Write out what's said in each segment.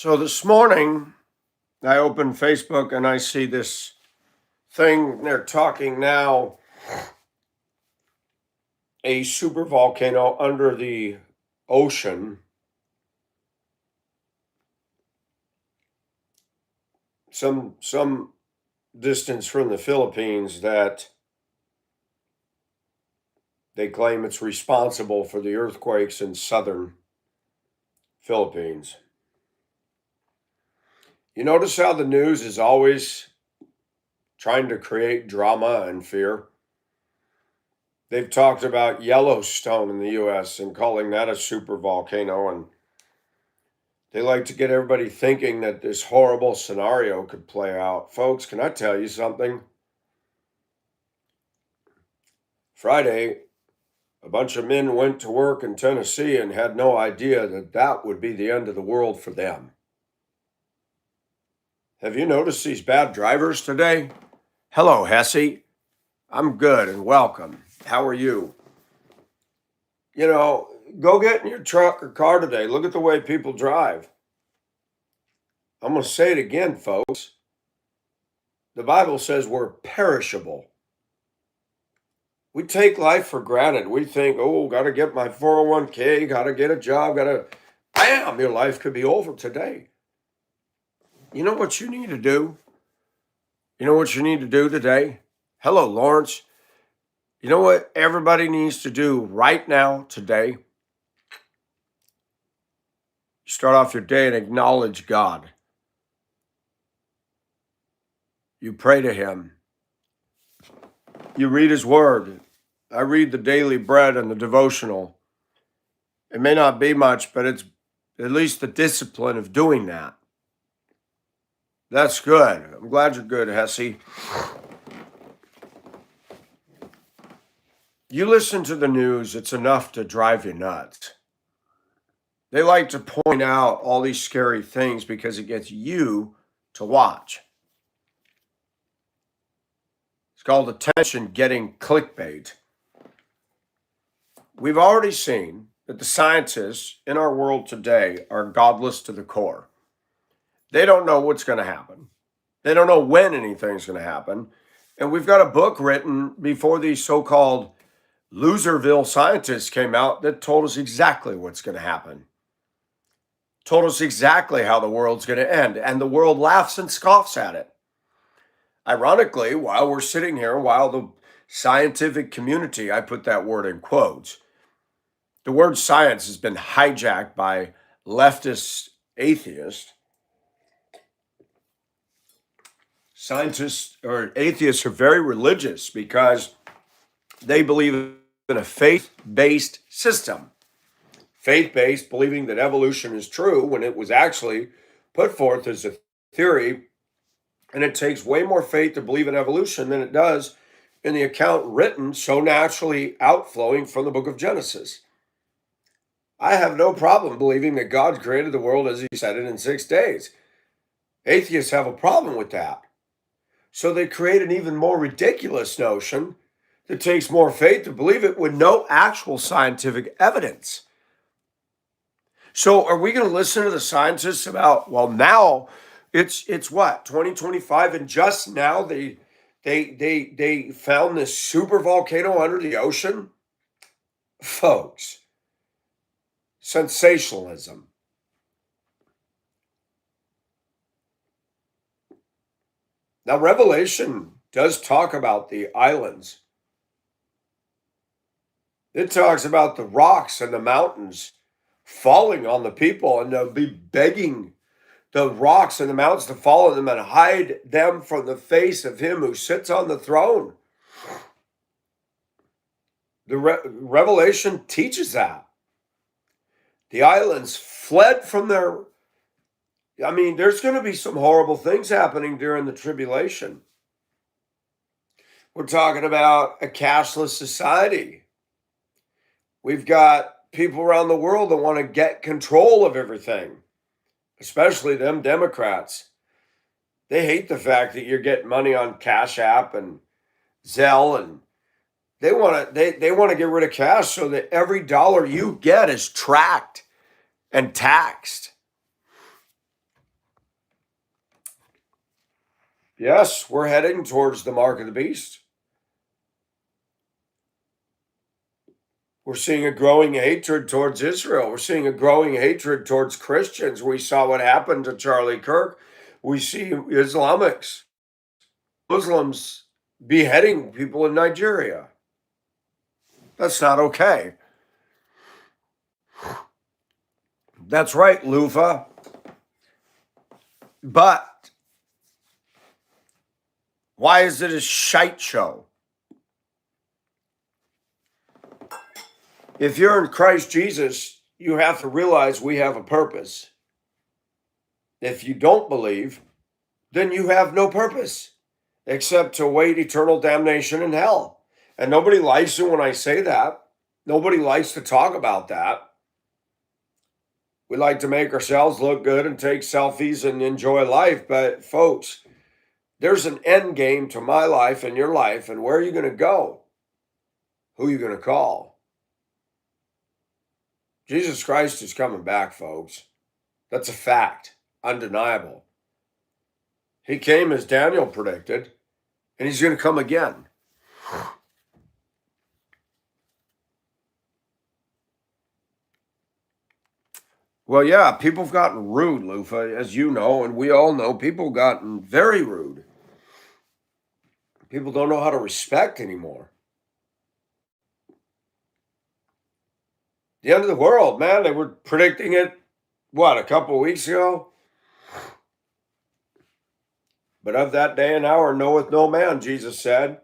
So this morning, I opened Facebook and I see this thing. They're talking now a super volcano under the ocean, some distance from the Philippines, that they claim it's responsible for the earthquakes in southern Philippines. You notice how the news is always trying to create drama and fear? They've talked about Yellowstone in the US and calling that a super volcano, and they like to get everybody thinking that this horrible scenario could play out. Folks, can I tell you something? Friday, a bunch of men went to work in Tennessee and had no idea that that would be the end of the world for them. Have you noticed these bad drivers today? Hello, Hesse. I'm good and welcome. How are you? Go get in your truck or car today. Look at the way people drive. I'm going to say it again, folks. The Bible says we're perishable. We take life for granted. We think, oh, got to get my 401k, got to get a job, bam, your life could be over today. You know what you need to do? You know what you need to do today? Hello, Lawrence. You know what everybody needs to do right now, today? You start off your day and acknowledge God. You pray to Him. You read His Word. I read the Daily Bread and the devotional. It may not be much, but it's at least the discipline of doing that. That's good. I'm glad you're good, Hesse. You listen to the news, it's enough to drive you nuts. They like to point out all these scary things because it gets you to watch. It's called attention-getting clickbait. We've already seen that the scientists in our world today are godless to the core. They don't know what's going to happen. They don't know when anything's going to happen. And we've got a book written before these so-called Loserville scientists came out that told us exactly what's going to happen. Told us exactly how the world's going to end. And the world laughs and scoffs at it. Ironically, while we're sitting here, while the scientific community, I put that word in quotes, the word science has been hijacked by leftist atheists. Scientists or atheists are very religious because they believe in a faith-based system. Faith-based, believing that evolution is true when it was actually put forth as a theory. And it takes way more faith to believe in evolution than it does in the account written so naturally outflowing from the book of Genesis. I have no problem believing that God created the world as He said it in 6 days. Atheists have a problem with that. So they create an even more ridiculous notion that takes more faith to believe it with no actual scientific evidence. So are we going to listen to the scientists about, well, now it's what, 2025, and just now they found this super volcano under the ocean? Folks, sensationalism. Now, Revelation does talk about the islands. It talks about the rocks and the mountains falling on the people, and they'll be begging the rocks and the mountains to fall on them and hide them from the face of Him who sits on the throne. The Revelation teaches that. The islands fled from their... there's going to be some horrible things happening during the tribulation. We're talking about a cashless society. We've got people around the world that want to get control of everything, especially them Democrats. They hate the fact that you're getting money on Cash App and Zelle, and they want to get rid of cash so that every dollar you get is tracked and taxed. Yes, we're heading towards the mark of the beast. We're seeing a growing hatred towards Israel. We're seeing a growing hatred towards Christians. We saw what happened to Charlie Kirk. We see Islamics, Muslims beheading people in Nigeria. That's not okay. That's right, Lufa. But why is it a shite show? If you're in Christ Jesus, you have to realize we have a purpose. If you don't believe, then you have no purpose except to await eternal damnation in hell. And nobody likes it when I say that. Nobody likes to talk about that. We like to make ourselves look good and take selfies and enjoy life. But folks, there's an end game to my life and your life. And where are you going to go? Who are you going to call? Jesus Christ is coming back, folks. That's a fact, undeniable. He came as Daniel predicted, and he's going to come again. Well, yeah, people have gotten rude, Lufa, as you know, and we all know people have gotten very rude. People don't know how to respect anymore. The end of the world, man, they were predicting it, what, a couple of weeks ago? But of that day and hour knoweth no man, Jesus said.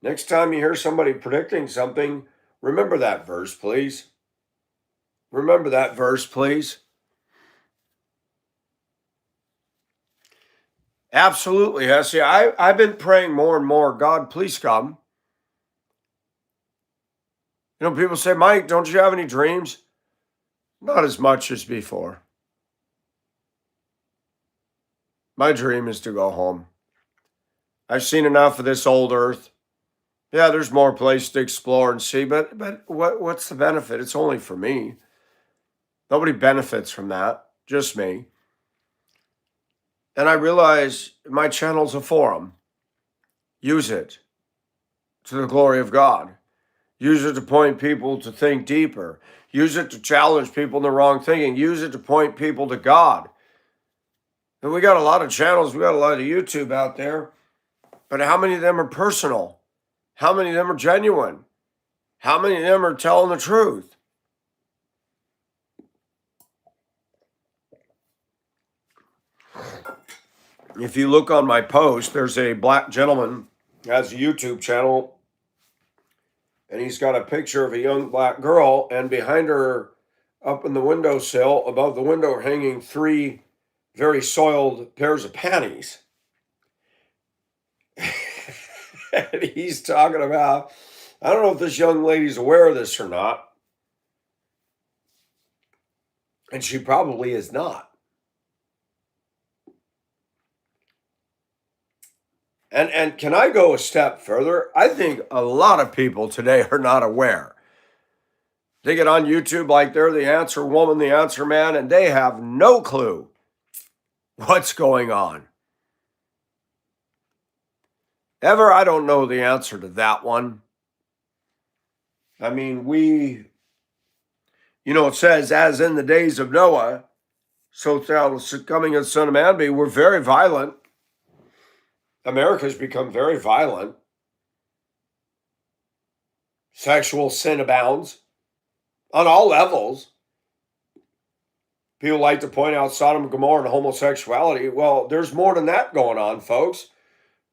Next time you hear somebody predicting something, remember that verse, please. Remember that verse, please. Absolutely, Hessie. I've been praying more and more, God, please come. You know, people say, Mike, don't you have any dreams? Not as much as before. My dream is to go home. I've seen enough of this old earth. Yeah, there's more places to explore and see, but what's the benefit? It's only for me. Nobody benefits from that, just me. And I realize my channel's a forum. Use it to the glory of God. Use it to point people to think deeper. Use it to challenge people in the wrong thinking. Use it to point people to God. And we got a lot of channels, we got a lot of YouTube out there, but how many of them are personal? How many of them are genuine? How many of them are telling the truth? If you look on my post, there's a black gentleman who has a YouTube channel, and he's got a picture of a young black girl, and behind her, up in the windowsill, above the window, are hanging 3 very soiled pairs of panties. And he's talking about, I don't know if this young lady's aware of this or not, and she probably is not. And can I go a step further? I think a lot of people today are not aware. They get on YouTube like they're the answer woman, the answer man, and they have no clue what's going on. I don't know the answer to that one. I mean, it says, as in the days of Noah, so shall the coming of the Son of Man be. We're very violent. America's become very violent. Sexual sin abounds on all levels. People like to point out Sodom and Gomorrah and homosexuality. Well, there's more than that going on, folks.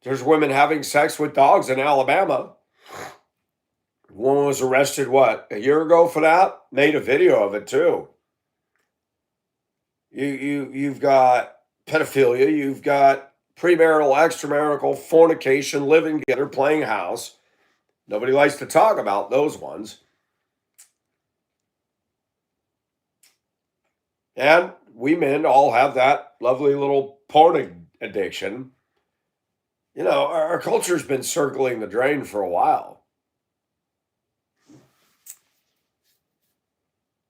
There's women having sex with dogs in Alabama. Woman was arrested, a year ago for that? Made a video of it too. You've got pedophilia, you've got premarital, extramarital, fornication, living together, playing house. Nobody likes to talk about those ones. And we men all have that lovely little porn addiction. Our culture's been circling the drain for a while.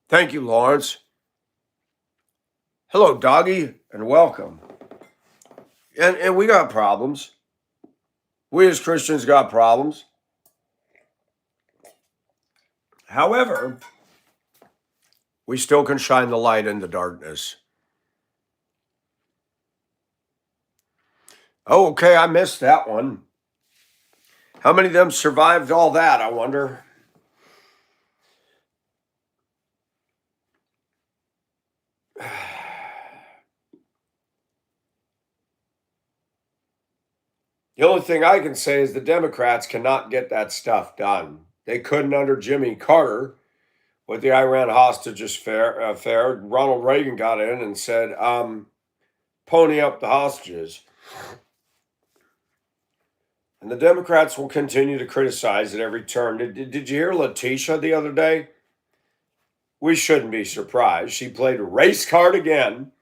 Thank you, Lawrence. Hello, doggy, and welcome. And we got problems. We as Christians got problems. However, we still can shine the light in the darkness. Oh, okay, I missed that one. How many of them survived all that, I wonder? The only thing I can say is the Democrats cannot get that stuff done. They couldn't under Jimmy Carter with the Iran hostages affair. Ronald Reagan got in and said, pony up the hostages. And the Democrats will continue to criticize at every turn. Did you hear Letitia the other day? We shouldn't be surprised. She played race card again.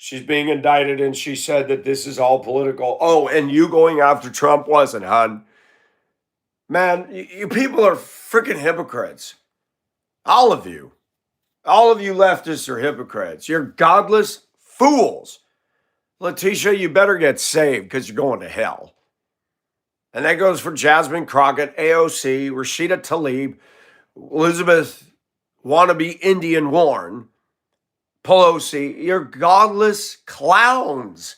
She's being indicted, and she said that this is all political. Oh, and you going after Trump wasn't, hon. Man, you people are freaking hypocrites. All of you. All of you leftists are hypocrites. You're godless fools. Letitia, you better get saved because you're going to hell. And that goes for Jasmine Crockett, AOC, Rashida Tlaib, Elizabeth wannabe Indian Warren, Pelosi. You're godless clowns.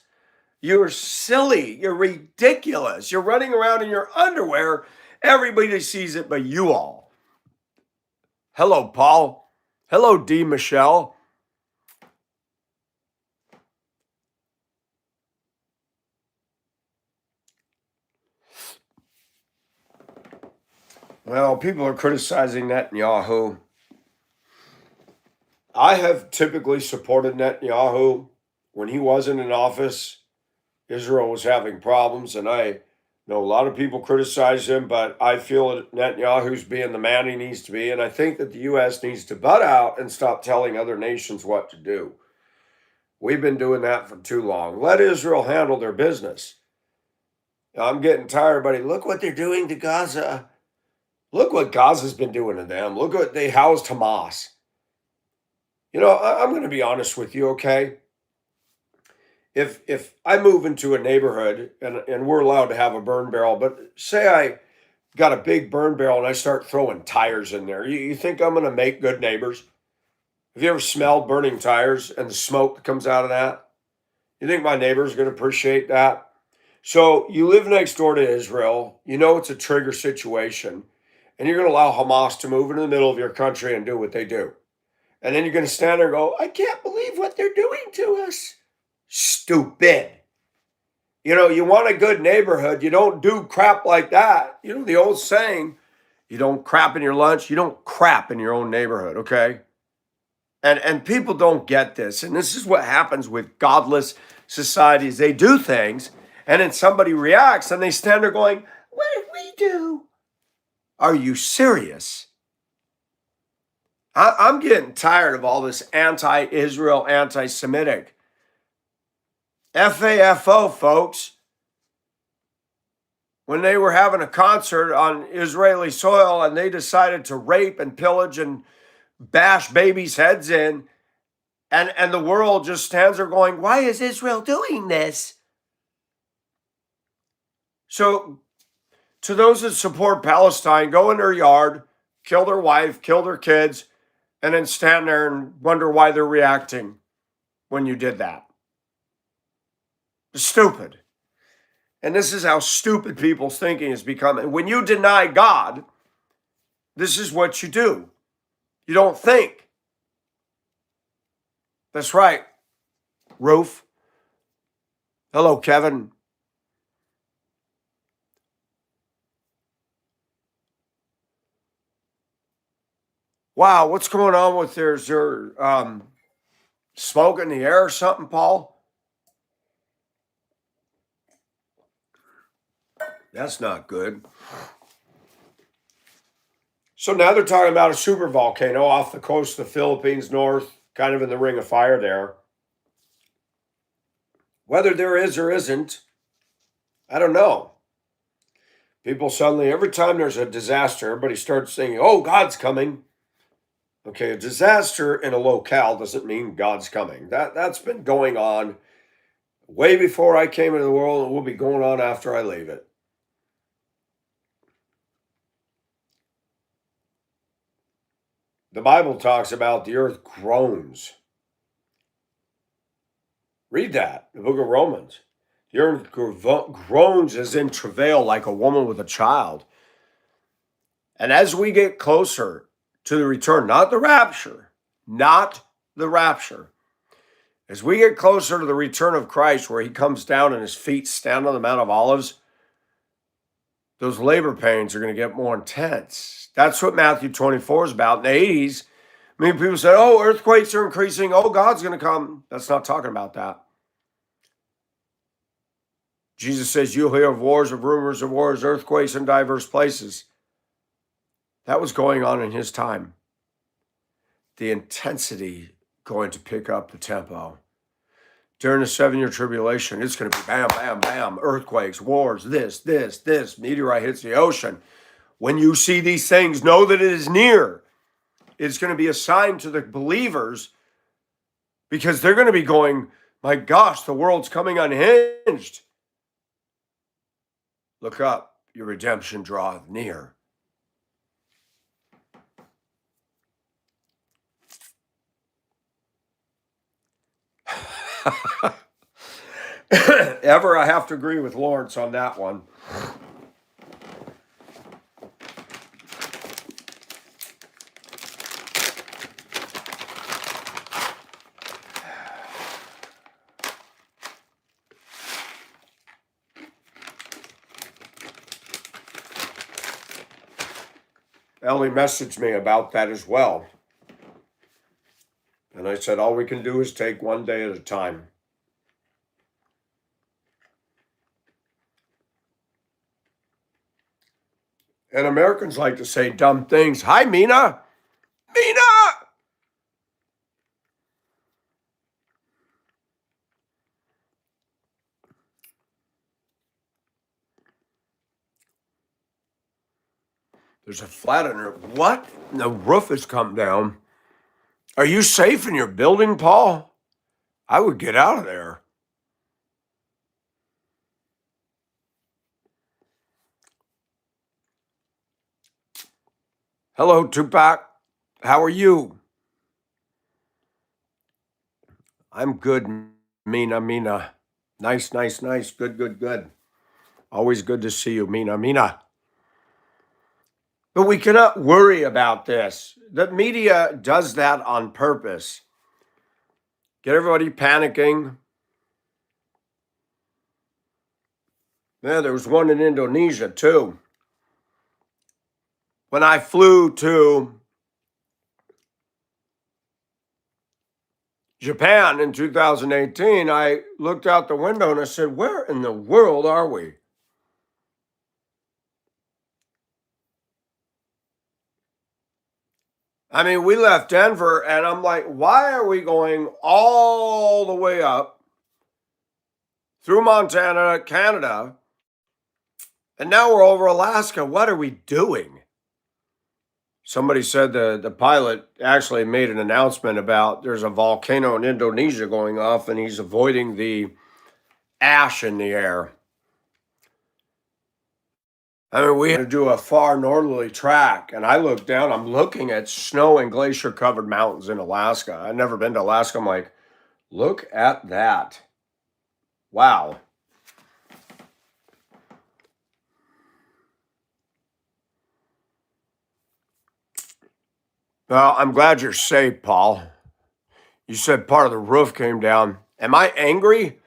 You're silly. You're ridiculous. You're running around in your underwear. Everybody sees it but you all. Hello, Paul. Hello, D. Michelle. Well, people are criticizing Netanyahu. I have typically supported Netanyahu when he wasn't in office. Israel was having problems, and I know a lot of people criticize him, but I feel that Netanyahu's being the man he needs to be, and I think that the U.S. needs to butt out and stop telling other nations what to do. We've been doing that for too long. Let Israel handle their business. I'm getting tired, buddy. Look what they're doing to Gaza. Look what Gaza's been doing to them. Look what they housed Hamas. You know, I'm going to be honest with you, okay? If I move into a neighborhood and we're allowed to have a burn barrel, but say I got a big burn barrel and I start throwing tires in there, you think I'm going to make good neighbors? Have you ever smelled burning tires and the smoke that comes out of that? You think my neighbor's going to appreciate that? So you live next door to Israel, you know it's a trigger situation, and you're going to allow Hamas to move into the middle of your country and do what they do. And then you're going to stand there and go, I can't believe what they're doing to us. Stupid. You know, you want a good neighborhood. You don't do crap like that. You know, the old saying, you don't crap in your lunch, you don't crap in your own neighborhood, okay? And people don't get this. And this is what happens with godless societies. They do things, and then somebody reacts, and they stand there going, what did we do? Are you serious? I'm getting tired of all this anti-Israel, anti-Semitic. FAFO, folks. When they were having a concert on Israeli soil and they decided to rape and pillage and bash babies' heads in, and the world just stands there going, why is Israel doing this? So to those that support Palestine, go in their yard, kill their wife, kill their kids, and then stand there and wonder why they're reacting when you did that. Stupid. And this is how stupid people's thinking is becoming. When you deny God, this is what you do. You don't think. That's right. Roof. Hello, Kevin. Wow, what's going on with there? Is there smoke in the air or something, Paul? That's not good. So now they're talking about a super volcano off the coast of the Philippines, north, kind of in the ring of fire there. Whether there is or isn't, I don't know. People suddenly, every time there's a disaster, everybody starts saying, oh, God's coming. Okay, a disaster in a locale doesn't mean God's coming. That's been going on way before I came into the world and will be going on after I leave it. The Bible talks about the earth groans. Read that, the book of Romans. The earth groans as in travail like a woman with a child. And as we get closer to the return, not the rapture, as we get closer to the return of Christ, where he comes down and his feet stand on the Mount of Olives, those labor pains are going to get more intense. That's what Matthew 24 is about. In the 80s, many people said, oh, earthquakes are increasing. Oh, God's going to come. That's not talking about that. Jesus says, you'll hear of wars, of rumors of wars, earthquakes in diverse places. That was going on in his time. The intensity going to pick up the tempo. During the 7-year tribulation, it's going to be bam, bam, bam, earthquakes, wars, this, meteorite hits the ocean. When you see these things, know that it is near. It's going to be a sign to the believers because they're going to be going, my gosh, the world's coming unhinged. Look up, your redemption draweth near. Ever, I have to agree with Lawrence on that one. Ellie messaged me about that as well. And I said, all we can do is take one day at a time. And Americans like to say dumb things. Hi, Mina. Mina! There's a flat in there. What? The roof has come down. Are you safe in your building, Paul? I would get out of there. Hello, Tupac. How are you? I'm good, Mina. Nice. Good. Always good to see you, Mina. But we cannot worry about this. The media does that on purpose. Get everybody panicking. Yeah, there was one in Indonesia too. When I flew to Japan in 2018, I looked out the window and I said, where in the world are we? I mean, we left Denver and I'm like, why are we going all the way up through Montana, Canada, and now we're over Alaska? What are we doing? Somebody said the pilot actually made an announcement about there's a volcano in Indonesia going off and he's avoiding the ash in the air. I mean, we had to do a far northerly track, and I looked down, I'm looking at snow and glacier-covered mountains in Alaska. I've never been to Alaska. I'm like, look at that. Wow. Well, I'm glad you're safe, Paul. You said part of the roof came down. Am I angry?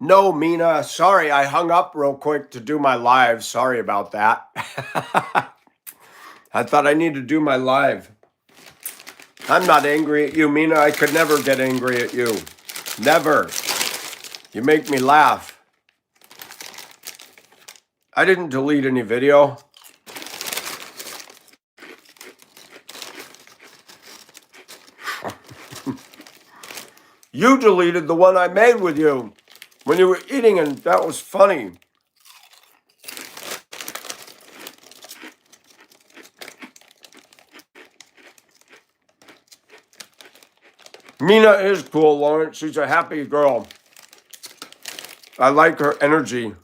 No, Mina. Sorry, I hung up real quick to do my live. Sorry about that. I thought I needed to do my live. I'm not angry at you, Mina. I could never get angry at you. Never. You make me laugh. I didn't delete any video. You deleted the one I made with you when you were eating, and that was funny. Mina is cool, Lawrence. She's a happy girl. I like her energy.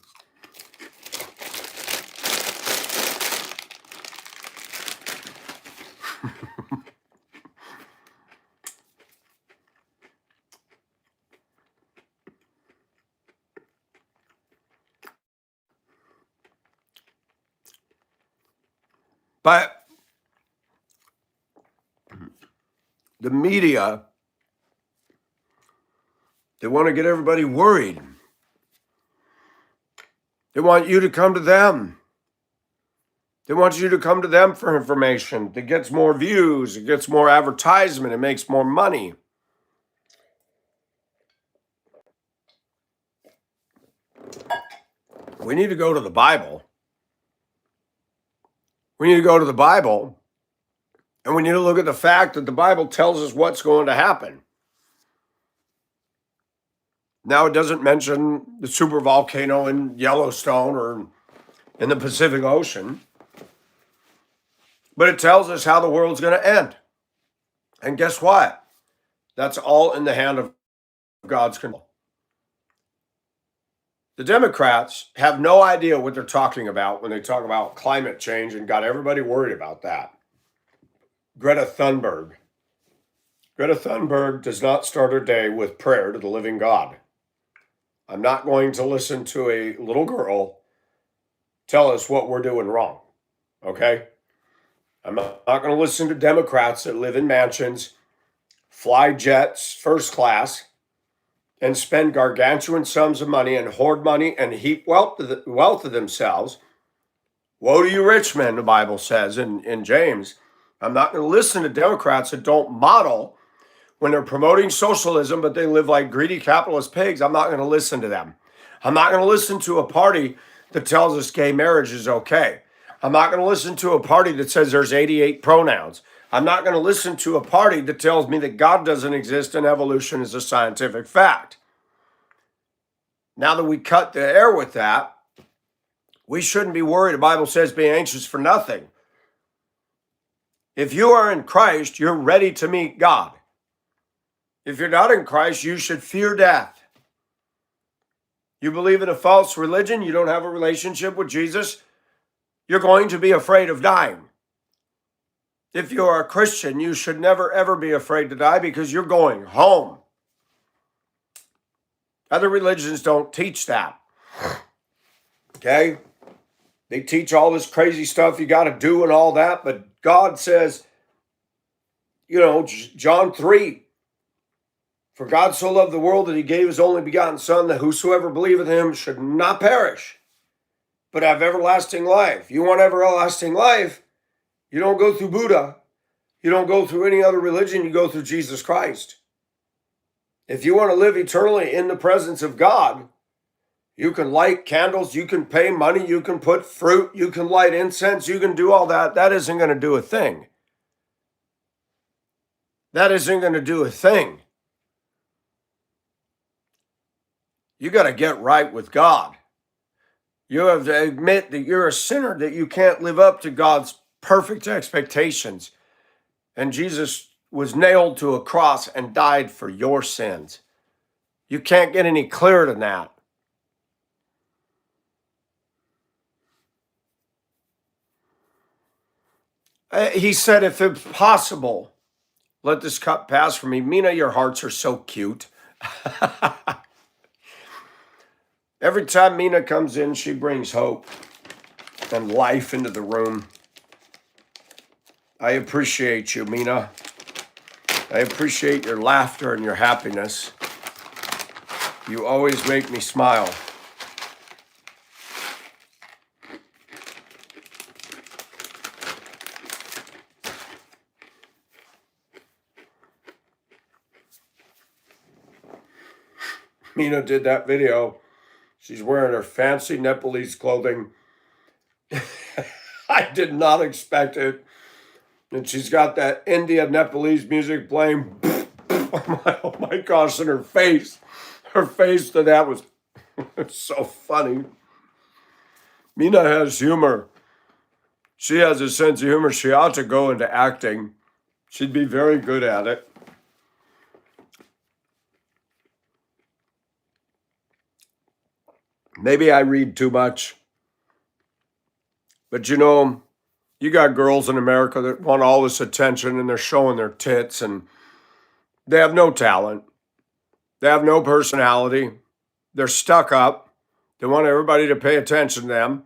But the media, they want to get everybody worried. They want you to come to them. They want you to come to them for information. It gets more views. It gets more advertisement. It makes more money. We need to go to the Bible. We need to go to the Bible, and we need to look at the fact that the Bible tells us what's going to happen. Now, it doesn't mention the supervolcano in Yellowstone or in the Pacific Ocean, but it tells us how the world's going to end. And guess what? That's all in the hand of God's control. The Democrats have no idea what they're talking about when they talk about climate change and got everybody worried about that. Greta Thunberg. Greta Thunberg does not start her day with prayer to the living God. I'm not going to listen to a little girl tell us what we're doing wrong, okay? I'm not going to listen to Democrats that live in mansions, fly jets first class, and spend gargantuan sums of money and hoard money and heap wealth to themselves. Woe to you, rich men, the Bible says in James. I'm not going to listen to Democrats that don't model when they're promoting socialism, but they live like greedy capitalist pigs. I'm not going to listen to them. I'm not going to listen to a party that tells us gay marriage is okay. I'm not going to listen to a party that says there's 88 pronouns. I'm not going to listen to a party that tells me that God doesn't exist and evolution is a scientific fact. Now that we cut the air with that, we shouldn't be worried. The Bible says be anxious for nothing. If you are in Christ, you're ready to meet God. If you're not in Christ, you should fear death. You believe in a false religion, you don't have a relationship with Jesus, you're going to be afraid of dying. If you are a Christian, you should never, ever be afraid to die because you're going home. Other religions don't teach that. Okay? They teach all this crazy stuff you got to do and all that, but God says, John 3, for God so loved the world that he gave his only begotten Son, that whosoever believeth in him should not perish, but have everlasting life. You want everlasting life? You don't go through Buddha. You don't go through any other religion. You go through Jesus Christ. If you want to live eternally in the presence of God, you can light candles, you can pay money, you can put fruit, you can light incense, you can do all that. That isn't going to do a thing. That isn't going to do a thing. You got to get right with God. You have to admit that you're a sinner, that you can't live up to God's perfect expectations. And Jesus was nailed to a cross and died for your sins. You can't get any clearer than that. He said, if it's possible, let this cup pass from me. Mina, your hearts are so cute. Every time Mina comes in, she brings hope and life into the room. I appreciate you, Mina. I appreciate your laughter and your happiness. You always make me smile. Mina did that video. She's wearing her fancy Nepalese clothing. I did not expect it. And she's got that India Nepalese music playing. Oh my gosh, and her face to that was so funny. Mina has humor. She has a sense of humor. She ought to go into acting. She'd be very good at it. Maybe I read too much. But you got girls in America that want all this attention and they're showing their tits and they have no talent. They have no personality. They're stuck up. They want everybody to pay attention to them.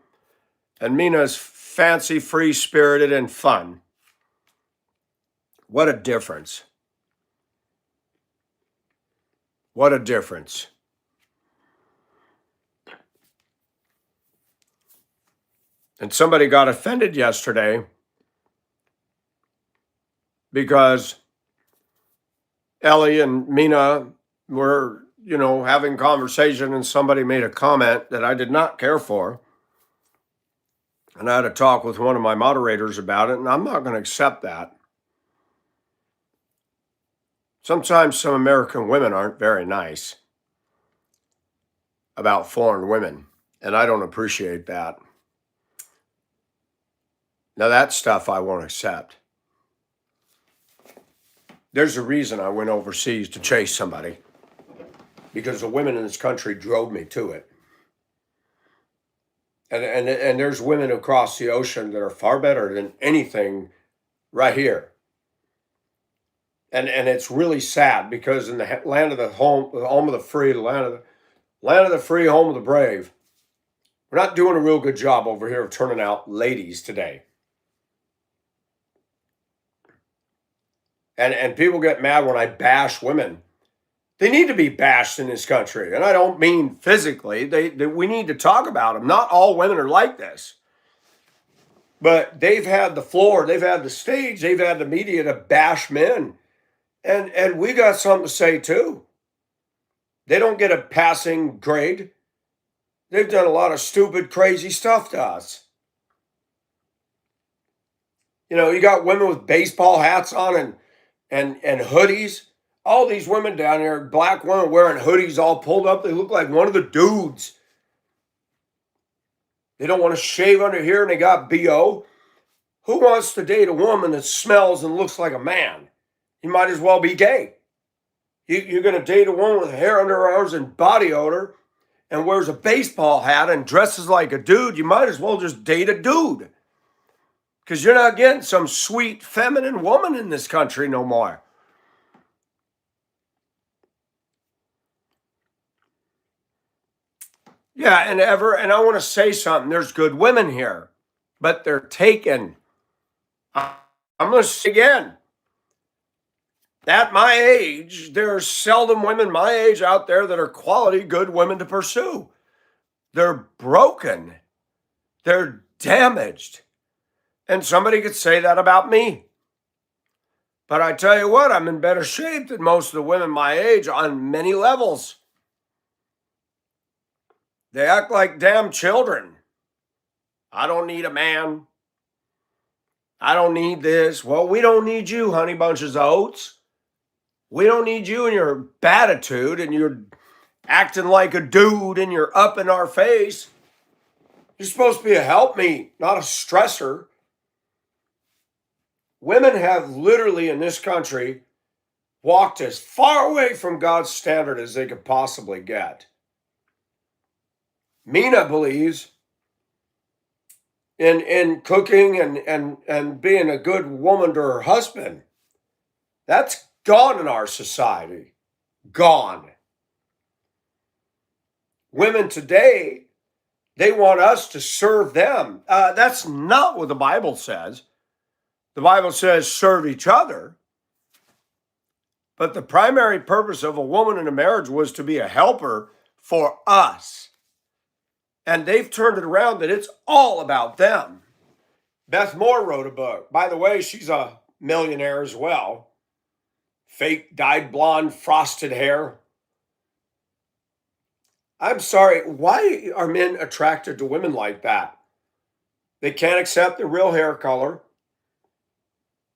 And Mina's fancy, free-spirited, and fun. What a difference. What a difference. And somebody got offended yesterday because Ellie and Mina were, having conversation, and somebody made a comment that I did not care for. And I had a talk with one of my moderators about it, and I'm not going to accept that. Sometimes some American women aren't very nice about foreign women, and I don't appreciate that. Now, that stuff I won't accept. There's a reason I went overseas to chase somebody, because the women in this country drove me to it. And there's women across the ocean that are far better than anything right here. And it's really sad, because in the land of the home of the free, the land of the free, home of the brave, we're not doing a real good job over here of turning out ladies today. And people get mad when I bash women. They need to be bashed in this country. And I don't mean physically. We need to talk about them. Not all women are like this. But they've had the floor, they've had the stage, they've had the media to bash men. And we got something to say too. They don't get a passing grade. They've done a lot of stupid, crazy stuff to us. You got women with baseball hats on and hoodies. All these women down here, black women wearing hoodies all pulled up. They look like one of the dudes. They don't want to shave under here, and they got BO. Who wants to date a woman that smells and looks like a man? You might as well be gay. You're going to date a woman with hair under her arms and body odor and wears a baseball hat and dresses like a dude. You might as well just date a dude, because you're not getting some sweet feminine woman in this country no more. Yeah, and I want to say something. There's good women here, but they're taken. I'm going to say again. At my age, there are seldom women my age out there that are quality, good women to pursue. They're broken. They're damaged. And somebody could say that about me. But I tell you what, I'm in better shape than most of the women my age on many levels. They act like damn children. I don't need a man. I don't need this. Well, we don't need you, honey bunches of oats. We don't need you and your attitude, and you're acting like a dude, and you're up in our face. You're supposed to be a helpmeet, not a stressor. Women have literally in this country walked as far away from God's standard as they could possibly get. Mina believes in cooking and being a good woman to her husband. That's gone in our society. Gone. Women today, they want us to serve them. That's not what the Bible says. The Bible says serve each other. But the primary purpose of a woman in a marriage was to be a helper for us. And they've turned it around that it's all about them. Beth Moore wrote a book. By the way, she's a millionaire as well. Fake dyed blonde, frosted hair. I'm sorry, why are men attracted to women like that? They can't accept the real hair color.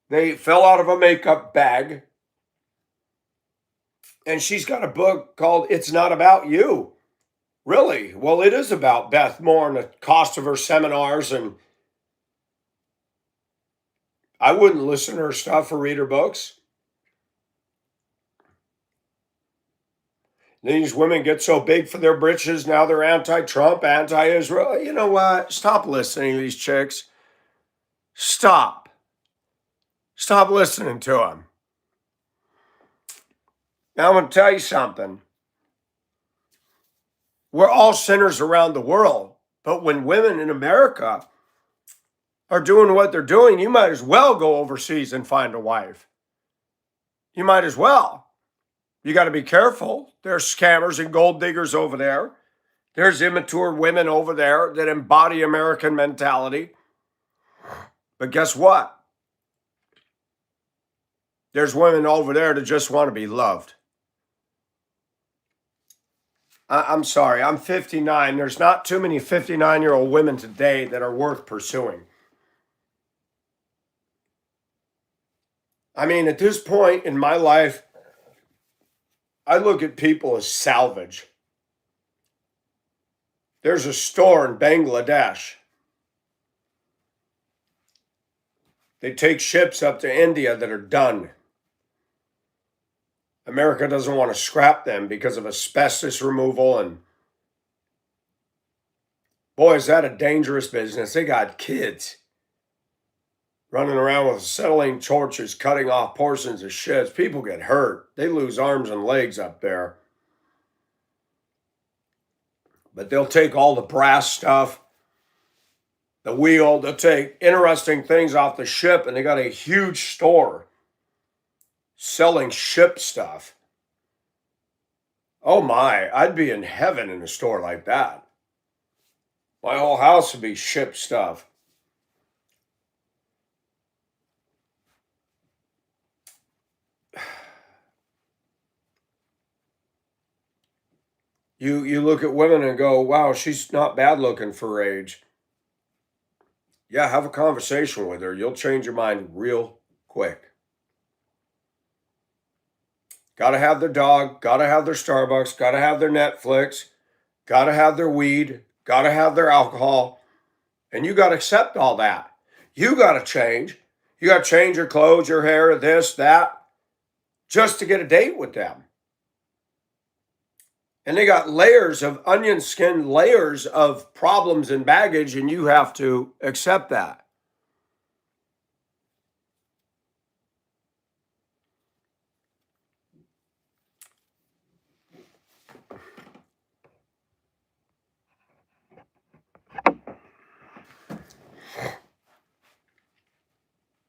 They fell out of a makeup bag. And she's got a book called It's Not About You. Really? Well, it is about Beth Moore and the cost of her seminars. And I wouldn't listen to her stuff or read her books. These women get so big for their britches. Now they're anti-Trump, anti-Israel. You know what? Stop listening to these chicks. Stop. Stop listening to them. Now I'm going to tell you something. We're all sinners around the world. But when women in America are doing what they're doing, you might as well go overseas and find a wife. You might as well. You got to be careful. There's scammers and gold diggers over there. There's immature women over there that embody American mentality. But guess what? There's women over there that just want to be loved. I'm sorry, I'm 59. There's not too many 59-year-old women today that are worth pursuing. I mean, at this point in my life, I look at people as salvage. There's a store in Bangladesh. They take ships up to India that are done. America doesn't want to scrap them because of asbestos removal. And boy, is that a dangerous business. They got kids running around with acetylene torches, cutting off portions of ships. People get hurt. They lose arms and legs up there. But they'll take all the brass stuff, the wheel, they'll take interesting things off the ship, and they got a huge store selling ship stuff. Oh my, I'd be in heaven in a store like that. My whole house would be ship stuff. You look at women and go, wow, she's not bad looking for her age. Yeah, have a conversation with her. You'll change your mind real quick. Got to have their dog, got to have their Starbucks, got to have their Netflix, got to have their weed, got to have their alcohol. And you got to accept all that. You got to change. You got to change your clothes, your hair, this, that, just to get a date with them. And they got layers of onion skin, layers of problems and baggage, and you have to accept that.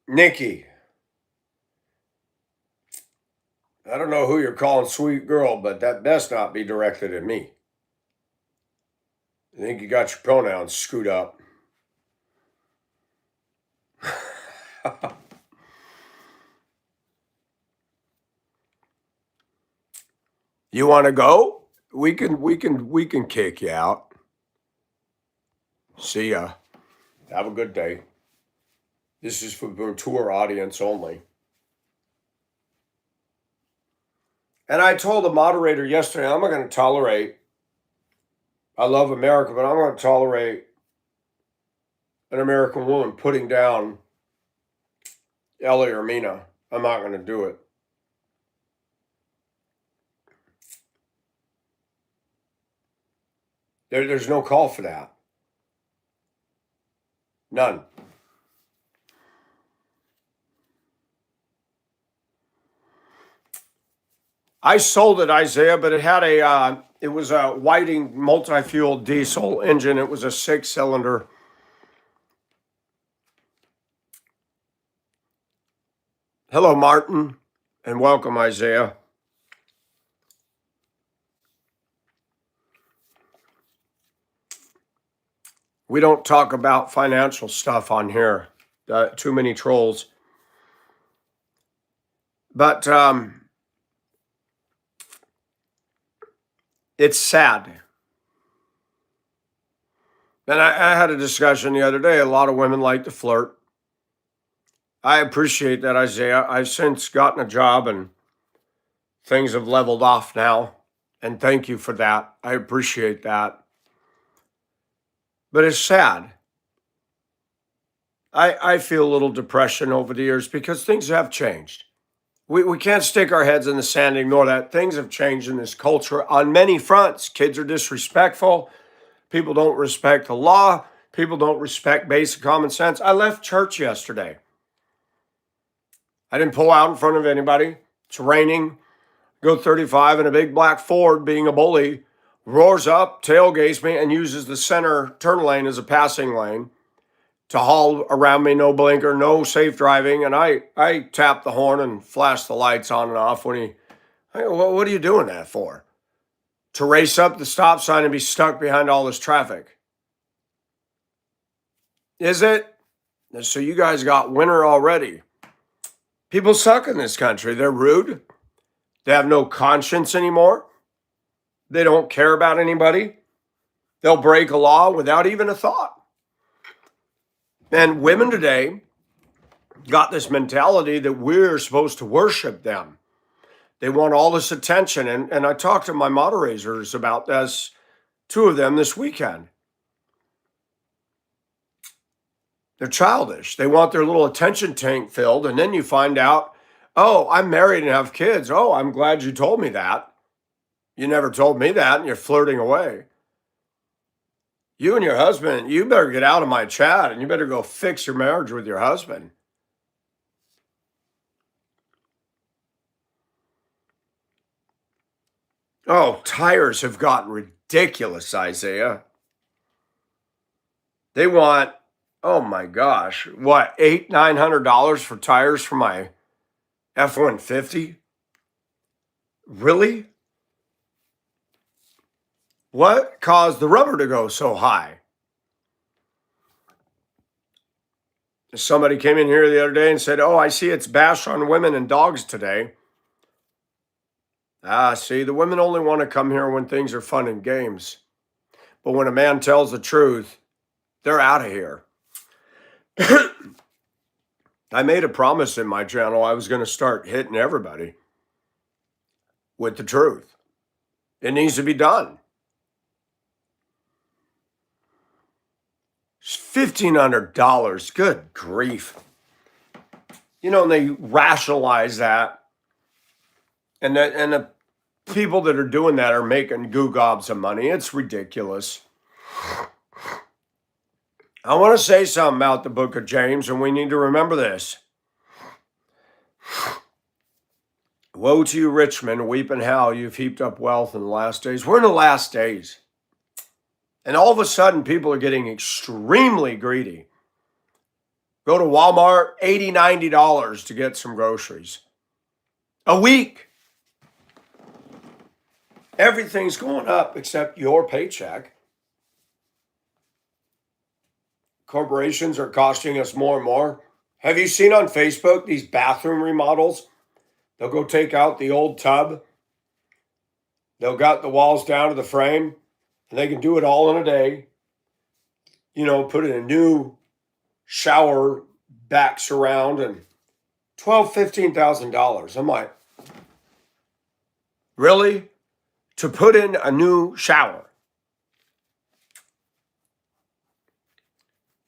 Nikki, I don't know who you're calling sweet girl, but that best not be directed at me. I think you got your pronouns screwed up. You want to go? We can kick you out. See ya. Have a good day. This is for the tour audience only. And I told the moderator yesterday, I'm not going to tolerate, I love America, but I'm going to tolerate an American woman putting down Ellie or Mina. I'm not going to do it. There's no call for that. None. I sold it, Isaiah, but it had it was a Whiting multi-fuel diesel engine. It was a 6-cylinder. Hello, Martin, and welcome, Isaiah. We don't talk about financial stuff on here. Too many trolls. But it's sad. And I had a discussion the other day. A lot of women like to flirt. I appreciate that, Isaiah. I've since gotten a job and things have leveled off now. And thank you for that. I appreciate that. But it's sad. I feel a little depression over the years because things have changed. We can't stick our heads in the sand and ignore that. Things have changed in this culture on many fronts. Kids are disrespectful. People don't respect the law. People don't respect basic common sense. I left church yesterday. I didn't pull out in front of anybody. It's raining. Go 35 in a big black Ford, being a bully, roars up, tailgates me, and uses the center turn lane as a passing lane to haul around me, no blinker, no safe driving. And I tap the horn and flash the lights on and off when I go, well, what are you doing that for? To race up the stop sign and be stuck behind all this traffic? Is it? So you guys got winter already. People suck in this country. They're rude. They have no conscience anymore. They don't care about anybody. They'll break a law without even a thought. And women today got this mentality that we're supposed to worship them. They want all this attention. And I talked to my moderators about this, two of them this weekend. They're childish. They want their little attention tank filled. And then you find out, oh, I'm married and have kids. Oh, I'm glad you told me that. You never told me that, and you're flirting away. You and your husband, you better get out of my chat and you better go fix your marriage with your husband. Oh, tires have gotten ridiculous, Isaiah. They want, oh my gosh, what, $800-900 for tires for my F-150? Really? What caused the rubber to go so high? Somebody came in here the other day and said, oh, I see it's bashed on women and dogs today. See, the women only want to come here when things are fun and games. But when a man tells the truth, they're out of here. I made a promise in my channel I was going to start hitting everybody with the truth. It needs to be done. It's $1,500. Good grief. You know, and they rationalize that. And the people that are doing that are making goo gobs of money. It's ridiculous. I want to say something about the book of James, and we need to remember this. Woe to you, rich men, weep and howl, you've heaped up wealth in the last days. We're in the last days. And all of a sudden, people are getting extremely greedy. Go to Walmart, $80-90 to get some groceries. A week. Everything's going up except your paycheck. Corporations are costing us more and more. Have you seen on Facebook these bathroom remodels? They'll go take out the old tub. They'll got the walls down to the frame. And they can do it all in a day. You know, put in a new shower back surround and $12,000-15,000. I'm like, really? To put in a new shower?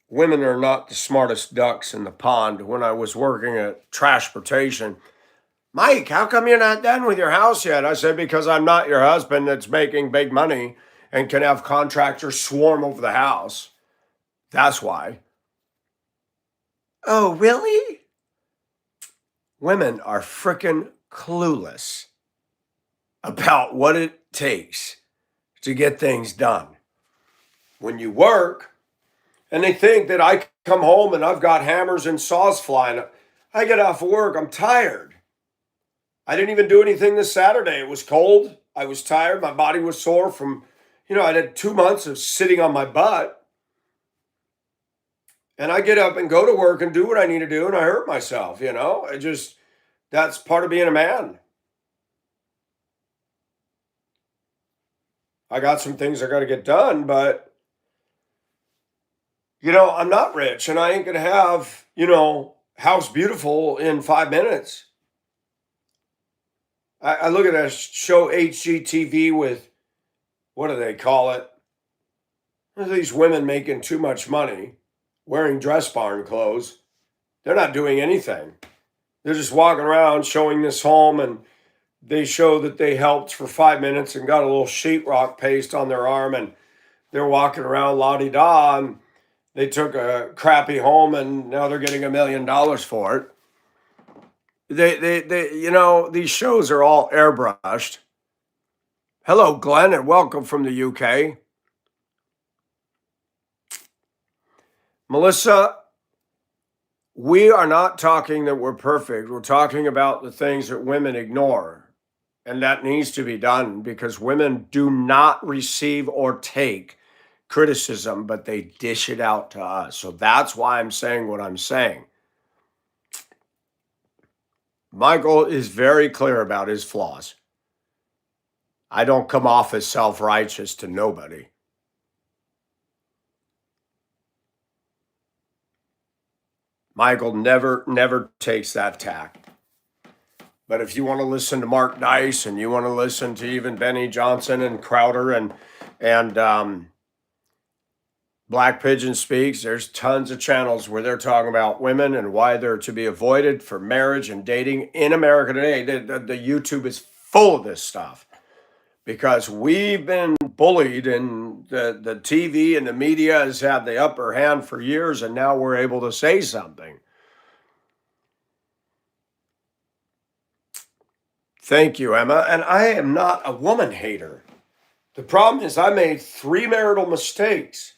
Women are not the smartest ducks in the pond. When I was working at transportation, Mike, how come you're not done with your house yet? I said, because I'm not your husband that's making big money and can have contractors swarm over the house. That's why. Oh, really? Women are frickin' clueless about what it takes to get things done. When you work, and they think that I come home and I've got hammers and saws flying. I get off work, I'm tired. I didn't even do anything this Saturday. It was cold. I was tired. My body was sore from, I had 2 months of sitting on my butt. And I get up and go to work and do what I need to do, and I hurt myself, that's part of being a man. I got some things I got to get done, but, I'm not rich, and I ain't going to have, House Beautiful in 5 minutes. I look at that show HGTV with, what do they call it? There's these women making too much money, wearing dress barn clothes. They're not doing anything. They're just walking around showing this home, and they show that they helped for 5 minutes and got a little sheetrock paste on their arm, and they're walking around la-di-da, and they took a crappy home, and now they're getting $1 million for it. These shows are all airbrushed. Hello, Glenn, and welcome from the UK. Melissa, we are not talking that we're perfect. We're talking about the things that women ignore. And that needs to be done because women do not receive or take criticism, but they dish it out to us. So that's why I'm saying what I'm saying. Michael is very clear about his flaws. I don't come off as self righteous to nobody. Michael never takes that tack. But if you want to listen to Mark Dice and you want to listen to even Benny Johnson and Crowder and Black Pigeon Speaks, there's tons of channels where they're talking about women and why they're to be avoided for marriage and dating in America today. The YouTube is full of this stuff because we've been bullied and the TV and the media has had the upper hand for years, and now we're able to say something. Thank you, Emma. And I am not a woman hater. The problem is I made 3 marital mistakes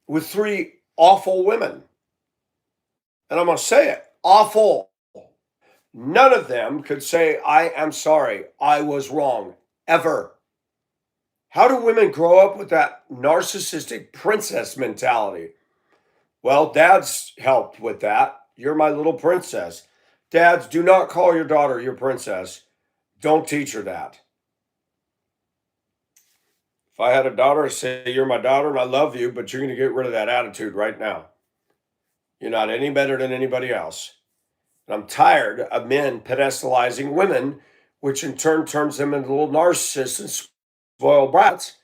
with 3 awful women. And I'm going to say it, awful. None of them could say, I am sorry, I was wrong, ever. How do women grow up with that narcissistic princess mentality? Well, dads helped with that. You're my little princess. Dads, do not call your daughter your princess. Don't teach her that. If I had a daughter, I'd say, you're my daughter and I love you, but you're going to get rid of that attitude right now. You're not any better than anybody else. And I'm tired of men pedestalizing women, which in turn turns them into little narcissists and spoiled brats,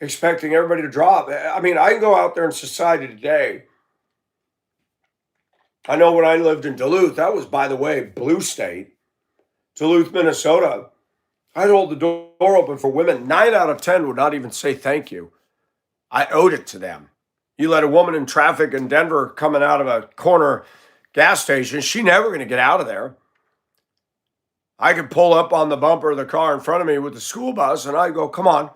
expecting everybody to drop. I mean, I can go out there in society today. I know when I lived in Duluth, that was, by the way, blue state, Duluth, Minnesota. I'd hold the door open for women. 9 out of 10 would not even say thank you. I owed it to them. You let a woman in traffic in Denver coming out of a corner gas station, she never going to get out of there. I could pull up on the bumper of the car in front of me with the school bus and I'd go, come on.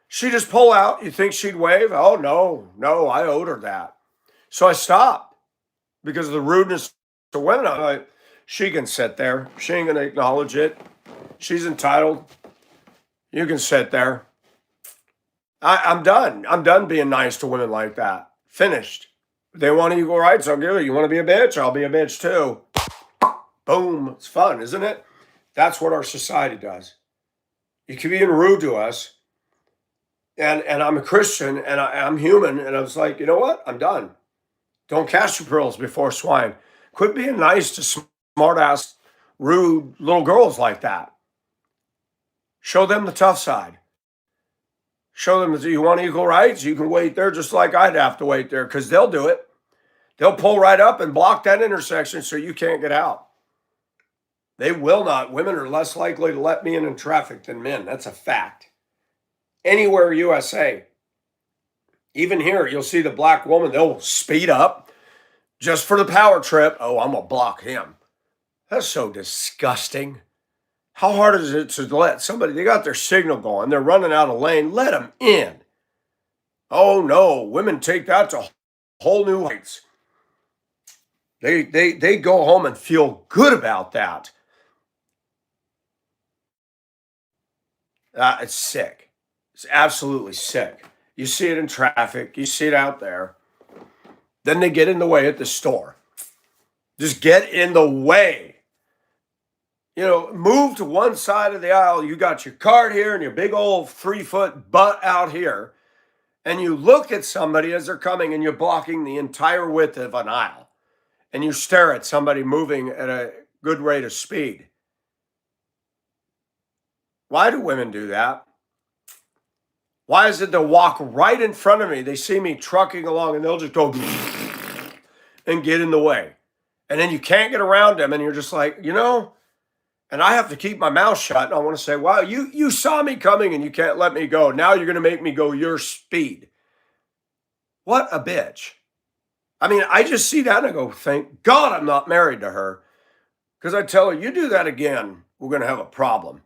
She just pull out. You think she'd wave? Oh, no, I owed her that. So I stopped because of the rudeness to women. I'm like, she can sit there. She ain't going to acknowledge it. She's entitled. You can sit there. I'm done. I'm done being nice to women like that. Finished. They want equal rights. I'll give it. You want to be a bitch? I'll be a bitch too. Boom. It's fun, isn't it? That's what our society does. You keep being rude to us. And I'm a Christian and I'm human. And I was like, you know what? I'm done. Don't cast your pearls before swine. Quit being nice to smart ass, rude little girls like that. Show them the tough side. Show them that you want equal rights. You can wait there just like I'd have to wait there because they'll do it. They'll pull right up and block that intersection so you can't get out. They will not. Women are less likely to let me in traffic than men. That's a fact. Anywhere USA. Even here, you'll see the black woman. They'll speed up just for the power trip. Oh, I'm going to block him. That's so disgusting. How hard is it to let somebody, they got their signal going, they're running out of lane, let them in. Oh no, women take that to whole new heights. They go home and feel good about that. It's sick. It's absolutely sick. You see it in traffic, you see it out there. Then they get in the way at the store. Just get in the way. You know, move to one side of the aisle. You got your cart here and your big old 3-foot butt out here. And you look at somebody as they're coming and you're blocking the entire width of an aisle. And you stare at somebody moving at a good rate of speed. Why do women do that? Why is it they'll walk right in front of me? They see me trucking along and they'll just go and get in the way. And then you can't get around them and you're just like, you know, and I have to keep my mouth shut. And I want to say, wow, you saw me coming and you can't let me go. Now you're going to make me go your speed. What a bitch. I mean, I just see that and I go, thank God I'm not married to her. Because I tell her, you do that again, we're going to have a problem.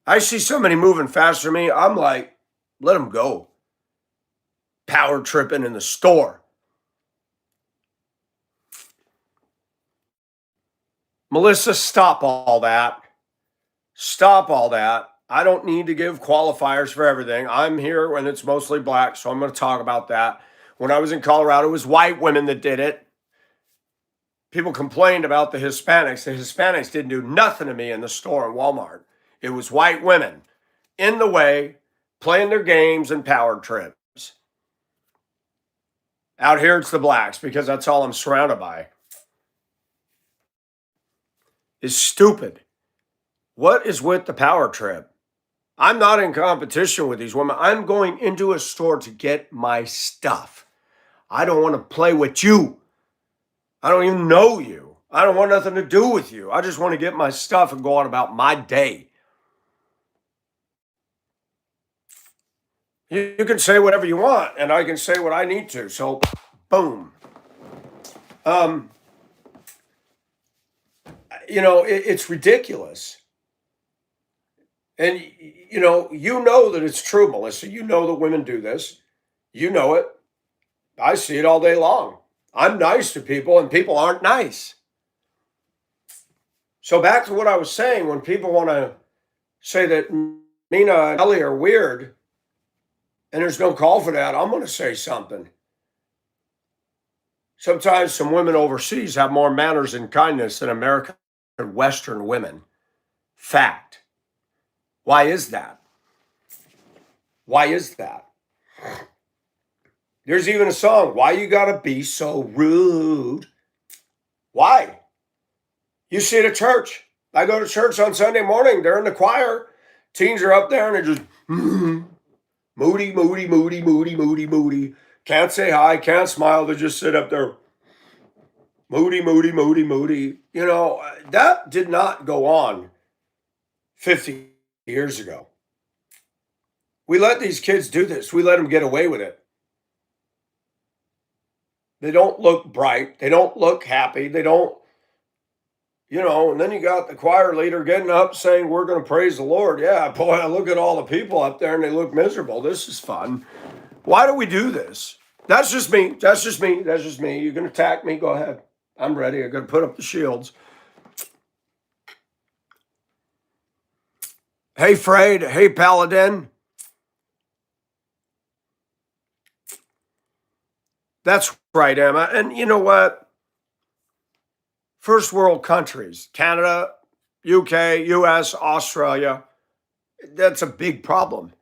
I see somebody moving faster than me. I'm like, let them go. power tripping in the store. Melissa, stop all that. Stop all that. I don't need to give qualifiers for everything. I'm here when it's mostly black, so I'm going to talk about that. When I was in Colorado, it was white women that did it. People complained about the Hispanics. The Hispanics didn't do nothing to me in the store in Walmart. It was white women in the way, playing their games and power trips. Out here, it's the blacks because that's all I'm surrounded by. It's stupid. What is with the power trip? I'm not in competition with these women. I'm going into a store to get my stuff. I don't want to play with you. I don't even know you. I don't want nothing to do with you. I just want to get my stuff and go on about my day. You can say whatever you want, and I can say what I need to. So, boom. It's ridiculous. And, you know that it's true, Melissa. You know that women do this. You know it. I see it all day long. I'm nice to people, and people aren't nice. So back to what I was saying, when people want to say that Nina and Ellie are weird, and there's no call for that, I'm going to say something. Sometimes some women overseas have more manners and kindness than American Western women. Fact. Why is that? Why is that? There's even a song, Why You Gotta Be So Rude? Why? You see it at church. I go to church on Sunday morning. They're in the choir. Teens are up there and they're just moody, moody, moody, moody, moody, moody. Can't say hi, can't smile. They just sit up there. Moody, moody, moody, moody. That did not go on 50 years ago. We let these kids do this. We let them get away with it. They don't look bright. They don't look happy. They don't, and then you got the choir leader getting up saying, we're going to praise the Lord. Yeah, boy, I look at all the people up there and they look miserable. This is fun. Why do we do this? That's just me. That's just me. That's just me. You can attack me. Go ahead. I'm ready. I'm going to put up the shields. Hey, Frayed. Hey, Paladin. That's right, Emma. And you know what? First world countries, Canada, UK, US, Australia, that's a big problem.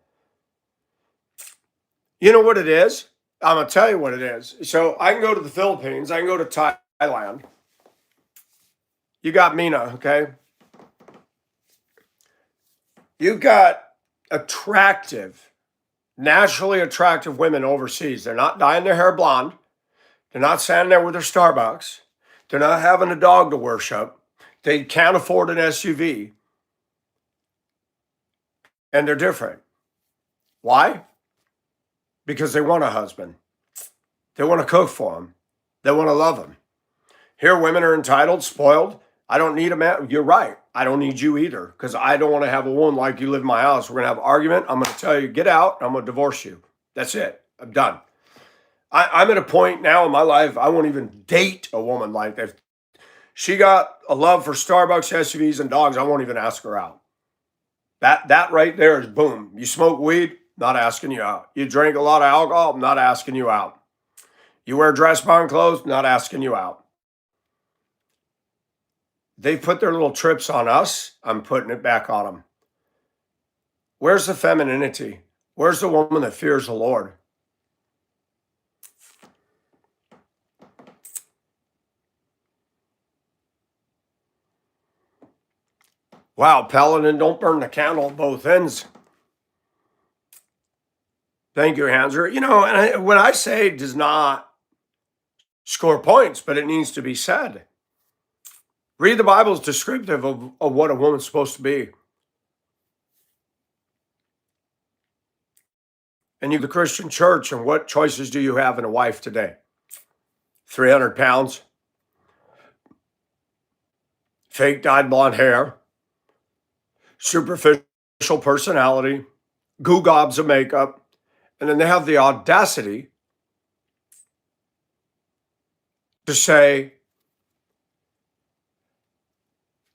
You know what it is? I'm going to tell you what it is. So I can go to the Philippines. I can go to Thailand. You got Mina, okay? You got attractive, naturally attractive women overseas. They're not dyeing their hair blonde. They're not standing there with their Starbucks. They're not having a dog to worship. They can't afford an SUV. And they're different. Why? Because they want a husband. They want to cook for them. They want to love them. Here, women are entitled, spoiled. I don't need a man. You're right. I don't need you either because I don't want to have a woman like you live in my house. We're going to have an argument. I'm going to tell you, get out. I'm going to divorce you. That's it. I'm done. I'm at a point now in my life, I won't even date a woman like that. If she got a love for Starbucks, SUVs, and dogs, I won't even ask her out. That right there is boom. You smoke weed, not asking you out. You drink a lot of alcohol, not asking you out. You wear dress-on clothes, not asking you out. They put their little trips on us. I'm putting it back on them. Where's the femininity? Where's the woman that fears the Lord? Wow, Paladin, don't burn the candle at both ends. Thank you, Hanser. And when I say it does not score points, but it needs to be said. Read the Bible's descriptive of what a woman's supposed to be. And you, the Christian church, and what choices do you have in a wife today? 300 pounds, fake dyed blonde hair, superficial personality, goo gobs of makeup, and then they have the audacity to say,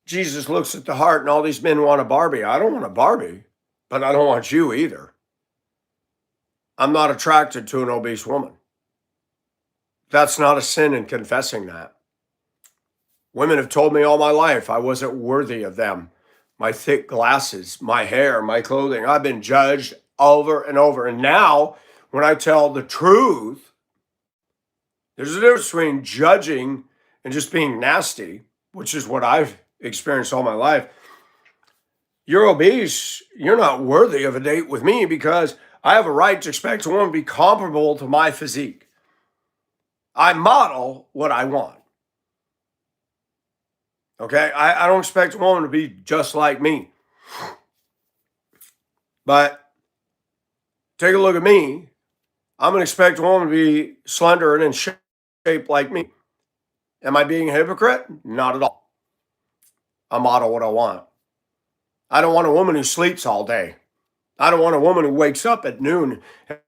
Jesus looks at the heart and all these men want a Barbie. I don't want a Barbie, but I don't want you either. I'm not attracted to an obese woman. That's not a sin in confessing that. Women have told me all my life I wasn't worthy of them. My thick glasses, my hair, my clothing. I've been judged over and over. And now, when I tell the truth, there's a difference between judging and just being nasty, which is what I've experienced all my life. You're obese. You're not worthy of a date with me because I have a right to expect a woman to be comparable to my physique. I model what I want. Okay, I don't expect a woman to be just like me. But take a look at me. I'm going to expect a woman to be slender and in shape like me. Am I being a hypocrite? Not at all. I model what I want. I don't want a woman who sleeps all day. I don't want a woman who wakes up at noon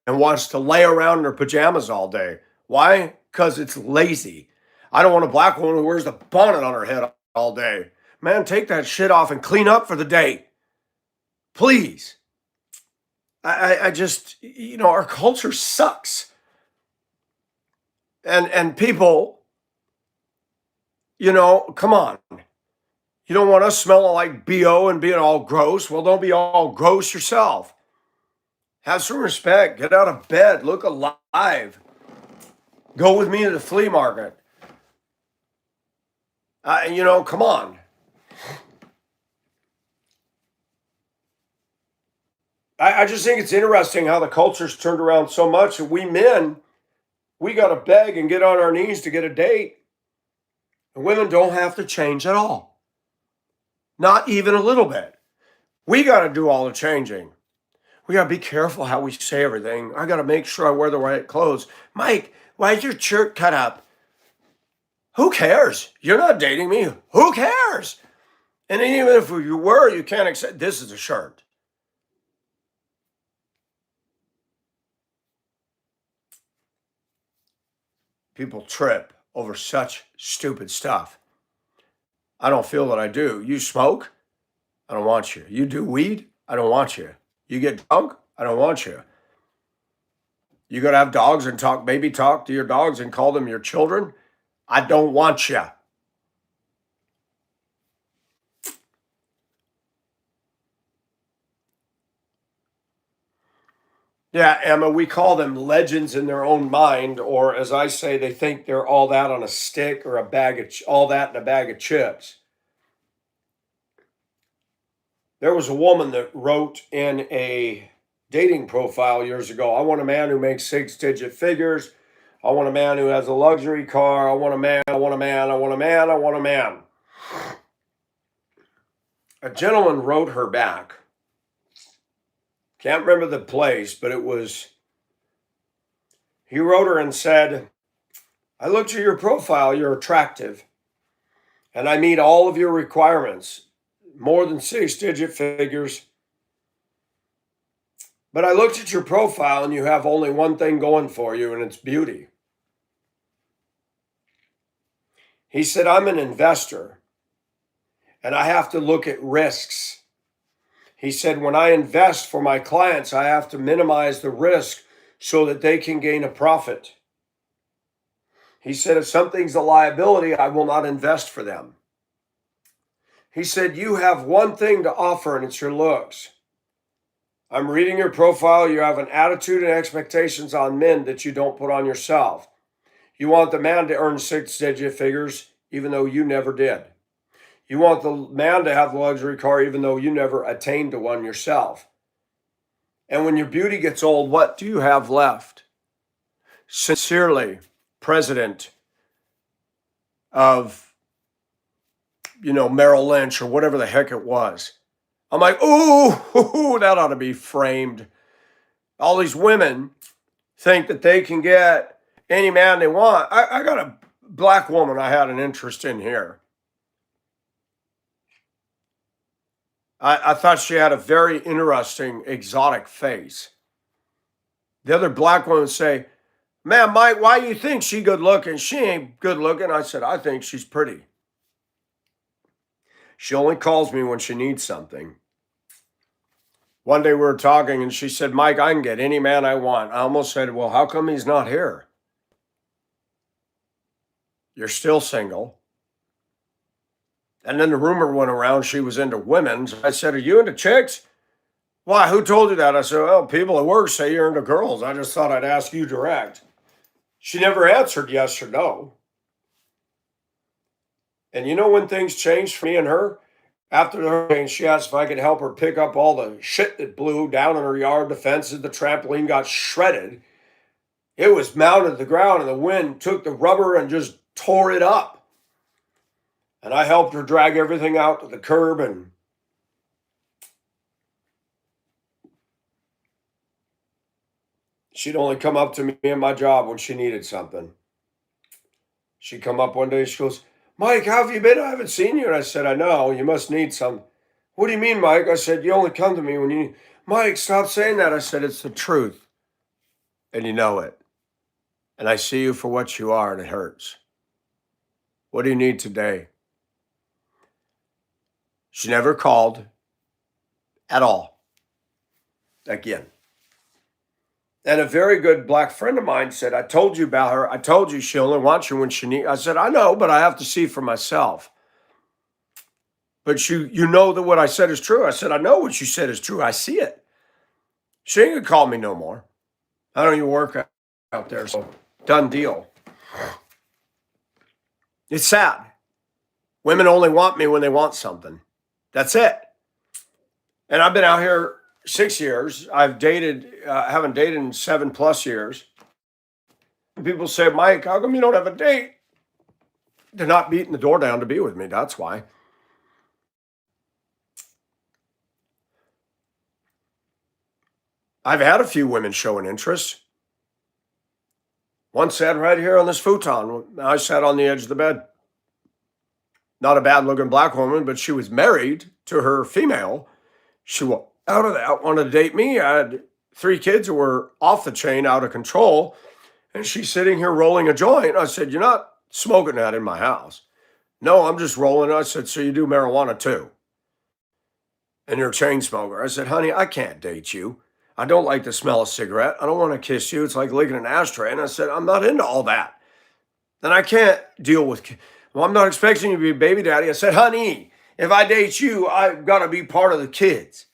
and wants to lay around in her pajamas all day. Why? Because it's lazy. I don't want a black woman who wears the bonnet on her head all day. Man, take that shit off and clean up for the day. Please. I just, our culture sucks. And people, come on. You don't want us smelling like BO and being all gross. Well, don't be all gross yourself. Have some respect. Get out of bed. Look alive. Go with me to the flea market. Come on. I just think it's interesting how the culture's turned around so much. And we men, we got to beg and get on our knees to get a date. And women don't have to change at all. Not even a little bit. We got to do all the changing. We got to be careful how we say everything. I got to make sure I wear the right clothes. Mike, why is your shirt cut up? Who cares? You're not dating me. Who cares? And even if you were, you can't accept, this is a shirt. People trip over such stupid stuff. I don't feel that I do. You smoke? I don't want you. You do weed? I don't want you. You get drunk? I don't want you. You got to have dogs and baby talk to your dogs and call them your children? I don't want you. Yeah, Emma, we call them legends in their own mind, or as I say, they think they're all that on a stick or all that in a bag of chips. There was a woman that wrote in a dating profile years ago, I want a man who makes 6-digit figures. I want a man who has a luxury car. I want a man, I want a man, I want a man, I want a man. A gentleman wrote her back. Can't remember the place, but he wrote her and said, I looked at your profile, you're attractive, and I meet all of your requirements, more than 6-digit figures. But I looked at your profile and you have only one thing going for you, and it's beauty. He said, I'm an investor and I have to look at risks. He said, when I invest for my clients, I have to minimize the risk so that they can gain a profit. He said, if something's a liability, I will not invest for them. He said, you have one thing to offer, and it's your looks. I'm reading your profile. You have an attitude and expectations on men that you don't put on yourself. You want the man to earn 6-digit figures, even though you never did. You want the man to have the luxury car, even though you never attained to one yourself. And when your beauty gets old, what do you have left? Sincerely, President of, Merrill Lynch or whatever the heck it was. I'm like, ooh, that ought to be framed. All these women think that they can get any man they want. I got a black woman I had an interest in here. I thought she had a very interesting, exotic face. The other black women say, Man, Mike, why you think she good looking? She ain't good looking. I said, I think she's pretty. She only calls me when she needs something. One day we were talking and she said, Mike, I can get any man I want. I almost said, well, how come he's not here? You're still single. And then the rumor went around she was into women. I said, are you into chicks? Why, who told you that? I said, well, people at work say you're into girls. I just thought I'd ask you direct. She never answered yes or no. And you know when things changed for me and her? After the hurricane, she asked if I could help her pick up all the shit that blew down in her yard. The fences, the trampoline got shredded. It was mounted to the ground, and the wind took the rubber and just tore it up. And I helped her drag everything out to the curb, and she'd only come up to me in my job when she needed something. She'd come up one day and she goes, Mike, how have you been? I haven't seen you. And I said, I know, you must need some. What do you mean, Mike? I said, you only come to me when you need. Mike, stop saying that. I said, it's the truth. And you know it. And I see you for what you are, and it hurts. What do you need today? She never called at all. Again. And a very good black friend of mine said, I told you about her. I told you she only wants you when she needs. I said, I know, but I have to see for myself. But you know that what I said is true. I said, I know what you said is true. I see it. She ain't gonna call me no more. I don't even work out there, so done deal. It's sad. Women only want me when they want something. That's it. And I've been out here 6 years. I've dated, haven't dated in 7+ years. People say, Mike, how come you don't have a date? They're not beating the door down to be with me. That's why. I've had a few women show an interest. One sat right here on this futon. I sat on the edge of the bed. Not a bad looking black woman, but she was married to her female. She walked out of that, wanted to date me. I had 3 kids who were off the chain, out of control. And she's sitting here rolling a joint. I said, you're not smoking that in my house. No, I'm just rolling. I said, so you do marijuana too? And you're a chain smoker. I said, honey, I can't date you. I don't like the smell of cigarette. I don't want to kiss you. It's like licking an ashtray. And I said, I'm not into all that. And I can't deal with, well, I'm not expecting you to be a baby daddy. I said, honey, if I date you, I've got to be part of the kids.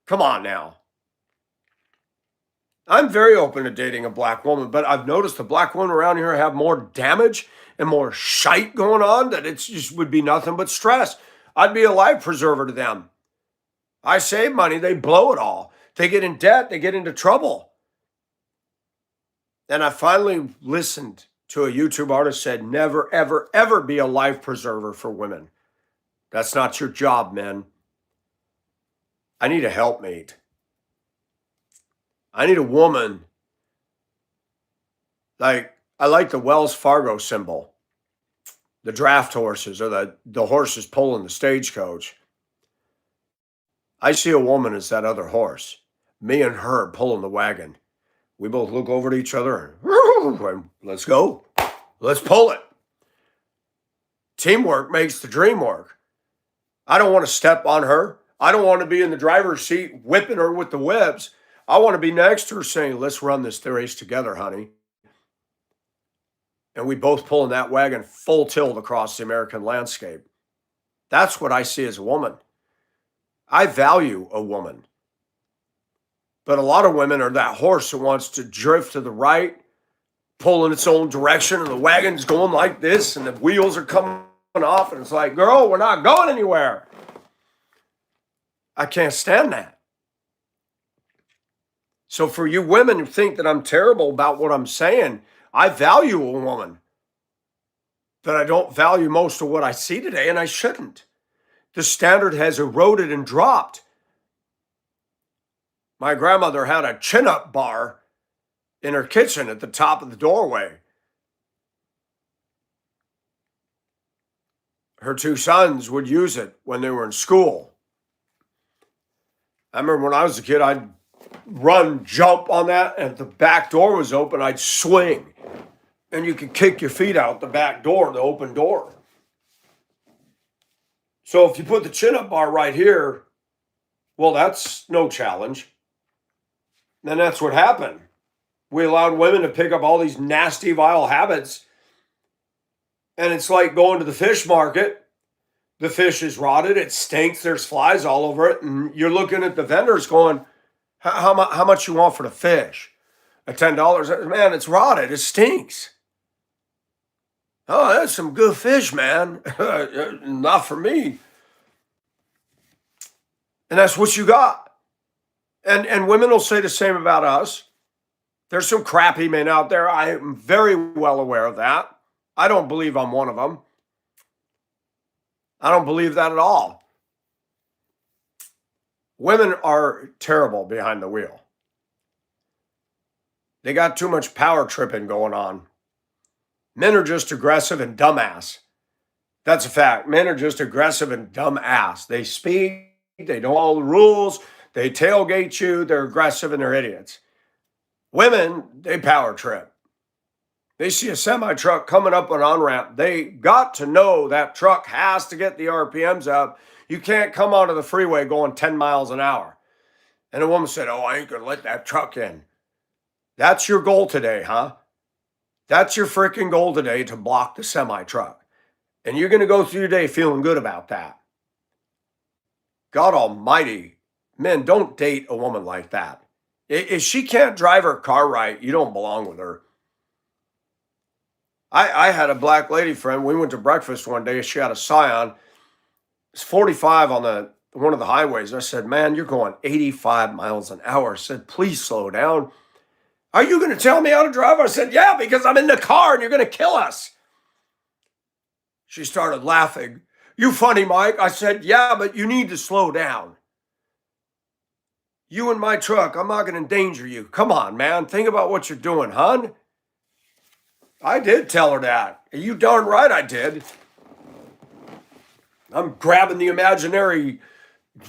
Come on now. I'm very open to dating a black woman, but I've noticed the black women around here have more damage and more shite going on that it just would be nothing but stress. I'd be a life preserver to them. I save money, they blow it all. They get in debt, they get into trouble. And I finally listened to a YouTube artist said, never, ever, ever be a life preserver for women. That's not your job, men. I need a helpmate. I need a woman. Like, I like the Wells Fargo symbol. The draft horses, or the horses pulling the stagecoach. I see a woman as that other horse. Me and her pulling the wagon. We both look over at each other and let's go. Let's pull it. Teamwork makes the dream work. I don't want to step on her. I don't want to be in the driver's seat whipping her with the whips. I want to be next to her saying, let's run this race together, honey. And we both pulling that wagon full tilt across the American landscape. That's what I see as a woman. I value a woman. But a lot of women are that horse that wants to drift to the right, pulling its own direction, and the wagon's going like this, and the wheels are coming off, and it's like, girl, we're not going anywhere. I can't stand that. So for you women who think that I'm terrible about what I'm saying, I value a woman. But I don't value most of what I see today, and I shouldn't. The standard has eroded and dropped. My grandmother had a chin-up bar in her kitchen at the top of the doorway. Her 2 sons would use it when they were in school. I remember when I was a kid, I'd run, jump on that, and if the back door was open, I'd swing. And you could kick your feet out the back door, the open door. So if you put the chin-up bar right here, well, that's no challenge. And that's what happened. We allowed women to pick up all these nasty, vile habits. And it's like going to the fish market. The fish is rotted. It stinks. There's flies all over it. And you're looking at the vendors going, how much you want for the fish? At $10. Man, it's rotted. It stinks. Oh, that's some good fish, man. Not for me. And that's what you got. And women will say the same about us. There's some crappy men out there. I am very well aware of that. I don't believe I'm one of them. I don't believe that at all. Women are terrible behind the wheel. They got too much power tripping going on. Men are just aggressive and dumbass. That's a fact. Men are just aggressive and dumbass. They speed, they know all the rules, they tailgate you, they're aggressive and they're idiots. Women, they power trip. They see a semi-truck coming up an on-ramp. They got to know that truck has to get the RPMs up. You can't come onto the freeway going 10 miles an hour. And a woman said, oh, I ain't going to let that truck in. That's your goal today, huh? That's your freaking goal today, to block the semi-truck. And you're going to go through your day feeling good about that. God almighty, men, don't date a woman like that. If she can't drive her car right, you don't belong with her. I had a black lady friend. We went to breakfast one day. She had a Scion. It's 45 on one of the highways. I said, man, you're going 85 miles an hour. I said, please slow down. Are you going to tell me how to drive? I said, yeah, because I'm in the car and you're going to kill us. She started laughing. You funny, Mike. I said, yeah, but you need to slow down. You in my truck, I'm not going to endanger you. Come on, man. Think about what you're doing, hon. I did tell her that. You darn right I did. I'm grabbing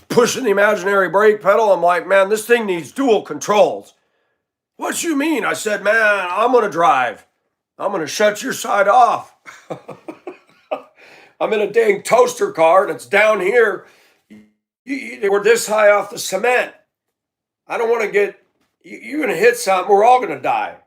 pushing the imaginary brake pedal. I'm like, man, this thing needs dual controls. What you mean? I said, man, I'm going to drive. I'm going to shut your side off. I'm in a dang toaster car and it's down here. We're this high off the cement. I don't want to you're going to hit something. We're all going to die.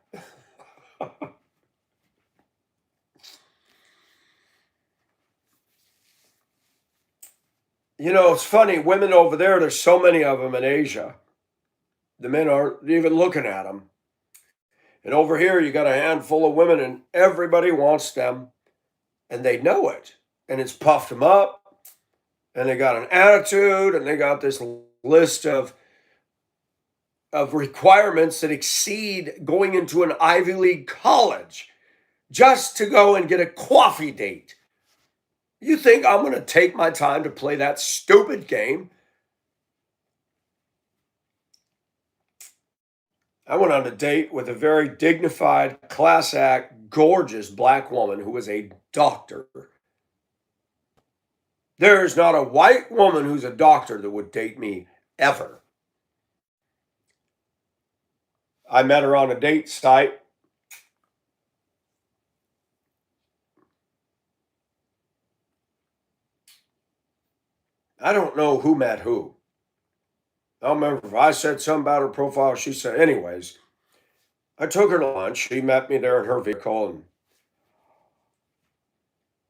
You know, it's funny. Women over there's so many of them in Asia. The men aren't even looking at them. And over here, you got a handful of women and everybody wants them. And they know it. And it's puffed them up. And they got an attitude. And they got this list of requirements that exceed going into an Ivy League college just to go and get a coffee date. You think I'm going to take my time to play that stupid game? I went on a date with a very dignified, class act, gorgeous black woman who was a doctor. There's not a white woman who's a doctor that would date me ever. I met her on a date site. I don't know who met who. I don't remember if I said something about her profile. She said, anyways, I took her to lunch. She met me there in her vehicle. And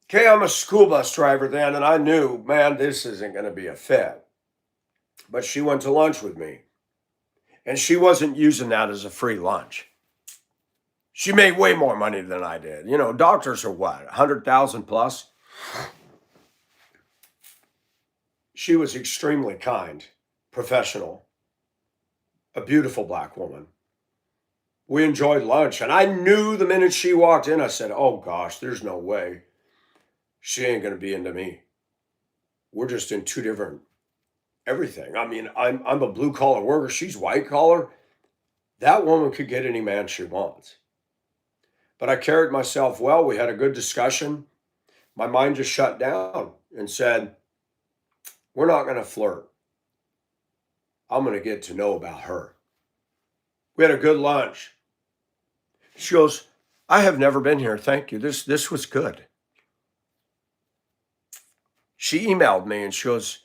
okay, I'm a school bus driver then, and I knew, man, this isn't going to be a fit. But she went to lunch with me. And she wasn't using that as a free lunch. She made way more money than I did. You know, doctors are what, 100,000 plus? She was extremely kind, professional, a beautiful black woman. We enjoyed lunch, and I knew the minute she walked in, I said, oh gosh, there's no way. She ain't going to be into me. We're just in two different everything. I mean, I'm a blue collar worker. She's white collar. That woman could get any man she wants. But I carried myself well. We had a good discussion. My mind just shut down and said, we're not going to flirt. I'm going to get to know about her. We had a good lunch. She goes, I have never been here. Thank you. This was good. She emailed me and she goes,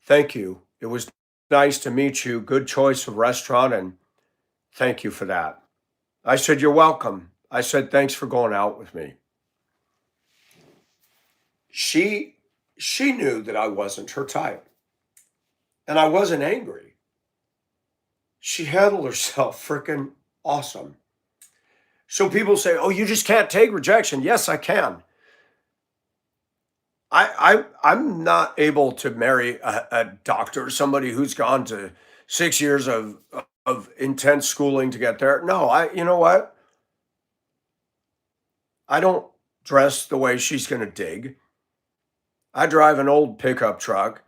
thank you. It was nice to meet you. Good choice of restaurant. And thank you for that. I said, you're welcome. I said, thanks for going out with me. She knew that I wasn't her type. And I wasn't angry. She handled herself freaking awesome. So people say, oh, you just can't take rejection. Yes, I can. I'm not able to marry a doctor, somebody who's gone to 6 years of intense schooling to get there. No, you know what? I don't dress the way she's going to dig. I drive an old pickup truck.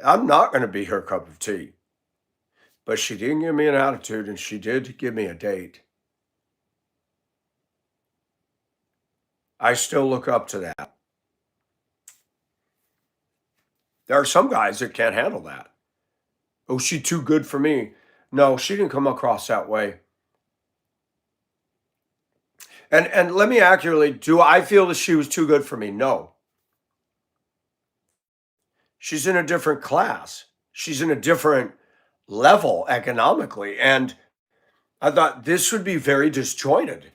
I'm not going to be her cup of tea. But she didn't give me an attitude and she did give me a date. I still look up to that. There are some guys that can't handle that. Oh, she's too good for me. No, she didn't come across that way. And let me accurately, do I feel that she was too good for me? No. She's in a different class. She's in a different level economically. And I thought this would be very disjointed.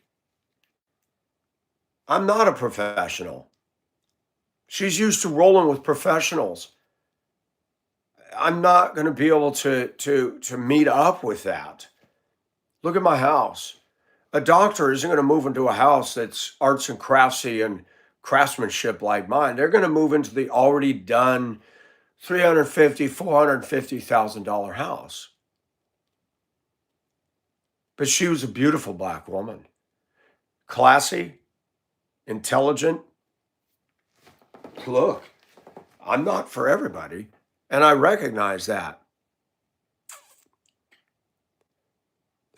I'm not a professional. She's used to rolling with professionals. I'm not going to be able to meet up with that. Look at my house. A doctor isn't going to move into a house that's arts and craftsy and craftsmanship like mine. They're going to move into the already done $350,000, $450,000 house. But she was a beautiful black woman, classy, intelligent. Look, I'm not for everybody, and I recognize that.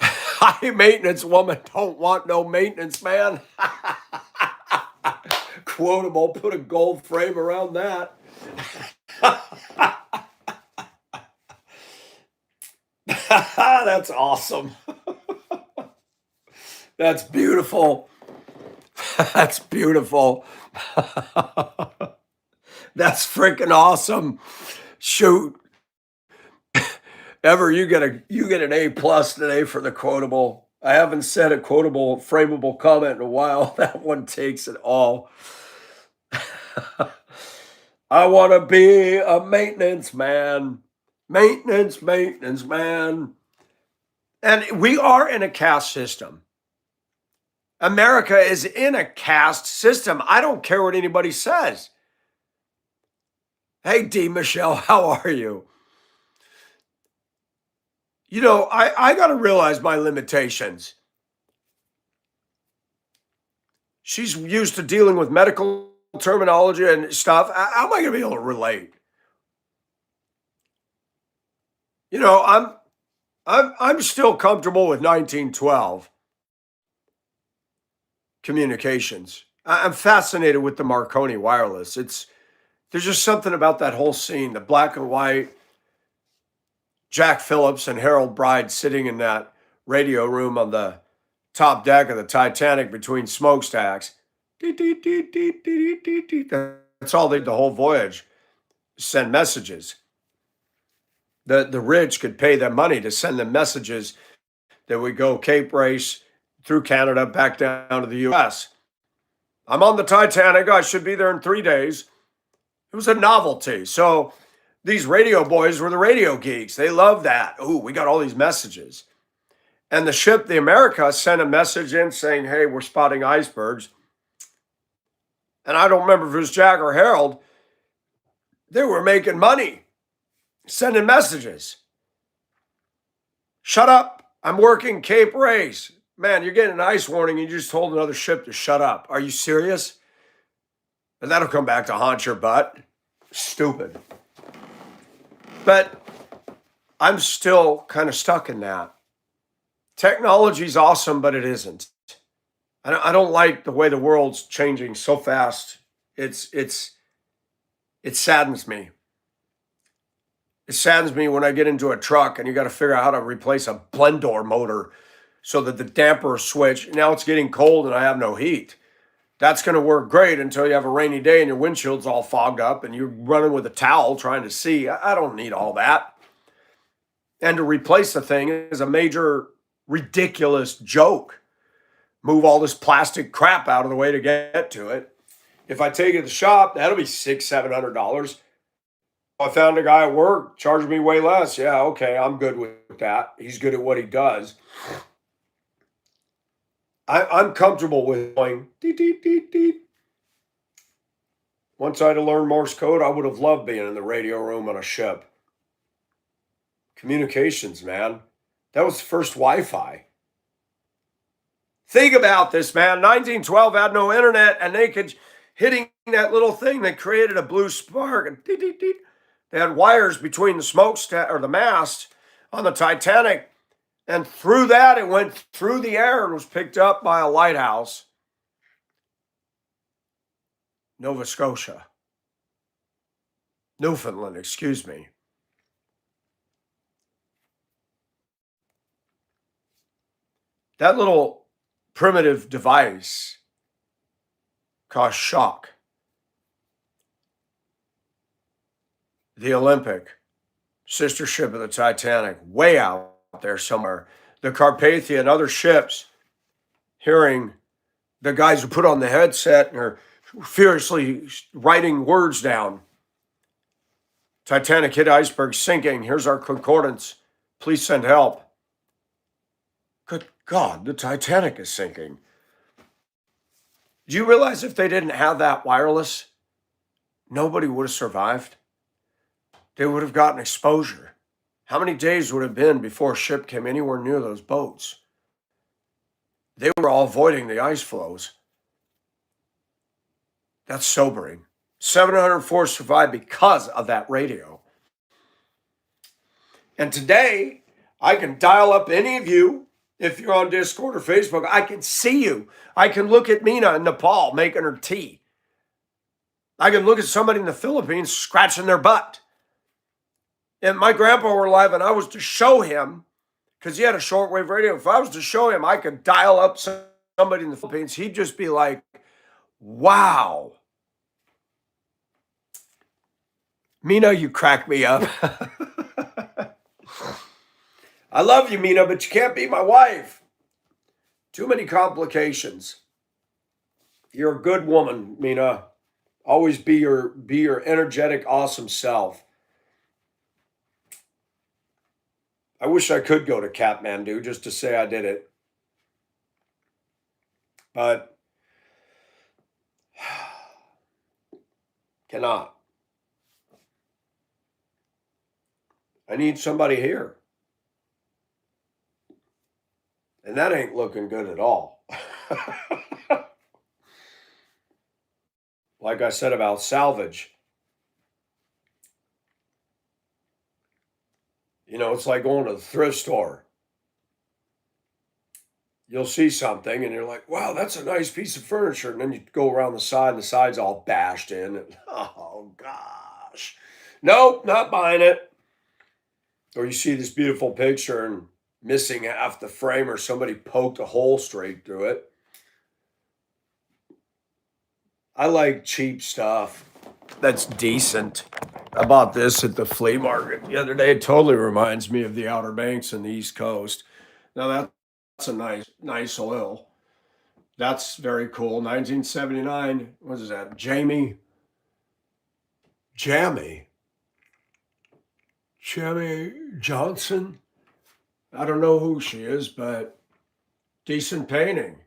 High maintenance woman don't want no maintenance, man. Quotable, put a gold frame around that. That's awesome. That's beautiful. That's beautiful. That's freaking awesome. Shoot. Ever you get an A plus today for the quotable. I haven't said a quotable, frameable comment in a while. That one takes it all. I want to be a maintenance man. Maintenance man. And we are in a caste system. America is in a caste system. I don't care what anybody says. Hey, D. Michelle, how are you? You know, I got to realize my limitations. She's used to dealing with medical terminology and stuff. How am I going to be able to relate? You know, I'm still comfortable with 1912 communications. I'm fascinated with the Marconi wireless. There's just something about that whole scene, the black and white, Jack Phillips and Harold Bride sitting in that radio room on the top deck of the Titanic between smokestacks. That's all they did the whole voyage, send messages. The rich could pay them money to send them messages that would go Cape Race through Canada back down to the US. I'm on the Titanic. I should be there in 3 days. It was a novelty. So these radio boys were the radio geeks. They loved that. Ooh, we got all these messages. And the ship, the America, sent a message in saying, hey, we're spotting icebergs. And I don't remember if it was Jack or Harold. They were making money, sending messages. Shut up. I'm working Cape Race. Man, you're getting an ice warning and you just told another ship to shut up. Are you serious? And that'll come back to haunt your butt. Stupid. But I'm still kind of stuck in that. Technology's awesome, but it isn't. I don't like the way the world's changing so fast. It saddens me. It saddens me when I get into a truck and you got to figure out how to replace a blend door motor so that the damper switch, now it's getting cold and I have no heat. That's going to work great until you have a rainy day and your windshield's all fogged up and you're running with a towel trying to see. I don't need all that. And to replace the thing is a major, ridiculous joke. Move all this plastic crap out of the way to get to it. If I take it to the shop, that'll be $600-700. I found a guy at work, charged me way less. Yeah, okay, I'm good with that. He's good at what he does. I'm comfortable with going deet, deet, deet, deet. Once I'd have learned Morse code, I would have loved being in the radio room on a ship. Communications, man. That was the first Wi-Fi. Think about this, man. 1912 had no internet, and they could hitting that little thing that created a blue spark. And deet, deet, deet. They had wires between the smokestack or the mast on the Titanic, and through that it went through the air and was picked up by a lighthouse. Nova Scotia. Newfoundland, excuse me. That little primitive device caused shock. The Olympic, sister ship of the Titanic, way out there somewhere. The Carpathia and other ships, hearing the guys who put on the headset and are furiously writing words down. Titanic hit iceberg, sinking. Here's our concordance. Please send help. Good God, the Titanic is sinking. Do you realize if they didn't have that wireless, nobody would have survived? They would have gotten exposure. How many days would it have been before a ship came anywhere near those boats? They were all avoiding the ice floes. That's sobering. 704 survived because of that radio. And today, I can dial up any of you. If you're on Discord or Facebook, I can see you. I can look at Mina in Nepal making her tea. I can look at somebody in the Philippines scratching their butt. And my grandpa were alive, and I was to show him, because he had a shortwave radio. If I was to show him, I could dial up somebody in the Philippines. He'd just be like, wow. Mina, you crack me up. I love you, Mina, but you can't be my wife. Too many complications. You're a good woman, Mina. Always be your energetic, awesome self. I wish I could go to Kathmandu just to say I did it. But cannot. I need somebody here. And that ain't looking good at all. Like I said about salvage. You know, it's like going to the thrift store. You'll see something and you're like, wow, that's a nice piece of furniture. And then you go around the side and the side's all bashed in. And, oh, gosh. Nope, not buying it. Or you see this beautiful picture and missing half the frame or somebody poked a hole straight through it. I like cheap stuff that's decent. I bought this at the flea market the other day. It totally reminds me of the Outer Banks and the East Coast. Now that's a nice oil. That's very cool. 1979. What is that? Jamie Johnson. I don't know who she is, but decent painting.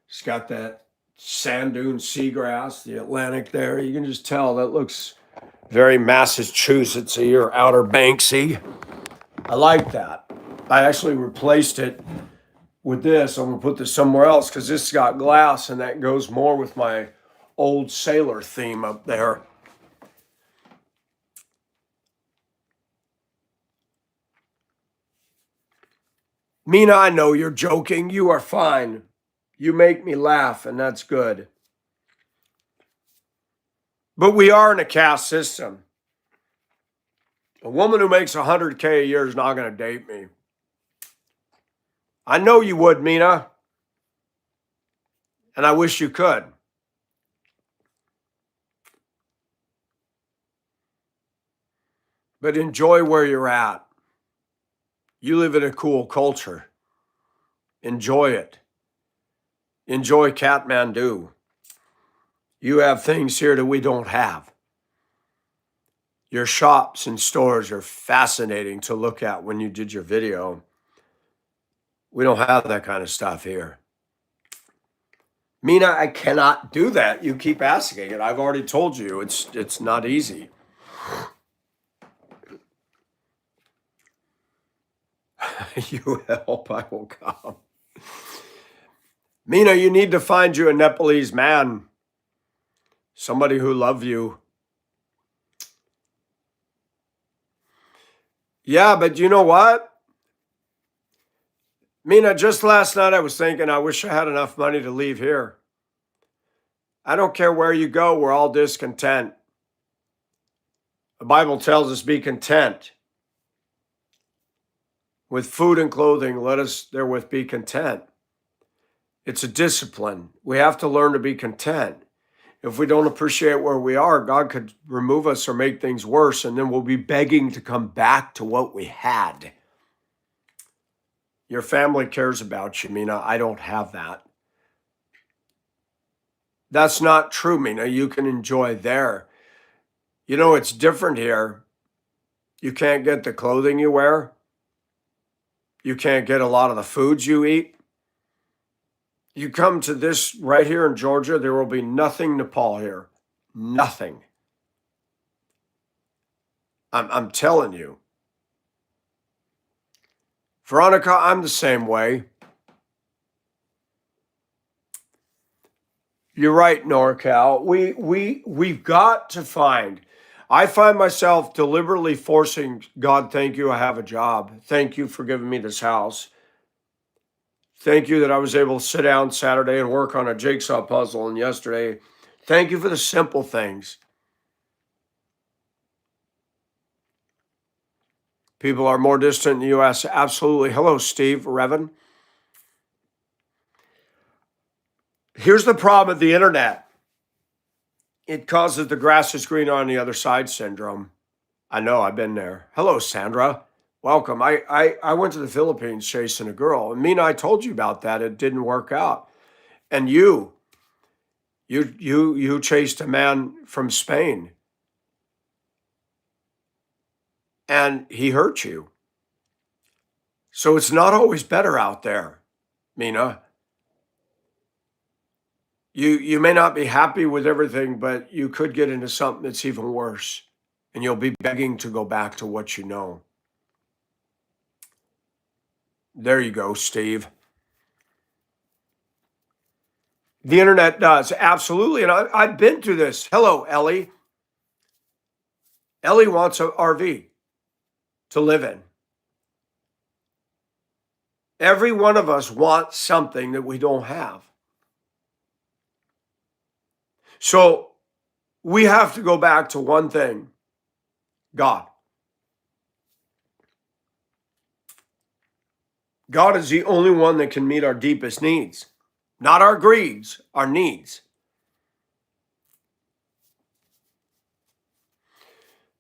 It's got that sand dune seagrass, the Atlantic there. You can just tell that looks very Massachusettsy or Outer Banksy. I like that. I actually replaced it with this. I'm going to put this somewhere else because this has got glass and that goes more with my old sailor theme up there. Mina, I know you're joking. You are fine. You make me laugh, and that's good. But we are in a caste system. A woman who makes 100K a year is not going to date me. I know you would, Mina, and I wish you could. But enjoy where you're at. You live in a cool culture. Enjoy it. Enjoy Kathmandu. You have things here that we don't have. Your shops and stores are fascinating to look at when you did your video. We don't have that kind of stuff here. Mina, I cannot do that. You keep asking it. I've already told you it's not easy. You help, I will come. Mina, you need to find you a Nepalese man, somebody who loves you. Yeah, but you know what? Mina, just last night I was thinking I wish I had enough money to leave here. I don't care where you go, we're all discontent. The Bible tells us be content. With food and clothing, let us therewith be content. It's a discipline. We have to learn to be content. If we don't appreciate where we are, God could remove us or make things worse, and then we'll be begging to come back to what we had. Your family cares about you, Mina. I don't have that. That's not true, Mina. You can enjoy there. You know, it's different here. You can't get the clothing you wear. You can't get a lot of the foods you eat. You come to this right here in Georgia, there will be nothing Nepal here. Nothing. I'm telling you. Veronica, I'm the same way. You're right, NorCal. We've got to find. I find myself deliberately forcing God, thank you, I have a job. Thank you for giving me this house. Thank you that I was able to sit down Saturday and work on a jigsaw puzzle, and yesterday. Thank you for the simple things. People are more distant in the U.S. Absolutely. Hello, Steve Revan. Here's the problem with the internet. It causes the grass is greener on the other side syndrome. I know, I've been there. Hello, Sandra. Welcome. I went to the Philippines chasing a girl. And Mina, I told you about that. It didn't work out. And you chased a man from Spain. And he hurt you. So it's not always better out there, Mina. You may not be happy with everything, but you could get into something that's even worse. And you'll be begging to go back to what you know. There you go, Steve. The internet does, absolutely. And I've been through this. Hello, Ellie. Ellie wants an RV to live in. Every one of us wants something that we don't have. So we have to go back to one thing, God. God is the only one that can meet our deepest needs, not our greeds, our needs.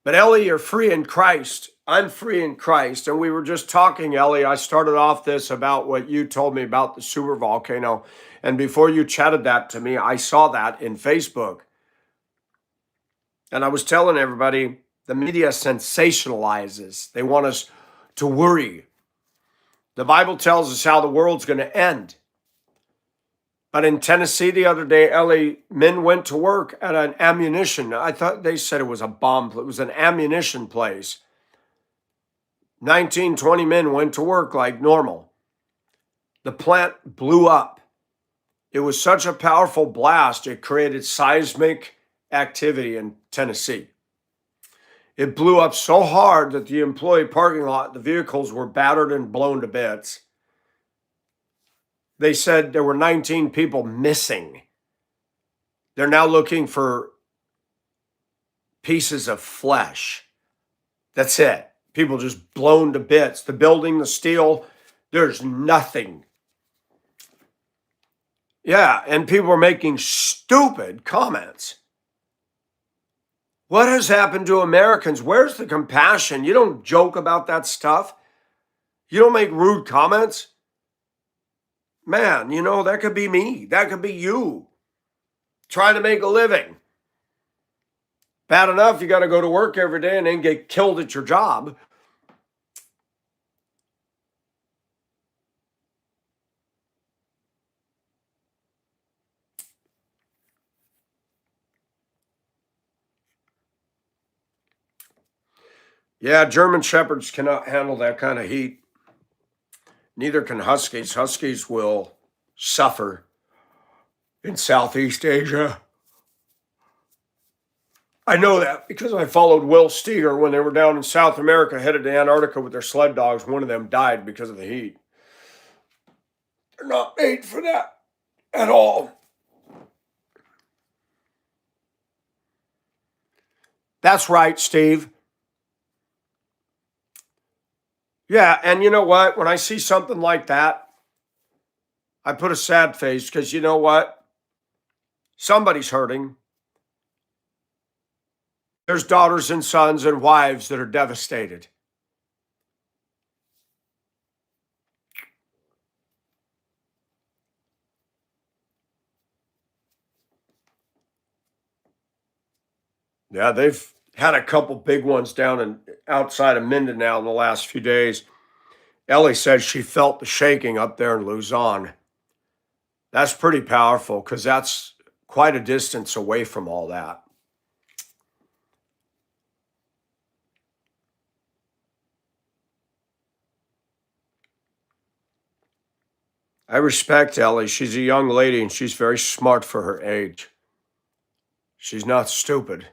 But Ellie, you're free in Christ. I'm free in Christ. And we were just talking, Ellie. I started off this about what you told me about the super volcano. And before you chatted that to me, I saw that in Facebook. And I was telling everybody, the media sensationalizes. They want us to worry. The Bible tells us how the world's going to end. But in Tennessee the other day, Ellie, men went to work at an ammunition. I thought they said it was a bomb. It was an ammunition place. 19, 20 men went to work like normal. The plant blew up. It was such a powerful blast, it created seismic activity in Tennessee. It blew up so hard that the employee parking lot, the vehicles were battered and blown to bits. They said there were 19 people missing. They're now looking for pieces of flesh. That's it. People just blown to bits. The building, the steel, there's nothing. Yeah, and people are making stupid comments. What has happened to Americans? Where's the compassion? You don't joke about that stuff. You don't make rude comments. Man, that could be me. That could be you. Trying to make a living. Bad enough you got to go to work every day and then get killed at your job. Yeah, German Shepherds cannot handle that kind of heat. Neither can Huskies. Huskies will suffer in Southeast Asia. I know that because I followed Will Steger when they were down in South America, headed to Antarctica with their sled dogs. One of them died because of the heat. They're not made for that at all. That's right, Steve. Yeah, and you know what? When I see something like that, I put a sad face because you know what? Somebody's hurting. There's daughters and sons and wives that are devastated. Yeah, they've had a couple big ones down and outside of Mindanao in the last few days. Ellie said she felt the shaking up there in Luzon. That's pretty powerful because that's quite a distance away from all that. I respect Ellie. She's a young lady and she's very smart for her age. She's not stupid.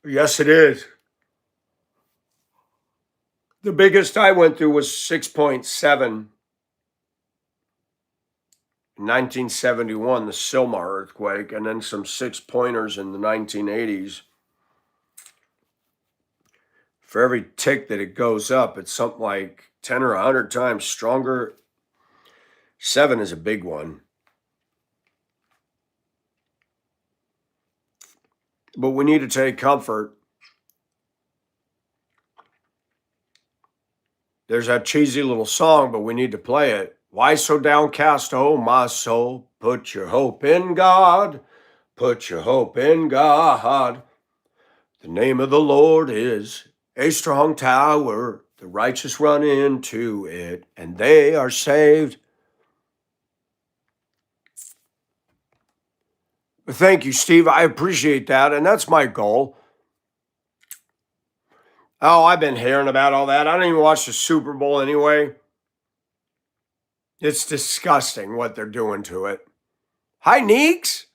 Yes, it is. The biggest I went through was 6.7 in 1971, the Silmar earthquake, and then some 6-pointers in the 1980s. For every tick that it goes up, it's something like 10 or 100 times stronger. 7 is a big one. But we need to take comfort. There's that cheesy little song, but we need to play it. Why so downcast, oh my soul? Put your hope in God. Put your hope in God. The name of the Lord is a strong tower. The righteous run into it, and they are saved. Thank you, Steve. I appreciate that, and that's my goal. Oh, I've been hearing about all that. I don't even watch the Super Bowl anyway. It's disgusting what they're doing to it. Hi, Neeks.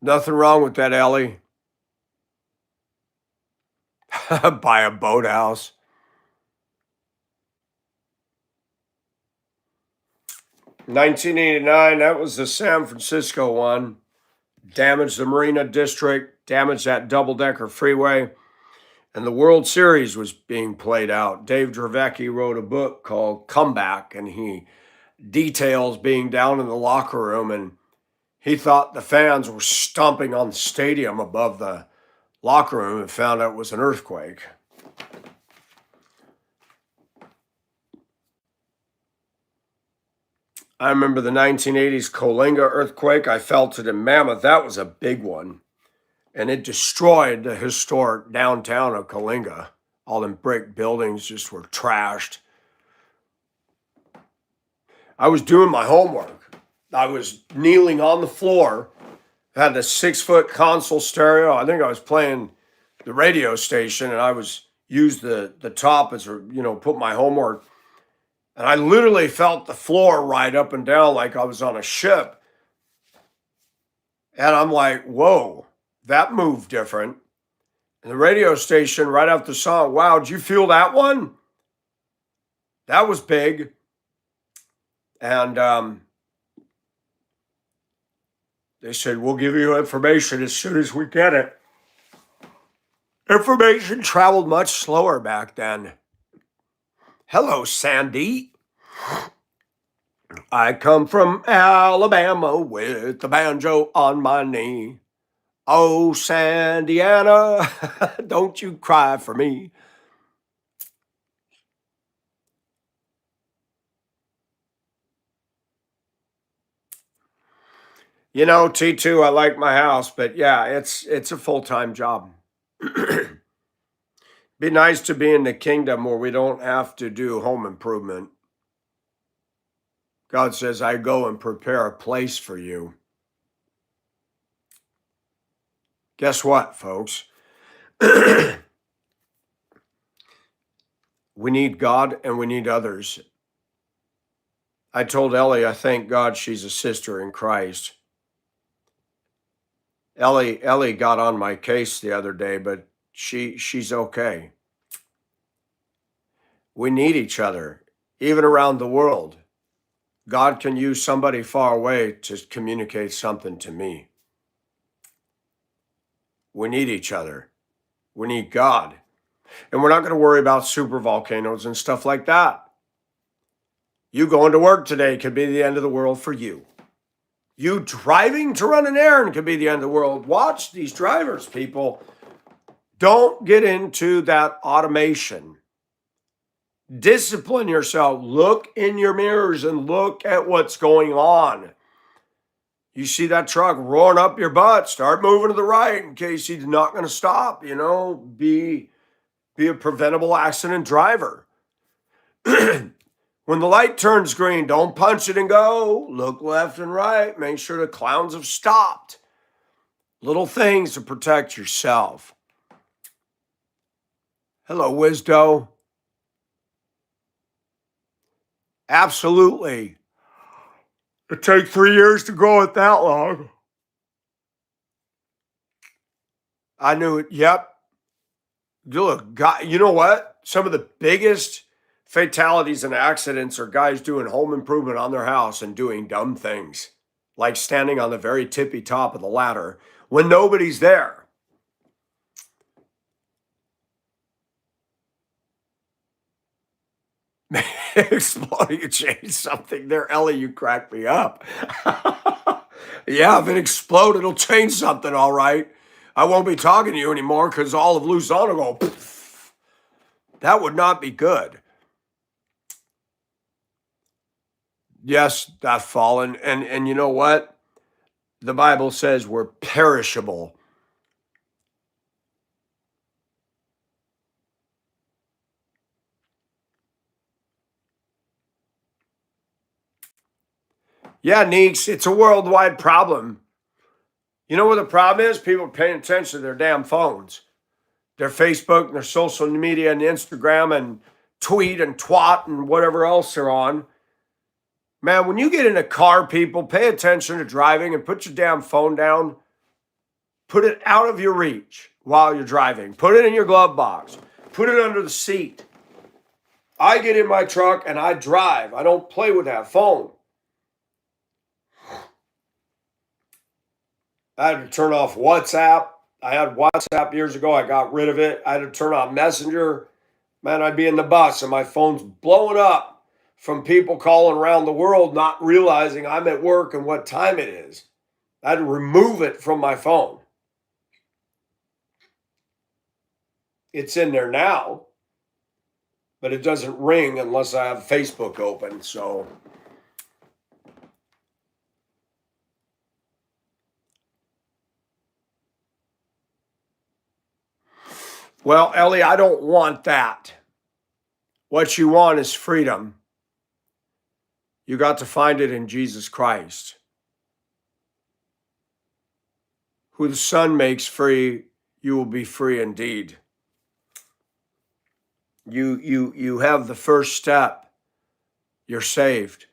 Nothing wrong with that, Ellie. Buy a boathouse. 1989, that was the San Francisco one. Damaged the Marina District, damaged that double-decker freeway, and the World Series was being played out. Dave Dravecki wrote a book called Comeback, and he details being down in the locker room, and he thought the fans were stomping on the stadium above the locker room and found out it was an earthquake. I remember the 1980s Coalinga earthquake. I felt it in Mammoth. That was a big one. And it destroyed the historic downtown of Coalinga. All them brick buildings just were trashed. I was doing my homework. I was kneeling on the floor, had the 6-foot console stereo. I think I was playing the radio station, and I was used the top as put my homework. And I literally felt the floor ride up and down like I was on a ship. And I'm like, whoa, that moved different. And the radio station right after the song, wow, did you feel that one? That was big. And they said, we'll give you information as soon as we get it. Information traveled much slower back then. Hello, Sandy. I come from Alabama with the banjo on my knee. Oh, Sandiana, don't you cry for me. You know, T2, I like my house, but yeah, it's a full-time job. Be nice to be in the kingdom where we don't have to do home improvement. God says, I go and prepare a place for you. Guess what, folks? We need God and we need others. I told Ellie, I thank God she's a sister in Christ. Ellie got on my case the other day, but she's okay. We need each other, even around the world. God can use somebody far away to communicate something to me. We need each other. We need God. And we're not going to worry about super volcanoes and stuff like that. You going to work today could be the end of the world for you. You driving to run an errand could be the end of the world. Watch these drivers, people. Don't get into that automation. Discipline yourself. Look in your mirrors and look at what's going on. You see that truck roaring up your butt, start moving to the right in case he's not going to stop. You know, be a preventable accident driver. When the light turns green, don't punch it and go. Look left and right. Make sure the clowns have stopped. Little things to protect yourself. Hello, Wisdo. Absolutely. It takes 3 years to grow it that long. I knew it. Yep. Look, God, you know what? Some of the biggest fatalities and accidents are guys doing home improvement on their house and doing dumb things, like standing on the very tippy top of the ladder when nobody's there. Exploding a change something there. Ellie, you cracked me up. Yeah, if it explodes, it'll change something, all right. I won't be talking to you anymore because all of Luzon will go, poof. That would not be good. Yes, that fallen. And you know what? The Bible says we're perishable. Yeah, Neeks, it's a worldwide problem. You know what the problem is? People are paying attention to their damn phones, their Facebook and their social media and Instagram and tweet and twat and whatever else they're on. Man, when you get in a car, people, pay attention to driving and put your damn phone down. Put it out of your reach while you're driving. Put it in your glove box. Put it under the seat. I get in my truck and I drive. I don't play with that phone. I had to turn off WhatsApp. I had WhatsApp years ago. I got rid of it. I had to turn on Messenger. Man, I'd be in the bus and my phone's blowing up from people calling around the world, not realizing I'm at work and what time it is. I had to remove it from my phone. It's in there now, but it doesn't ring unless I have Facebook open. So, well, Ellie, I don't want that. What you want is freedom. You got to find it in Jesus Christ. Who the Son makes free, you will be free indeed. You have the first step. You're saved.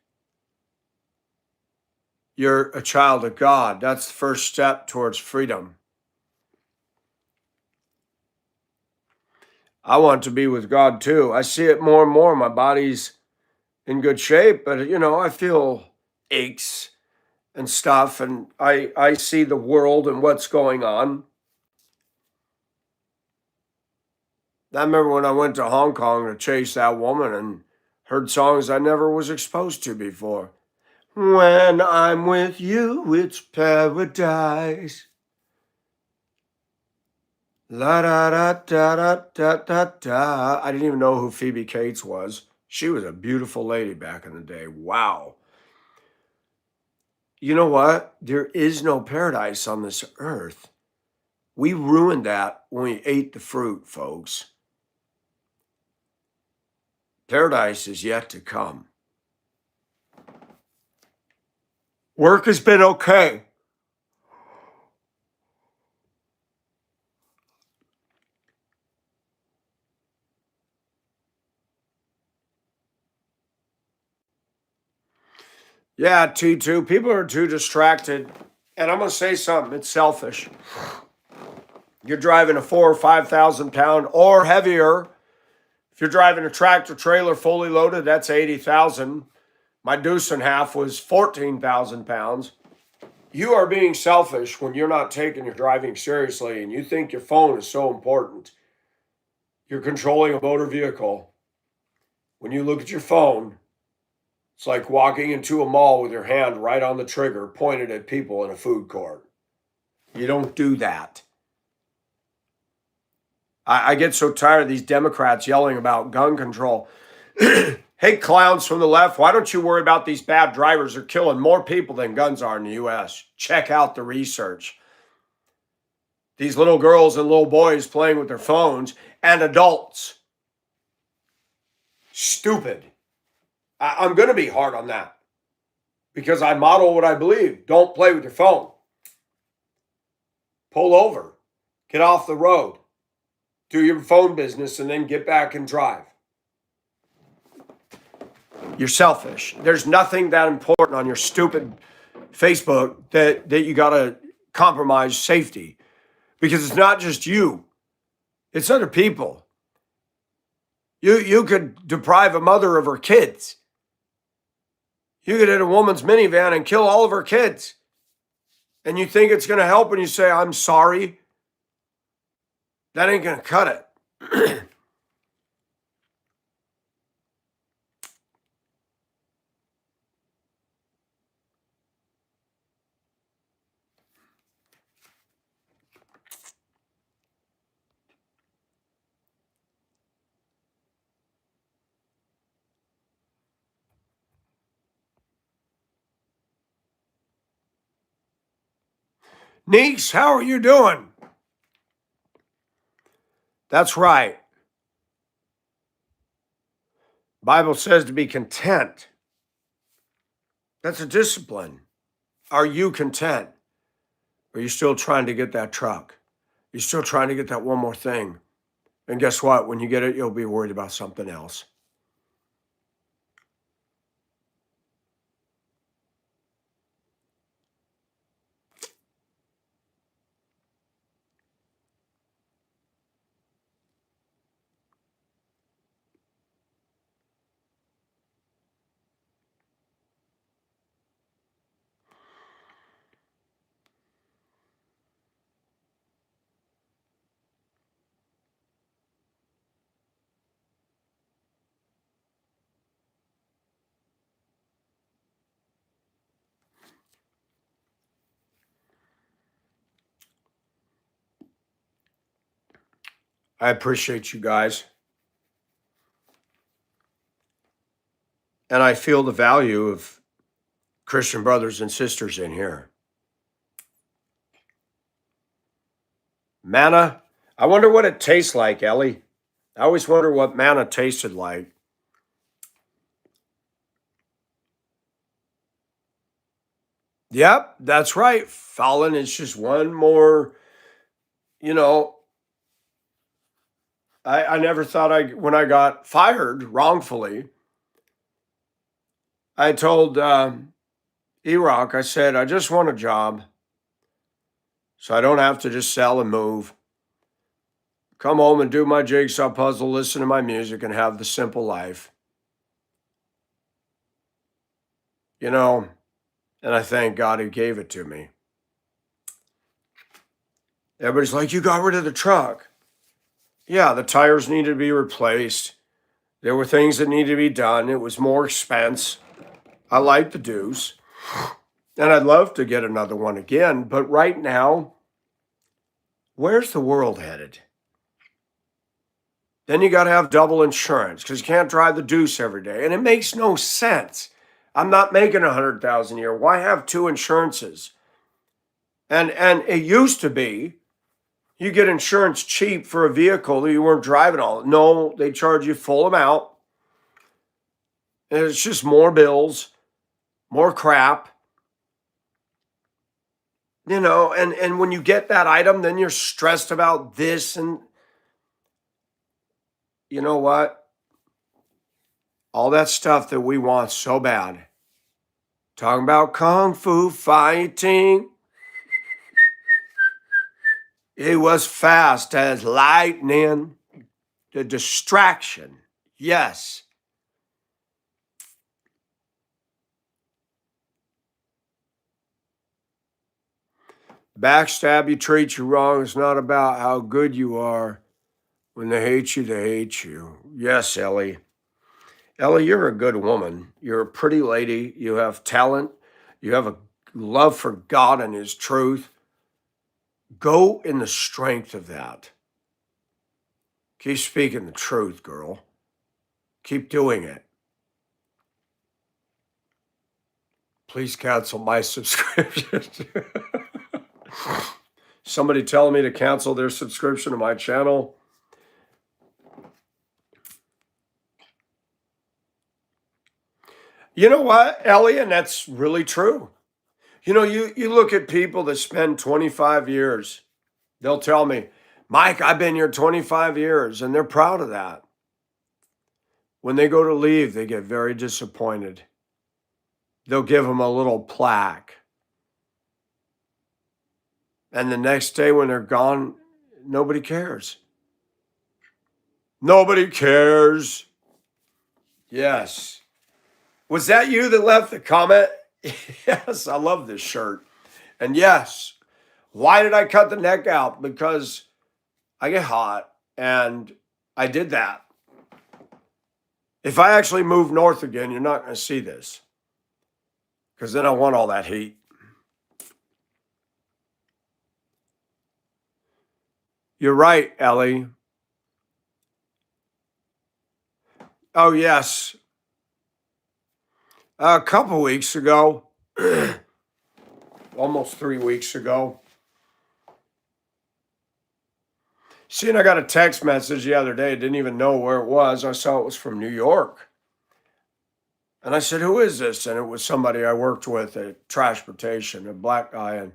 You're a child of God. That's the first step towards freedom. I want to be with God too. I see it more and more. My body's in good shape, but I feel aches and stuff, and I see the world and what's going on. I remember when I went to Hong Kong to chase that woman and heard songs I never was exposed to before. When I'm with you, it's paradise. La da da da da da da da. I didn't even know who Phoebe Cates was. She was a beautiful lady back in the day. Wow. You know what? There is no paradise on this earth. We ruined that when we ate the fruit, folks. Paradise is yet to come. Work has been okay. Yeah, T2. People are too distracted. And I'm going to say something. It's selfish. You're driving a 4,000 or 5,000 pound or heavier. If you're driving a tractor trailer fully loaded, that's 80,000. My deuce and half was 14,000 pounds. You are being selfish when you're not taking your driving seriously and you think your phone is so important. You're controlling a motor vehicle. When you look at your phone, it's like walking into a mall with your hand right on the trigger pointed at people in a food court. You don't do that. I get so tired of these Democrats yelling about gun control. Hey, clowns from the left, why don't you worry about these bad drivers? They're killing more people than guns are in the U.S. Check out the research. These little girls and little boys playing with their phones and adults. Stupid. I'm going to be hard on that because I model what I believe. Don't play with your phone. Pull over. Get off the road. Do your phone business and then get back and drive. You're selfish. There's nothing that important on your stupid Facebook that you got to compromise safety because it's not just you. It's other people. You could deprive a mother of her kids. You could hit a woman's minivan and kill all of her kids. And you think it's going to help when you say, I'm sorry? That ain't going to cut it. Niece, how are you doing? That's right. Bible says to be content. That's a discipline. Are you content? Or are you still trying to get that truck? You're still trying to get that one more thing. And guess what? When you get it, you'll be worried about something else. I appreciate you guys. And I feel the value of Christian brothers and sisters in here. Manna, I wonder what it tastes like, Ellie. I always wonder what manna tasted like. Yep, that's right. Fallon is just one more, you know, I never thought when I got fired wrongfully, I told E-Rock, I said, I just want a job so I don't have to just sell and move. Come home and do my jigsaw puzzle, listen to my music, and have the simple life. you know, and I thank God He gave it to me. Everybody's like, you got rid of the truck. Yeah, the tires needed to be replaced. There were things that needed to be done. It was more expense. I like the Deuce. And I'd love to get another one again. But right now, where's the world headed? Then you got to have double insurance because you can't drive the Deuce every day. And it makes no sense. I'm not making 100,000 a year. Why have two insurances? And it used to be you get insurance cheap for a vehicle that you weren't driving all. No, they charge you full amount. And it's just more bills, more crap. And when you get that item, then you're stressed about this. And you know what? All that stuff that we want so bad. Talking about kung fu fighting. It was fast as lightning. The distraction. Yes. Backstab you, treat you wrong. It's not about how good you are. When they hate you, they hate you. Yes, Ellie. Ellie, you're a good woman. You're a pretty lady. You have talent. You have a love for God and His truth. Go in the strength of that. Keep speaking the truth, girl. Keep doing it. Please cancel my subscription. Somebody telling me to cancel their subscription to my channel. You know what, Ellie? And that's really true. You look at people that spend 25 years. They'll tell me, Mike, I've been here 25 years, and they're proud of that. When they go to leave, they get very disappointed. They'll give them a little plaque. And the next day when they're gone, nobody cares. Nobody cares. Yes. Was that you that left the comment? Yes, I love this shirt. And yes, why did I cut the neck out? Because I get hot, and I did that. If I actually move north again, you're not going to see this. Because then I want all that heat. You're right, Ellie. Oh, yes. A couple weeks ago, almost 3 weeks ago. See, and I got a text message the other day. Didn't even know where it was. I saw it was from New York. And I said, who is this? And it was somebody I worked with at Transportation, a black guy. And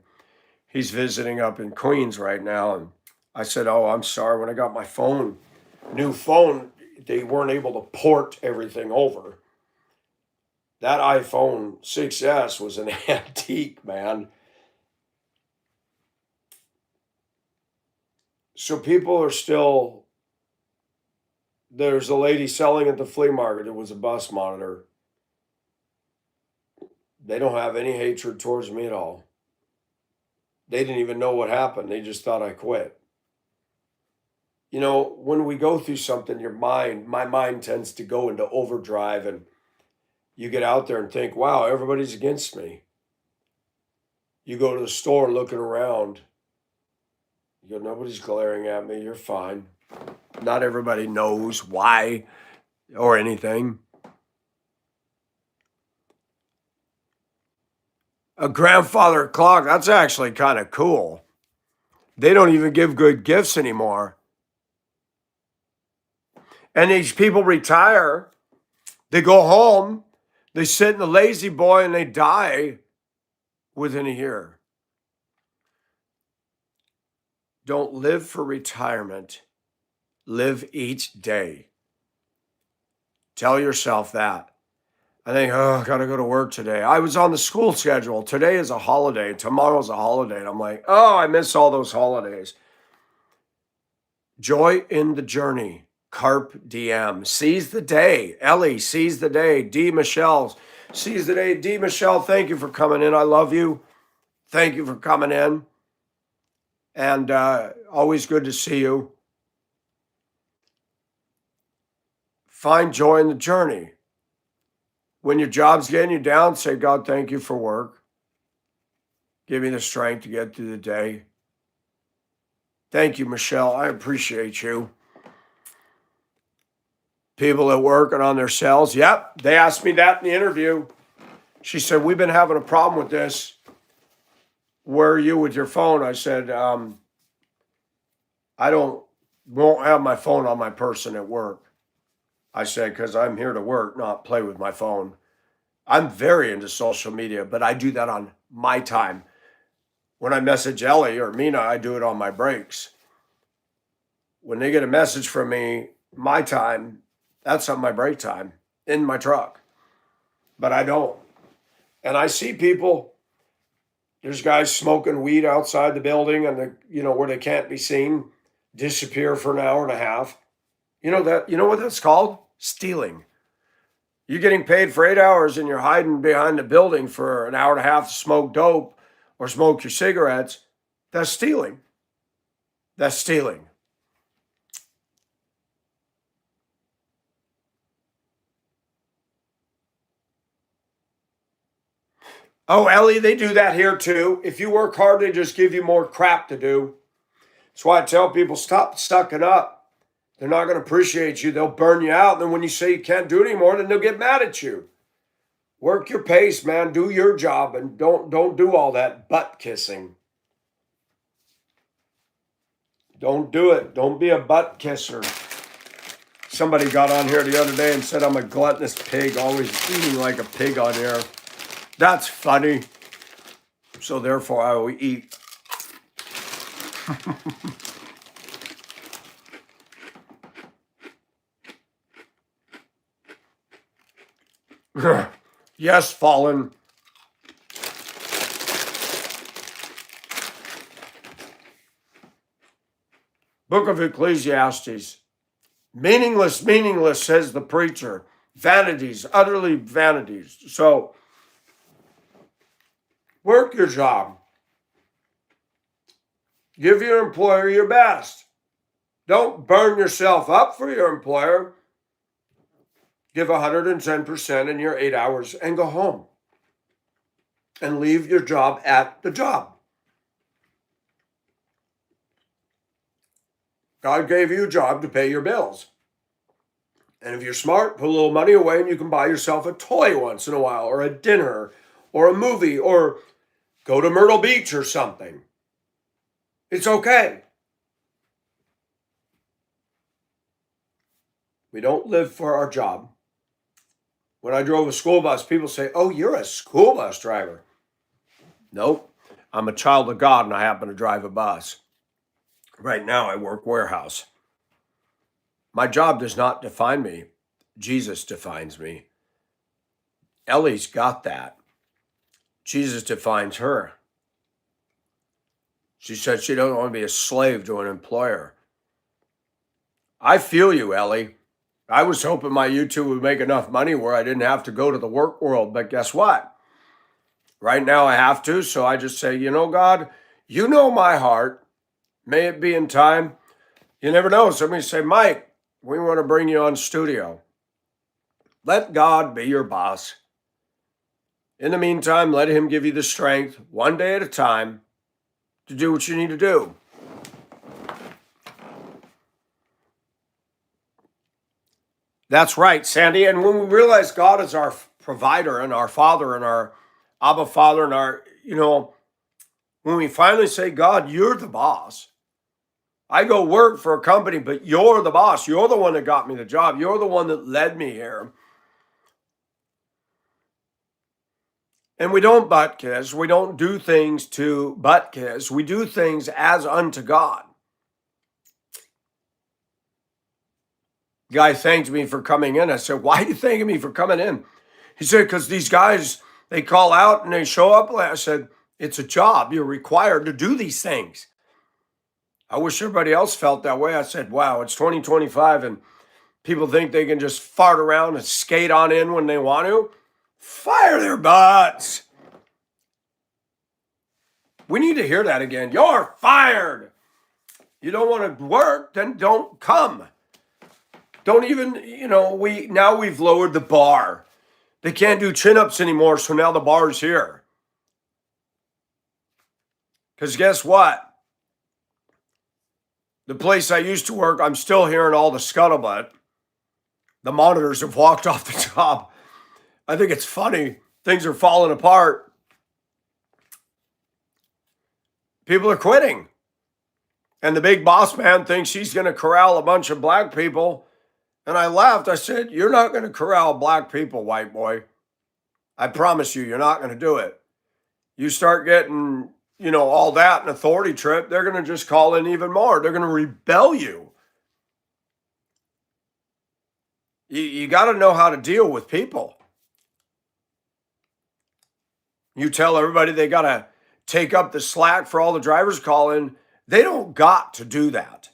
he's visiting up in Queens right now. And I said, oh, I'm sorry. When I got my new phone, they weren't able to port everything over. That iPhone 6S was an antique, man. So people are still, there's a lady selling at the flea market. It was a bus monitor. They don't have any hatred towards me at all. They didn't even know what happened. They just thought I quit. When we go through something, my mind tends to go into overdrive, and you get out there and think, wow, everybody's against me. You go to the store looking around. You go, nobody's glaring at me. You're fine. Not everybody knows why or anything. A grandfather clock, that's actually kind of cool. They don't even give good gifts anymore. And these people retire, they go home, they sit in the lazy boy, and they die within a year. Don't live for retirement. Live each day. Tell yourself that. I think, I got to go to work today. I was on the school schedule. Today is a holiday. Tomorrow's a holiday. And I'm like, I miss all those holidays. Joy in the journey. Carpe diem. Seize the day. Ellie, seize the day. D. Michelle's Seize the day. D. Michelle, thank you for coming in. I love you. Thank you for coming in. And always good to see you. Find joy in the journey. When your job's getting you down, say, God, thank you for work. Give me the strength to get through the day. Thank you, Michelle. I appreciate you. People that working on their cells. Yep, they asked me that in the interview. She said, we've been having a problem with this. Where are you with your phone? I said, I won't have my phone on my person at work. I said, because I'm here to work, not play with my phone. I'm very into social media, but I do that on my time. When I message Ellie or Mina, I do it on my breaks. When they get a message from me, my time, that's on my break time in my truck. But I don't. And I see people, there's guys smoking weed outside the building and where they can't be seen, disappear for an hour and a half. You know what that's called? Stealing. You're getting paid for 8 hours and you're hiding behind the building for an hour and a half to smoke dope or smoke your cigarettes. That's stealing. That's stealing. Oh, Ellie, they do that here too. If you work hard, they just give you more crap to do. That's why I tell people, stop sucking up. They're not going to appreciate you. They'll burn you out. And then when you say you can't do it anymore, then they'll get mad at you. Work your pace, man. Do your job and don't do all that butt kissing. Don't do it. Don't be a butt kisser. Somebody got on here the other day and said I'm a gluttonous pig, always eating like a pig on here. That's funny. So therefore I will eat. Yes, Fallen. Book of Ecclesiastes. Meaningless, meaningless, says the preacher. Vanities, utterly vanities. So, work your job. Give your employer your best. Don't burn yourself up for your employer. Give 110% in your 8 hours and go home. And leave your job at the job. God gave you a job to pay your bills. And if you're smart, put a little money away and you can buy yourself a toy once in a while, or a dinner, or a movie, or go to Myrtle Beach or something. It's okay. We don't live for our job. When I drove a school bus, people say, oh, you're a school bus driver. Nope. I'm a child of God and I happen to drive a bus. Right now, I work warehouse. My job does not define me. Jesus defines me. Ellie's got that. Jesus defines her. She said she doesn't want to be a slave to an employer. I feel you, Ellie. I was hoping my YouTube would make enough money where I didn't have to go to the work world, but guess what? Right now I have to, so I just say, God, you know my heart. May it be in time. You never know. Somebody say, Mike, we want to bring you on studio. Let God be your boss. In the meantime, let him give you the strength, one day at a time, to do what you need to do. That's right, Sandy. And when we realize God is our provider and our Father and our Abba Father and our, when we finally say, God, you're the boss. I go work for a company, but you're the boss. You're the one that got me the job. You're the one that led me here. And we don't butt kiss. We don't do things to butt kiss. We do things as unto God. Guy thanked me for coming in. I said, why are you thanking me for coming in? He said, because these guys, they call out and they show up. I said, it's a job. You're required to do these things. I wish everybody else felt that way. I said, wow, it's 2025 and people think they can just fart around and skate on in when they want to. Fire their butts. We need to hear that again. You're fired. You don't want to work, then don't come. Don't even, we've lowered the bar. They can't do chin-ups anymore, so now the bar's here. Because guess what? The place I used to work, I'm still hearing all the scuttlebutt. The monitors have walked off the top. I think it's funny. Things are falling apart. People are quitting. And the big boss man thinks he's going to corral a bunch of black people. And I laughed. I said, you're not going to corral black people, white boy. I promise you, you're not going to do it. You start getting, all that an authority trip, they're going to just call in even more. They're going to rebel you. You got to know how to deal with people. You tell everybody they got to take up the slack for all the drivers call in. They don't got to do that.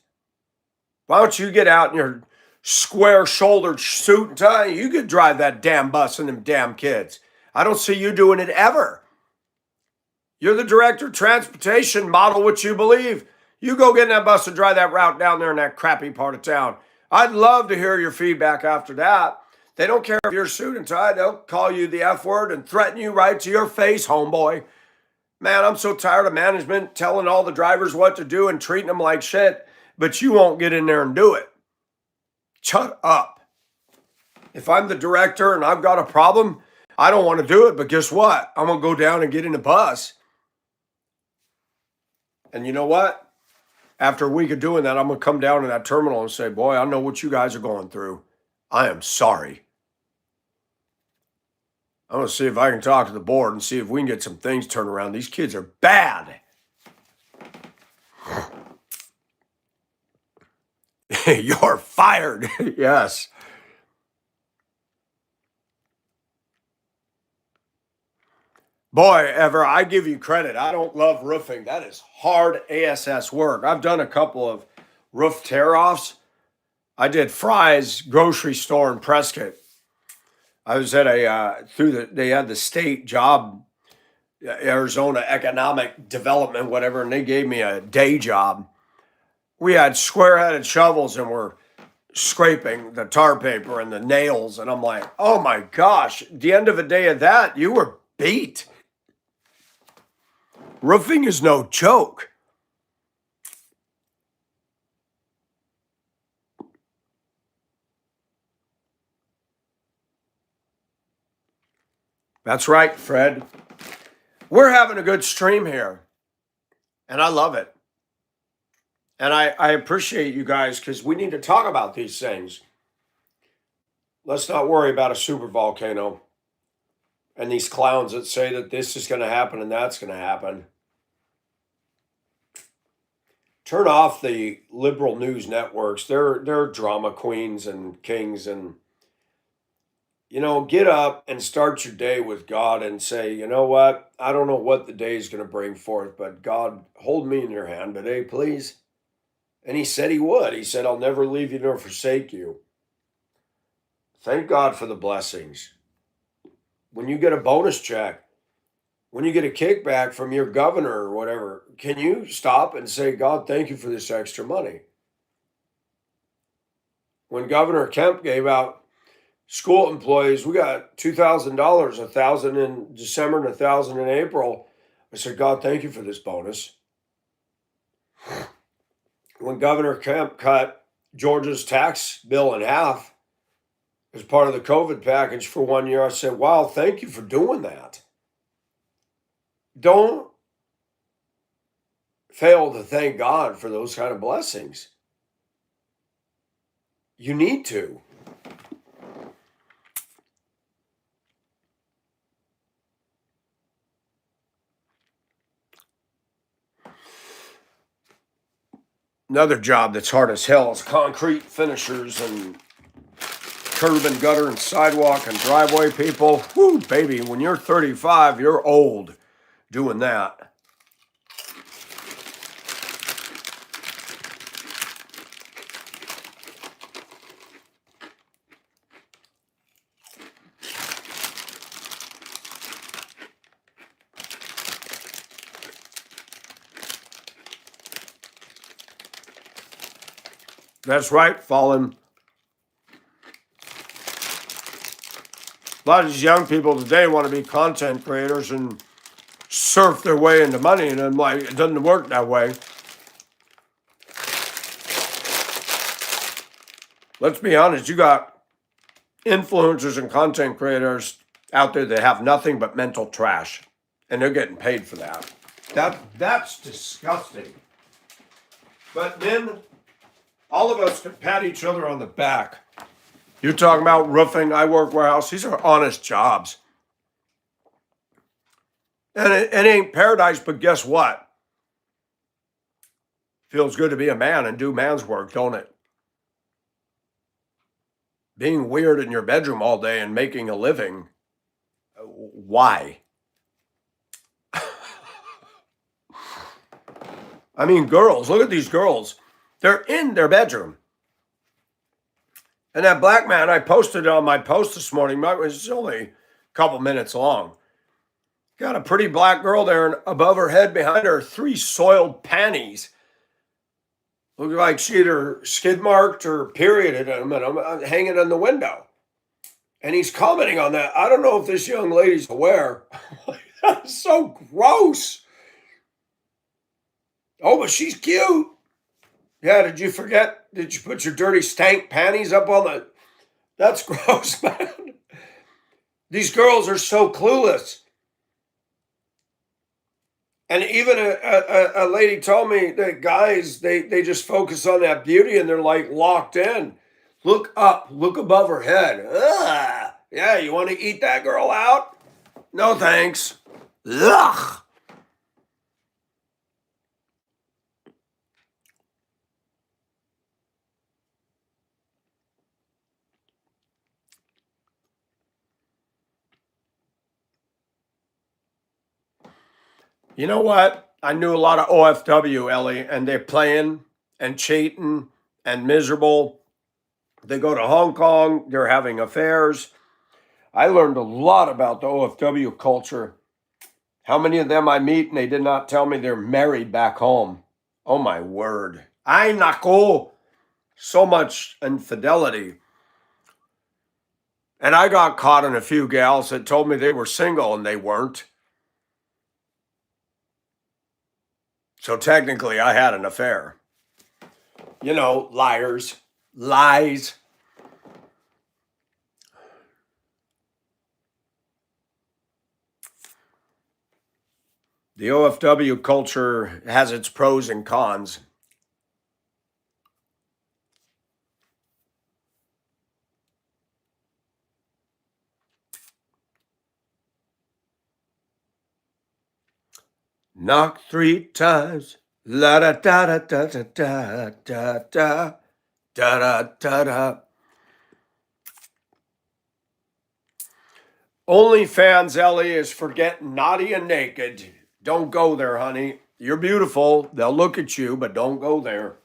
Why don't you get out in your square-shouldered suit and tie? You could drive that damn bus and them damn kids. I don't see you doing it ever. You're the director of transportation. Model what you believe. You go get in that bus and drive that route down there in that crappy part of town. I'd love to hear your feedback after that. They don't care if you're suit and tie. They'll call you the F word and threaten you right to your face, homeboy. Man, I'm so tired of management telling all the drivers what to do and treating them like shit, but you won't get in there and do it. Shut up. If I'm the director and I've got a problem, I don't want to do it, but guess what? I'm going to go down and get in a bus. And you know what? After a week of doing that, I'm going to come down to that terminal and say, boy, I know what you guys are going through. I am sorry. I'm going to see if I can talk to the board and see if we can get some things turned around. These kids are bad. You're fired. Yes. Boy, Ever, I give you credit. I don't love roofing. That is hard ASS work. I've done a couple of roof tear-offs. I did Fry's grocery store in Prescott. I was at they had the state job, Arizona Economic Development, whatever, and they gave me a day job. We had square-headed shovels and we're scraping the tar paper and the nails. And I'm like, oh my gosh, at the end of a day of that, you were beat. Roofing is no joke. That's right, Fred. We're having a good stream here, and I love it. And I appreciate you guys because we need to talk about these things. Let's not worry about a super volcano and these clowns that say that this is going to happen and that's going to happen. Turn off the liberal news networks. They're drama queens and kings, and get up and start your day with God and say, you know what? I don't know what the day is going to bring forth, but God, hold me in your hand today, please. And he said he would. He said, I'll never leave you nor forsake you. Thank God for the blessings. When you get a bonus check, when you get a kickback from your governor or whatever, can you stop and say, God, thank you for this extra money? When Governor Kemp gave out school employees, we got $2,000, $1,000 in December and $1,000 in April. I said, God, thank you for this bonus. When Governor Kemp cut Georgia's tax bill in half as part of the COVID package for 1 year, I said, wow, thank you for doing that. Don't fail to thank God for those kind of blessings. You need to. Another job that's hard as hell is concrete finishers and curb and gutter and sidewalk and driveway people. Whoo, baby, when you're 35, you're old doing that. That's right, Fallen. A lot of these young people today want to be content creators and surf their way into money, and I'm like, it doesn't work that way. Let's be honest, you got influencers and content creators out there that have nothing but mental trash, and they're getting paid for that. That's disgusting. But then all of us can pat each other on the back. You're talking about roofing, I work warehouse. These are honest jobs. And it ain't paradise, but guess what? Feels good to be a man and do man's work, don't it? Being weird in your bedroom all day and making a living, why? I mean, girls, look at these girls. They're in their bedroom. And that black man, I posted on my post this morning, it was only a couple minutes long. Got a pretty black girl there, and above her head, behind her, 3 soiled panties. Looked like she either skid marked or perioded them, and I'm hanging in the window. And he's commenting on that. I don't know if this young lady's aware. That's so gross. Oh, but she's cute. Yeah, did you forget? Did you put your dirty stank panties up on the... That's gross, man. These girls are so clueless. And even a lady told me that guys, they just focus on that beauty and they're like locked in. Look up, look above her head. Ugh. Yeah, you want to eat that girl out? No, thanks. Ugh. You know what? I knew a lot of OFW, Ellie, and they're playing and cheating and miserable. They go to Hong Kong, they're having affairs. I learned a lot about the OFW culture. How many of them I meet and they did not tell me they're married back home? Oh my word. Ay nako. So much infidelity. And I got caught in a few gals that told me they were single and they weren't. So technically I had an affair. You know, liars, lies. The OFW culture has its pros and cons. Knock 3 times. La da da da da da da da da da da da. OnlyFans, Ellie, is for getting naughty and naked. Don't go there, honey. You're beautiful. They'll look at you, but don't go there.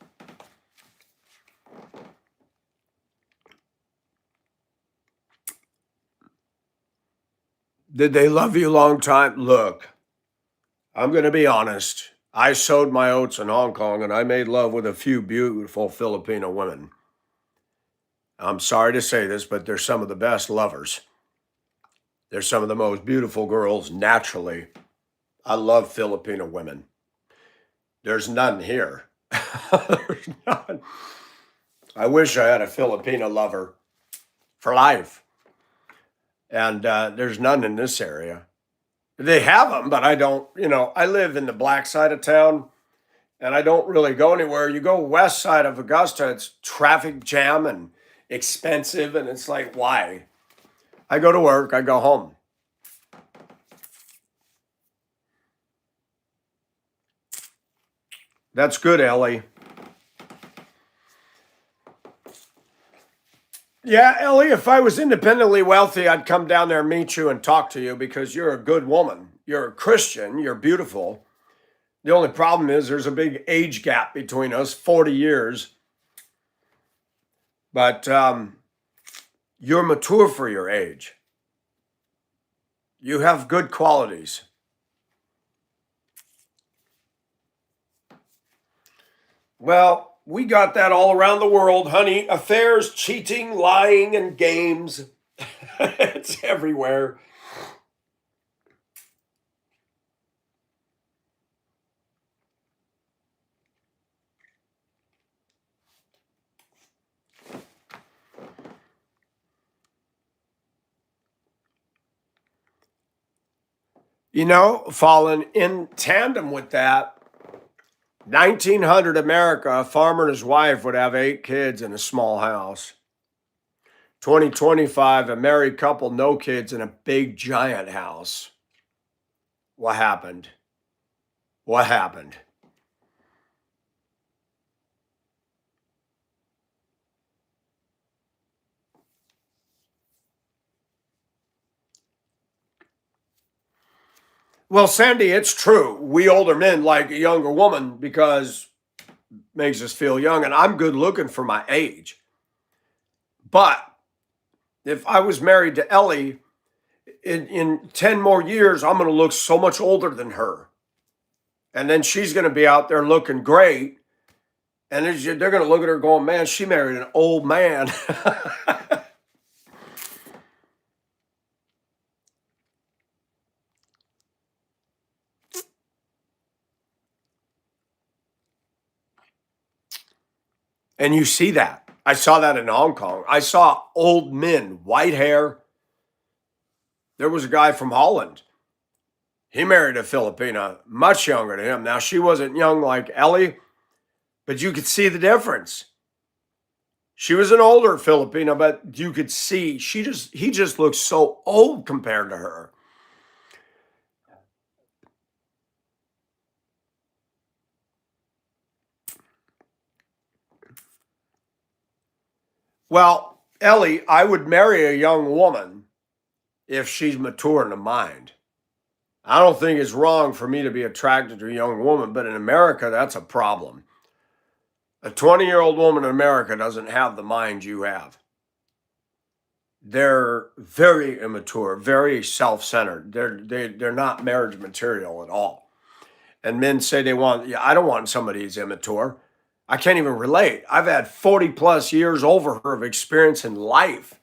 Did they love you a long time? Look, I'm going to be honest. I sowed my oats in Hong Kong and I made love with a few beautiful Filipino women. I'm sorry to say this, but they're some of the best lovers. They're some of the most beautiful girls naturally. I love Filipino women. There's none here. There's none. I wish I had a Filipino lover for life. And there's none in this area. They have them, but I don't, I live in the black side of town and I don't really go anywhere. You go west side of Augusta, it's traffic jam and expensive. And it's like, why? I go to work, I go home. That's good, Ellie. Yeah, Ellie, if I was independently wealthy, I'd come down there and meet you and talk to you because you're a good woman. You're a Christian. You're beautiful. The only problem is there's a big age gap between us, 40 years. But you're mature for your age. You have good qualities. Well, we got that all around the world, honey. Affairs, cheating, lying, and games. It's everywhere. You know, falling in tandem with that, 1900 America, a farmer and his wife would have 8 kids in a small house. 2025, a married couple, no kids in a big giant house. What happened? What happened? Well, Sandy, it's true. We older men like a younger woman because it makes us feel young, and I'm good looking for my age. But if I was married to Ellie, in 10 more years, I'm going to look so much older than her. And then she's going to be out there looking great. And they're going to look at her going, man, she married an old man. And you see that. I saw that in Hong Kong. I saw old men, white hair. There was a guy from Holland. He married a Filipina, much younger than him. Now, she wasn't young like Ellie, but you could see the difference. She was an older Filipina, but you could see he just looked so old compared to her. Well, Ellie, I would marry a young woman if she's mature in the mind. I don't think it's wrong for me to be attracted to a young woman, but in America, that's a problem. A 20-year-old woman in America doesn't have the mind you have. They're very immature, very self-centered. They're not marriage material at all. And men say they want, yeah, I don't want somebody who's immature. I can't even relate. I've had 40 plus years over her of experience in life.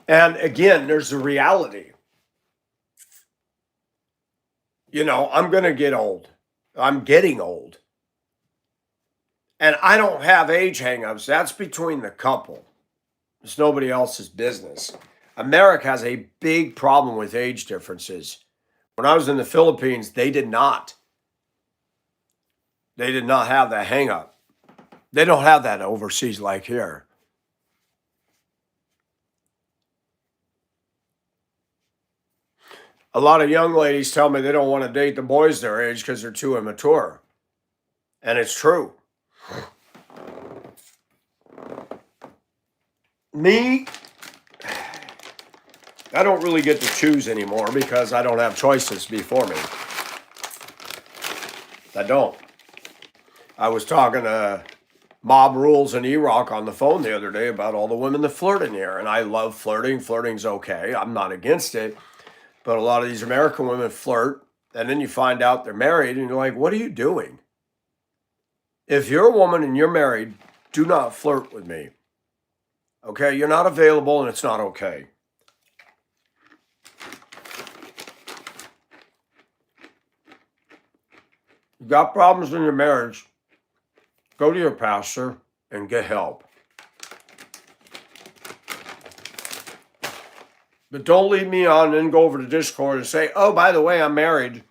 And again, there's the reality. You know, I'm going to get old. I'm getting old. And I don't have age hangups. That's between the couple. It's nobody else's business. America has a big problem with age differences. When I was in the Philippines, they did not. They did not have that hang up. They don't have that overseas like here. A lot of young ladies tell me they don't want to date the boys their age because they're too immature. And it's true. Me, I don't really get to choose anymore because I don't have choices before me. I don't. I was talking to Mob Rules in Iraq on the phone the other day about all the women that flirt in here. And I love flirting. Flirting's okay. I'm not against it. But a lot of these American women flirt. And then you find out they're married and you're like, what are you doing? If you're a woman and you're married, do not flirt with me. Okay? You're not available and it's not okay. You got problems in your marriage, go to your pastor and get help. But don't leave me on and then go over to Discord and say, oh, by the way, I'm married.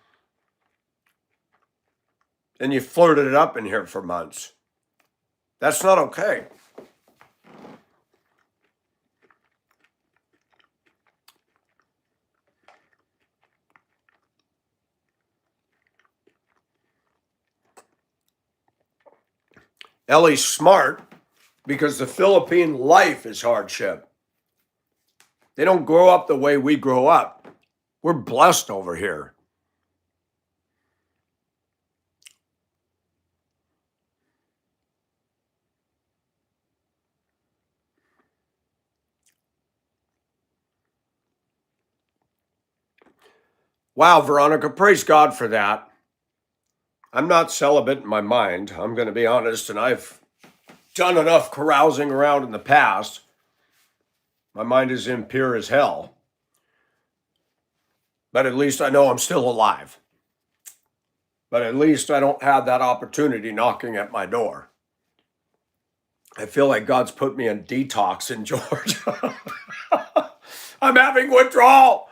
And you flirted it up in here for months. That's not okay. Ellie's smart because the Philippine life is hardship. They don't grow up the way we grow up. We're blessed over here. Wow, Veronica, praise God for that. I'm not celibate in my mind. I'm going to be honest, and I've done enough carousing around in the past. My mind is impure as hell, but at least I know I'm still alive. But at least I don't have that opportunity knocking at my door. I feel like God's put me in detox in Georgia. I'm having withdrawal.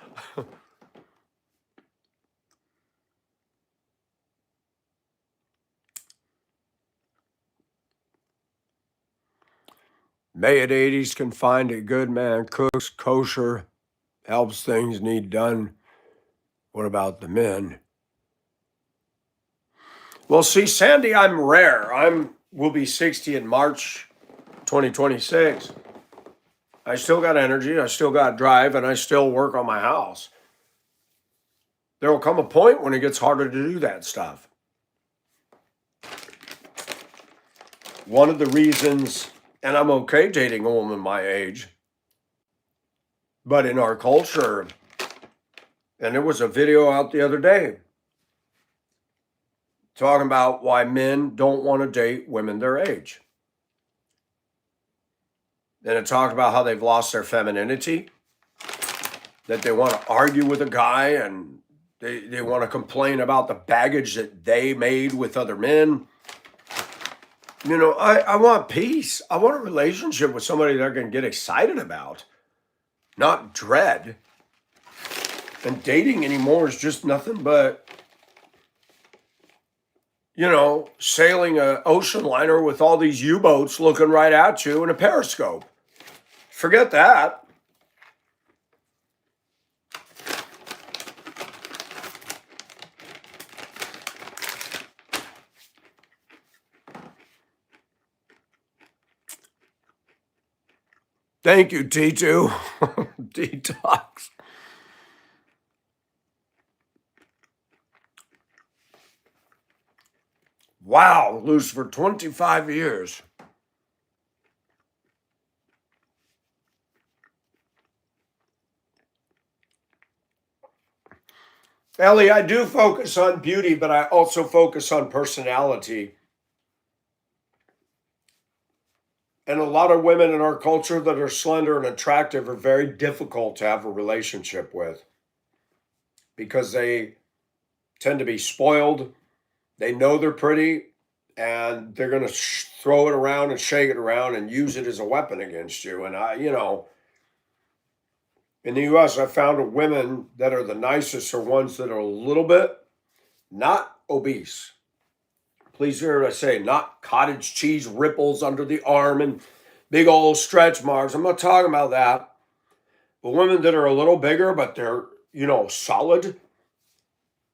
May at 80s can find a good man, cooks kosher, helps things need done. What about the men? Well, see, Sandy, I'm rare. Will be 60 in March 2026. I still got energy, I still got drive, and I still work on my house. There will come a point when it gets harder to do that stuff. One of the reasons, and I'm okay dating a woman my age, but in our culture, and there was a video out the other day talking about why men don't want to date women their age. And it talked about how they've lost their femininity, that they want to argue with a guy and they want to complain about the baggage that they made with other men. You know, I want peace. I want a relationship with somebody that I can get excited about, not dread. And dating anymore is just nothing but, sailing an ocean liner with all these U-boats looking right at you in a periscope. Forget that. Thank you, T2. Detox. Wow, loose for 25 years. Ellie, I do focus on beauty, but I also focus on personality. And a lot of women in our culture that are slender and attractive are very difficult to have a relationship with because they tend to be spoiled. They know they're pretty and they're going to throw it around and shake it around and use it as a weapon against you. And in the US, I found women that are the nicest are ones that are a little bit not obese. Please hear what I say, not cottage cheese ripples under the arm and big old stretch marks. I'm not talking about that. But women that are a little bigger, but they're, solid,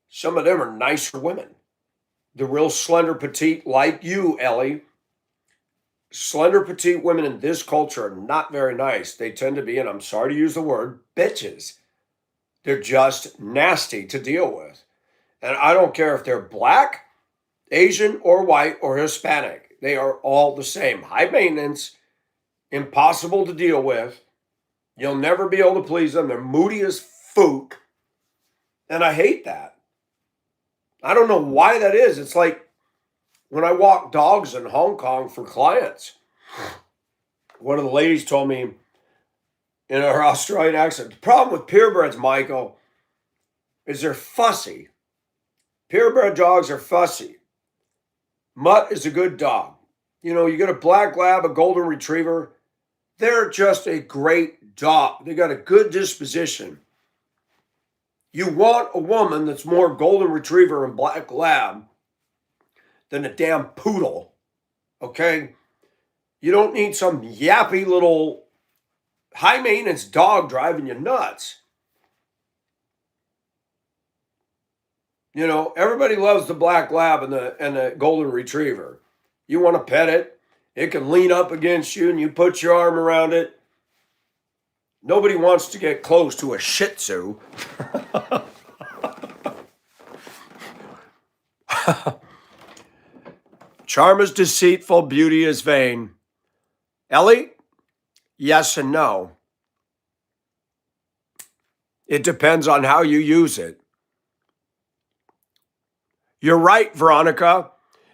some of them are nicer women. The real slender petite, like you, Ellie, slender petite women in this culture are not very nice. They tend to be, and I'm sorry to use the word, bitches. They're just nasty to deal with. And I don't care if they're black, Asian, or white, or Hispanic. They are all the same. High maintenance, impossible to deal with. You'll never be able to please them. They're moody as fook. And I hate that. I don't know why that is. It's like when I walk dogs in Hong Kong for clients. One of the ladies told me in her Australian accent, the problem with purebreds, Michael, is they're fussy. Purebred dogs are fussy. Mutt is a good dog. You get a black lab, a golden retriever. They're just a great dog. They got a good disposition. You want a woman that's more golden retriever and black lab than a damn poodle, okay? You don't need some yappy little high maintenance dog driving you nuts. Everybody loves the black lab and the golden retriever. You want to pet it. It can lean up against you and you put your arm around it. Nobody wants to get close to a Shih Tzu. Charm is deceitful, beauty is vain. Ellie, yes and no. It depends on how you use it. You're right, Veronica.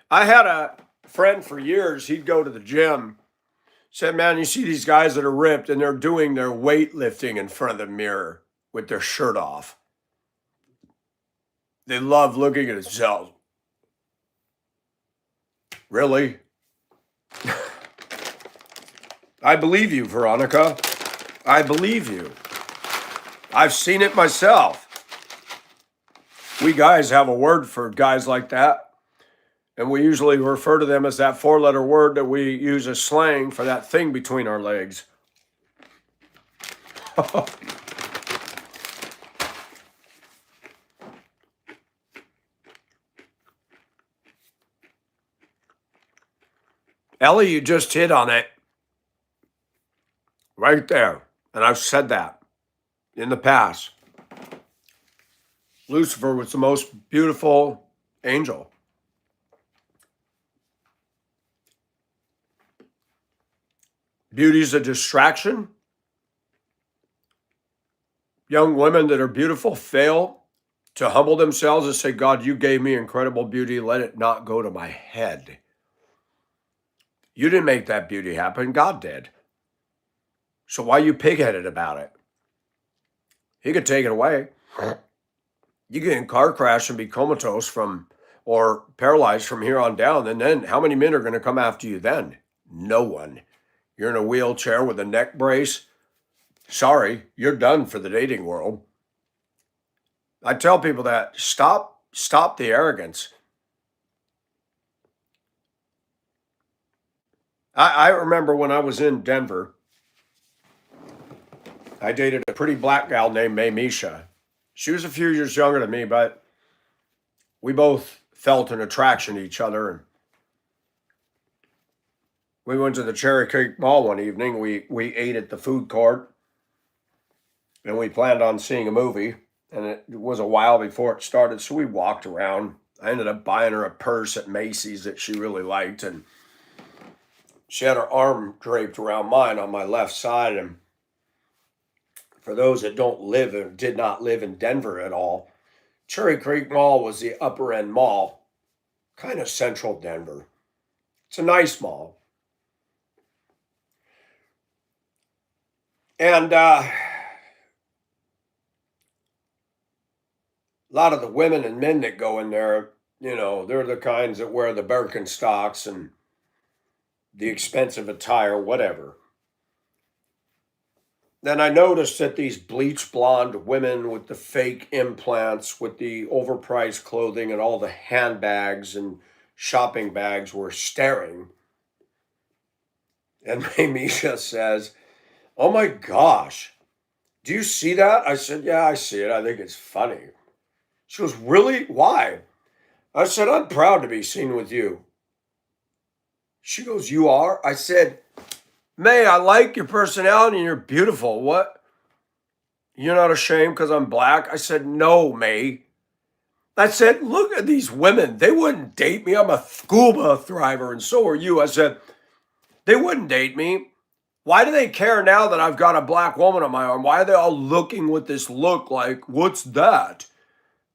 I had a friend for years. He'd go to the gym. Said, man, you see these guys that are ripped and they're doing their weightlifting in front of the mirror with their shirt off. They love looking at themselves. Really? I believe you, Veronica. I believe you. I've seen it myself. We guys have a word for guys like that. And we usually refer to them as that four-letter word that we use as slang for that thing between our legs. Ellie, you just hit on it. Right there. And I've said that in the past. Lucifer was the most beautiful angel. Beauty's a distraction. Young women that are beautiful fail to humble themselves and say, God, you gave me incredible beauty. Let it not go to my head. You didn't make that beauty happen. God did. So why are you pig-headed about it? He could take it away. You get in a car crash and be comatose from or paralyzed from here on down. And then how many men are going to come after you then? No one. You're in a wheelchair with a neck brace. Sorry, you're done for the dating world. I tell people that stop the arrogance. I remember when I was in Denver, I dated a pretty black gal named May Misha. She was a few years younger than me, but we both felt an attraction to each other. And we went to the Cherry Creek Mall one evening. We ate at the food court, and we planned on seeing a movie. And it was a while before it started, so we walked around. I ended up buying her a purse at Macy's that she really liked, and she had her arm draped around mine on my left side. And for those that don't live or did not live in Denver at all, Cherry Creek Mall was the upper end mall, kind of central Denver. It's a nice mall. And a lot of the women and men that go in there, you know, they're the kinds that wear the Birkenstocks and the expensive attire, whatever. Then I noticed that these bleach blonde women with the fake implants, with the overpriced clothing and all the handbags and shopping bags were staring. And Misha says, oh my gosh, do you see that? I said, yeah, I see it. I think it's funny. She goes, really? Why? I said, I'm proud to be seen with you. She goes, you are? I said, May, I like your personality and you're beautiful. What? You're not ashamed because I'm black? I said, no, May. I said, look at these women. They wouldn't date me. I'm a scuba thriver and so are you. I said, they wouldn't date me. Why do they care now that I've got a black woman on my arm? Why are they all looking with this look like, what's that?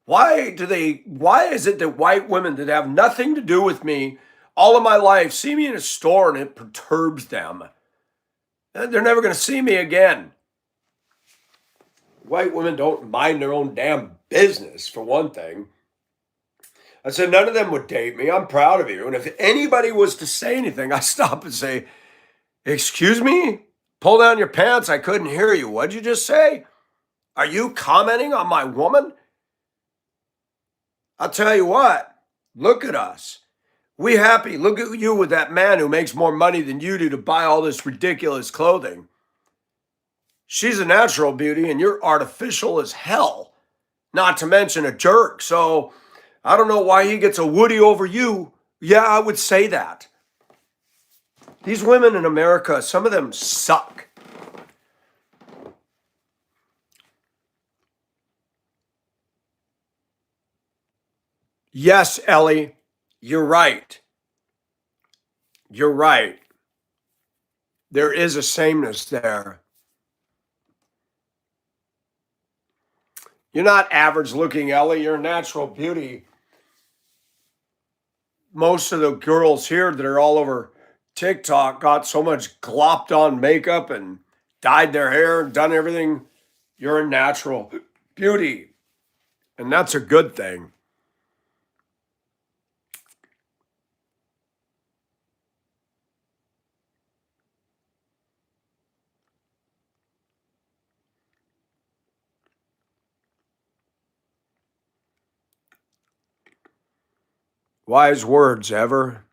Why is it that white women that have nothing to do with me all of my life see me in a store and it perturbs them? They're never going to see me again. White women don't mind their own damn business, for one thing. I said, none of them would date me. I'm proud of you. And if anybody was to say anything, I stop and say, excuse me? Pull down your pants. I couldn't hear you. What'd you just say? Are you commenting on my woman? I'll tell you what. Look at us. We happy. Look at you with that man who makes more money than you do to buy all this ridiculous clothing. She's a natural beauty and you're artificial as hell. Not to mention a jerk. So I don't know why he gets a Woody over you. Yeah, I would say that. These women in America, some of them suck. Yes, Ellie, you're right. You're right. There is a sameness there. You're not average looking, Ellie. You're a natural beauty. most of the girls here that are all over TikTok got so much glopped on makeup and dyed their hair and done everything. You're a natural beauty, and that's a good thing. Wise words ever.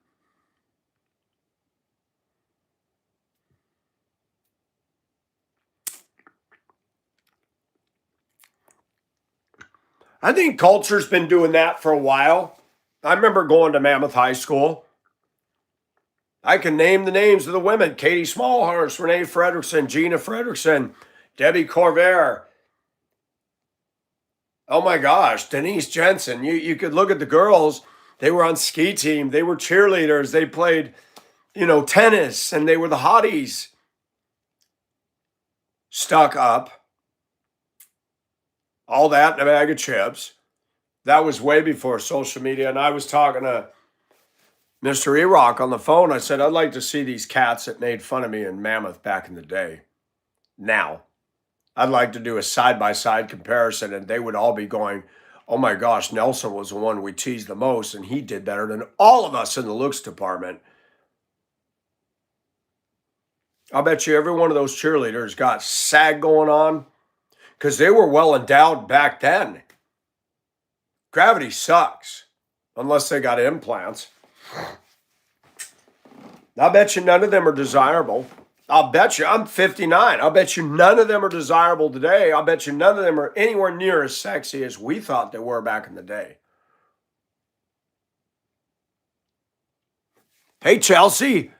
I think culture's been doing that for a while. I remember going to Mammoth High School. I can name the names of the women: Katie Smallhorse, Renee Frederickson, Gina Frederickson, Debbie Corvair. Oh my gosh, Denise Jensen. You could look at the girls. They were on ski team. They were cheerleaders. They played, tennis, and they were the hotties. Stuck up. All that in a bag of chips. That was way before social media. And I was talking to Mr. E-Rock on the phone. I said, I'd like to see these cats that made fun of me in Mammoth back in the day. Now, I'd like to do a side-by-side comparison, and they would all be going, oh my gosh, Nelson was the one we teased the most, and he did better than all of us in the looks department. I'll bet you every one of those cheerleaders got SAG going on because they were well endowed back then. Gravity sucks unless they got implants. I'll bet you none of them are desirable. I'll bet you, I'm 59. I'll bet you none of them are desirable today. I'll bet you none of them are anywhere near as sexy as we thought they were back in the day. Hey, Chelsea.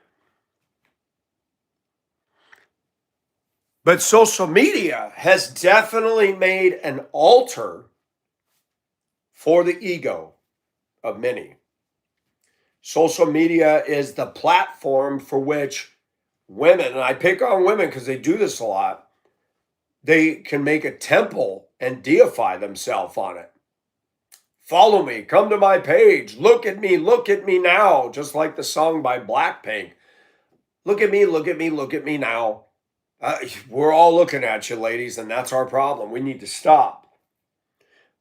But social media has definitely made an altar for the ego of many. Social media is the platform for which women, and I pick on women because they do this a lot, they can make a temple and deify themselves on it. Follow me, come to my page, look at me now, just like the song by Blackpink. Look at me now. We're all looking at you, ladies, and that's our problem. We need to stop.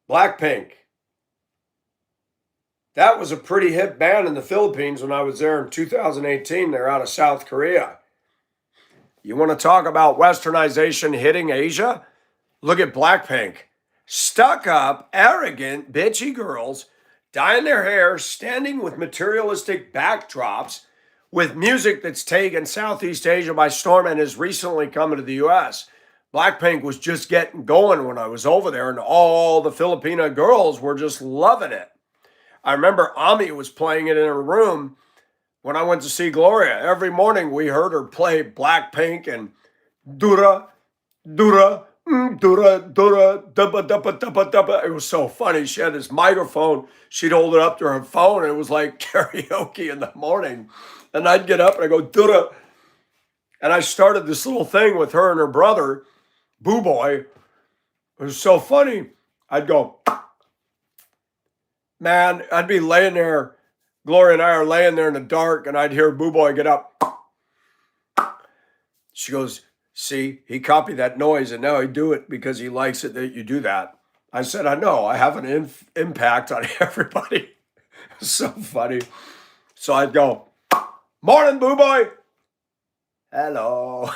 Blackpink. That was a pretty hip band in the Philippines when I was there in 2018. They're out of South Korea. You want to talk about westernization hitting Asia? Look at Blackpink. Stuck up, arrogant, bitchy girls dyeing their hair, standing with materialistic backdrops, with music that's taken Southeast Asia by storm and has recently come into the US. Blackpink was just getting going when I was over there, and all the Filipina girls were just loving it. I remember Ami was playing it in her room when I went to see Gloria. Every morning we heard her play Blackpink and Dura, Dura, Dura, Dura, dubba, dubba, dubba, dubba. It was so funny. She had this microphone. She'd hold it up to her phone, and it was like karaoke in the morning. And I'd get up and I go, Dura. And I started this little thing with her and her brother, Boo Boy. It was so funny. I'd go, man, I'd be laying there. Gloria and I are laying there in the dark, and I'd hear Boo Boy get up. She goes, see, he copied that noise, and now he do it because he likes it that you do that. I said, I know. I have an impact on everybody. So funny. So I'd go, morning, Boo Boy. Hello.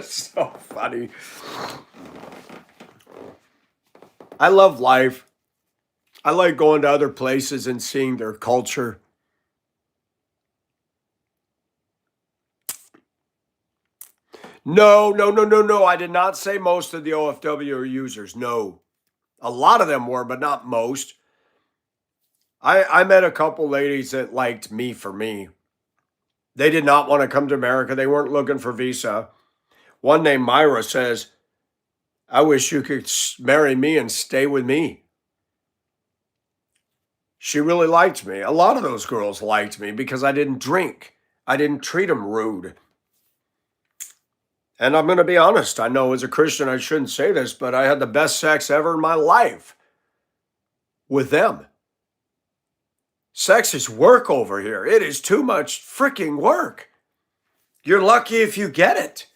So funny. I love life. I like going to other places and seeing their culture. No. I did not say most of the OFW are users. No. A lot of them were, but not most. I met a couple ladies that liked me for me. They did not want to come to America. They weren't looking for visa. One named Myra says, I wish you could marry me and stay with me. She really liked me. A lot of those girls liked me because I didn't drink. I didn't treat them rude. And I'm going to be honest. I know as a Christian I shouldn't say this, but I had the best sex ever in my life with them. Sex is work over here. It is too much freaking work. You're lucky if you get it.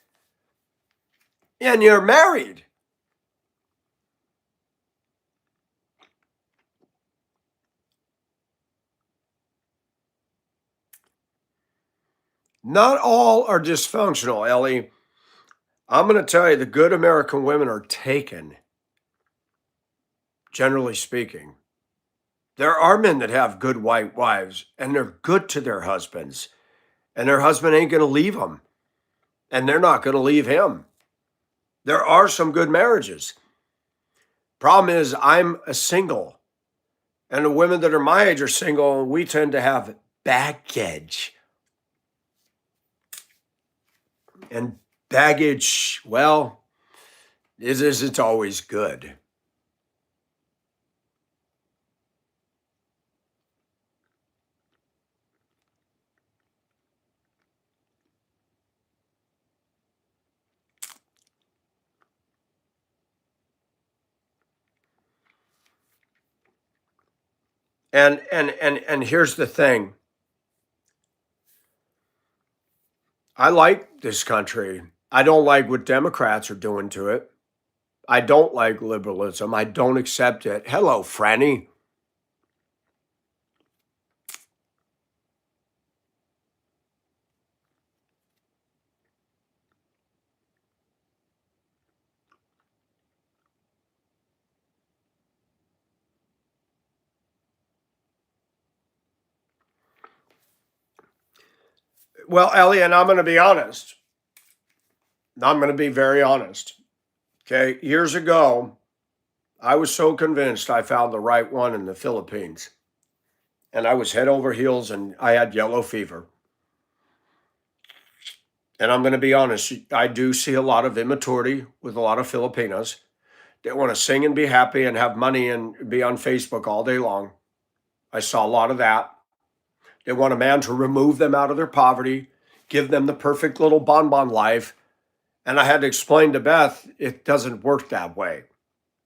And you're married. Not all are dysfunctional, Ellie. I'm going to tell you, the good American women are taken, generally speaking. There are men that have good white wives, and they're good to their husbands, and their husband ain't going to leave them, and they're not going to leave him. There are some good marriages. Problem is, I'm a single, and the women that are my age are single, and we tend to have baggage. And baggage, well, isn't always good. And here's the thing. I like this country. I don't like what Democrats are doing to it. I don't like liberalism. I don't accept it. Hello, Franny. Well, Ellie, and I'm going to be honest. I'm going to be very honest. Okay. Years ago, I was so convinced I found the right one in the Philippines. And I was head over heels and I had yellow fever. And I'm going to be honest, I do see a lot of immaturity with a lot of Filipinos. They want to sing and be happy and have money and be on Facebook all day long. I saw a lot of that. They want a man to remove them out of their poverty, give them the perfect little bonbon life. And I had to explain to Beth, it doesn't work that way.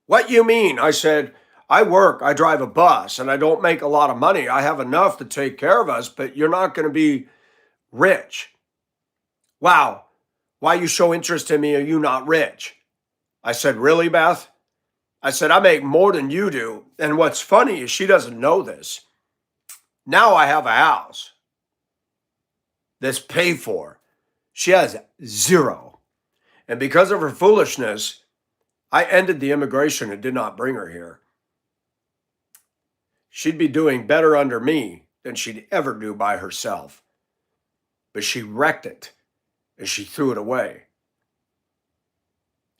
What you mean? I said, I work, I drive a bus, and I don't make a lot of money. I have enough to take care of us, but you're not going to be rich. Wow, why you show interest in me? Are you not rich? I said, really, Beth? I said, I make more than you do. And what's funny is she doesn't know this. Now I have a house that's paid for. She has zero. And because of her foolishness, I ended the immigration and did not bring her here. She'd be doing better under me than she'd ever do by herself. But she wrecked it and she threw it away.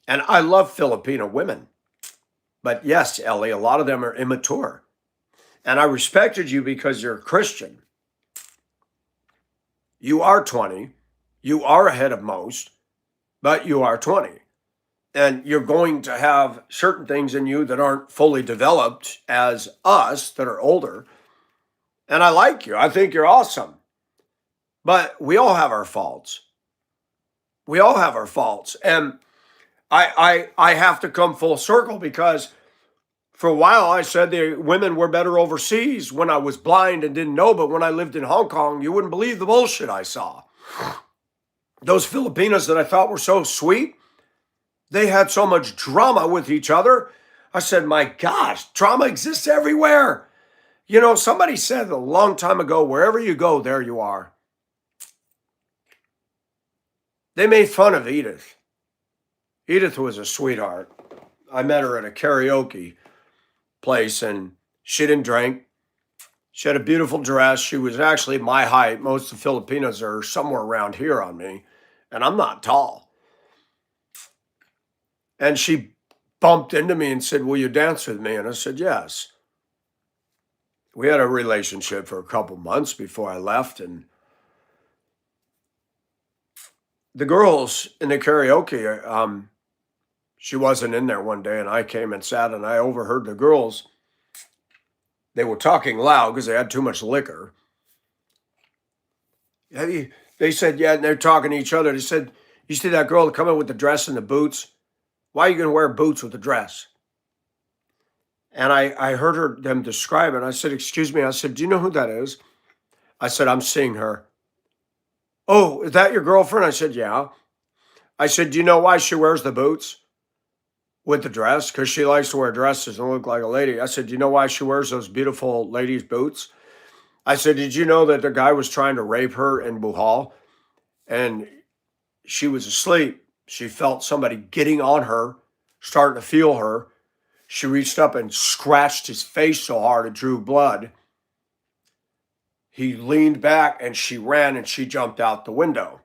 And I love Filipino women. But yes, Ellie, a lot of them are immature. And I respected you because you're a Christian. You are 20. You are ahead of most, but you are 20. And you're going to have certain things in you that aren't fully developed as us that are older. And I like you. I think you're awesome. But we all have our faults. We all have our faults. And I have to come full circle because for a while I said the women were better overseas when I was blind and didn't know. But when I lived in Hong Kong, you wouldn't believe the bullshit I saw. Those Filipinos that I thought were so sweet, they had so much drama with each other. I said, my gosh, drama exists everywhere. You know, somebody said a long time ago, wherever you go, there you are. They made fun of Edith. Edith was a sweetheart. I met her at a karaoke place and she didn't drink. She had a beautiful dress. She was actually my height. Most of the Filipinos are somewhere around here on me, and I'm not tall. And she bumped into me and said, will you dance with me? And I said, yes. We had a relationship for a couple months before I left. And the girls in the karaoke, she wasn't in there one day, and I came and sat, and I overheard the girls. They were talking loud because they had too much liquor. They said, yeah, and they're talking to each other. They said, you see that girl come in with the dress and the boots? Why are you going to wear boots with the dress? And I heard them describe it. I said, "Excuse me." I said, "Do you know who that is?" I said, "I'm seeing her." "Oh, is that your girlfriend?" I said, "Yeah." I said, "Do you know why she wears the boots with the dress? Because she likes to wear dresses and look like a lady." I said, "Do you know why she wears those beautiful ladies' boots?" I said, "Did you know that the guy was trying to rape her in Bohol and she was asleep? She felt somebody getting on her, starting to feel her. She reached up and scratched his face so hard it drew blood. He leaned back and she ran and she jumped out the window.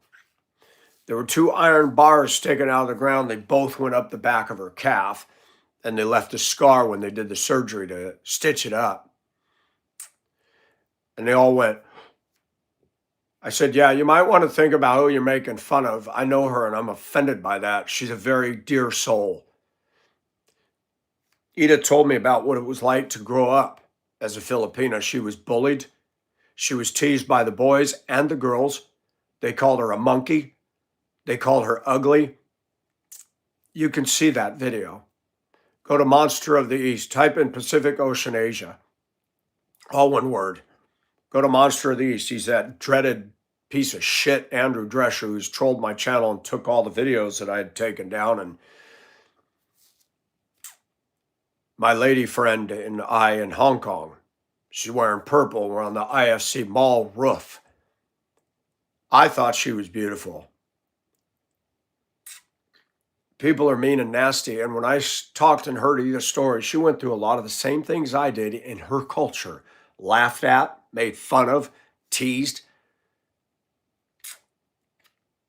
There were two iron bars sticking out of the ground. They both went up the back of her calf and they left a scar when they did the surgery to stitch it up." And they all went. I said, "Yeah, you might want to think about who you're making fun of. I know her and I'm offended by that. She's a very dear soul." Edith told me about what it was like to grow up as a Filipina. She was bullied. She was teased by the boys and the girls. They called her a monkey. They called her ugly. You can see that video. Go to Monster of the East, type in Pacific Ocean Asia, all one word. Go to Monster of the East. He's that dreaded piece of shit, Andrew Drescher, who's trolled my channel and took all the videos that I had taken down. And my lady friend and I in Hong Kong, she's wearing purple. We're on the IFC mall roof. I thought she was beautiful. People are mean and nasty. And when I talked and heard Edith's story, she went through a lot of the same things I did in her culture. Laughed at, made fun of, teased.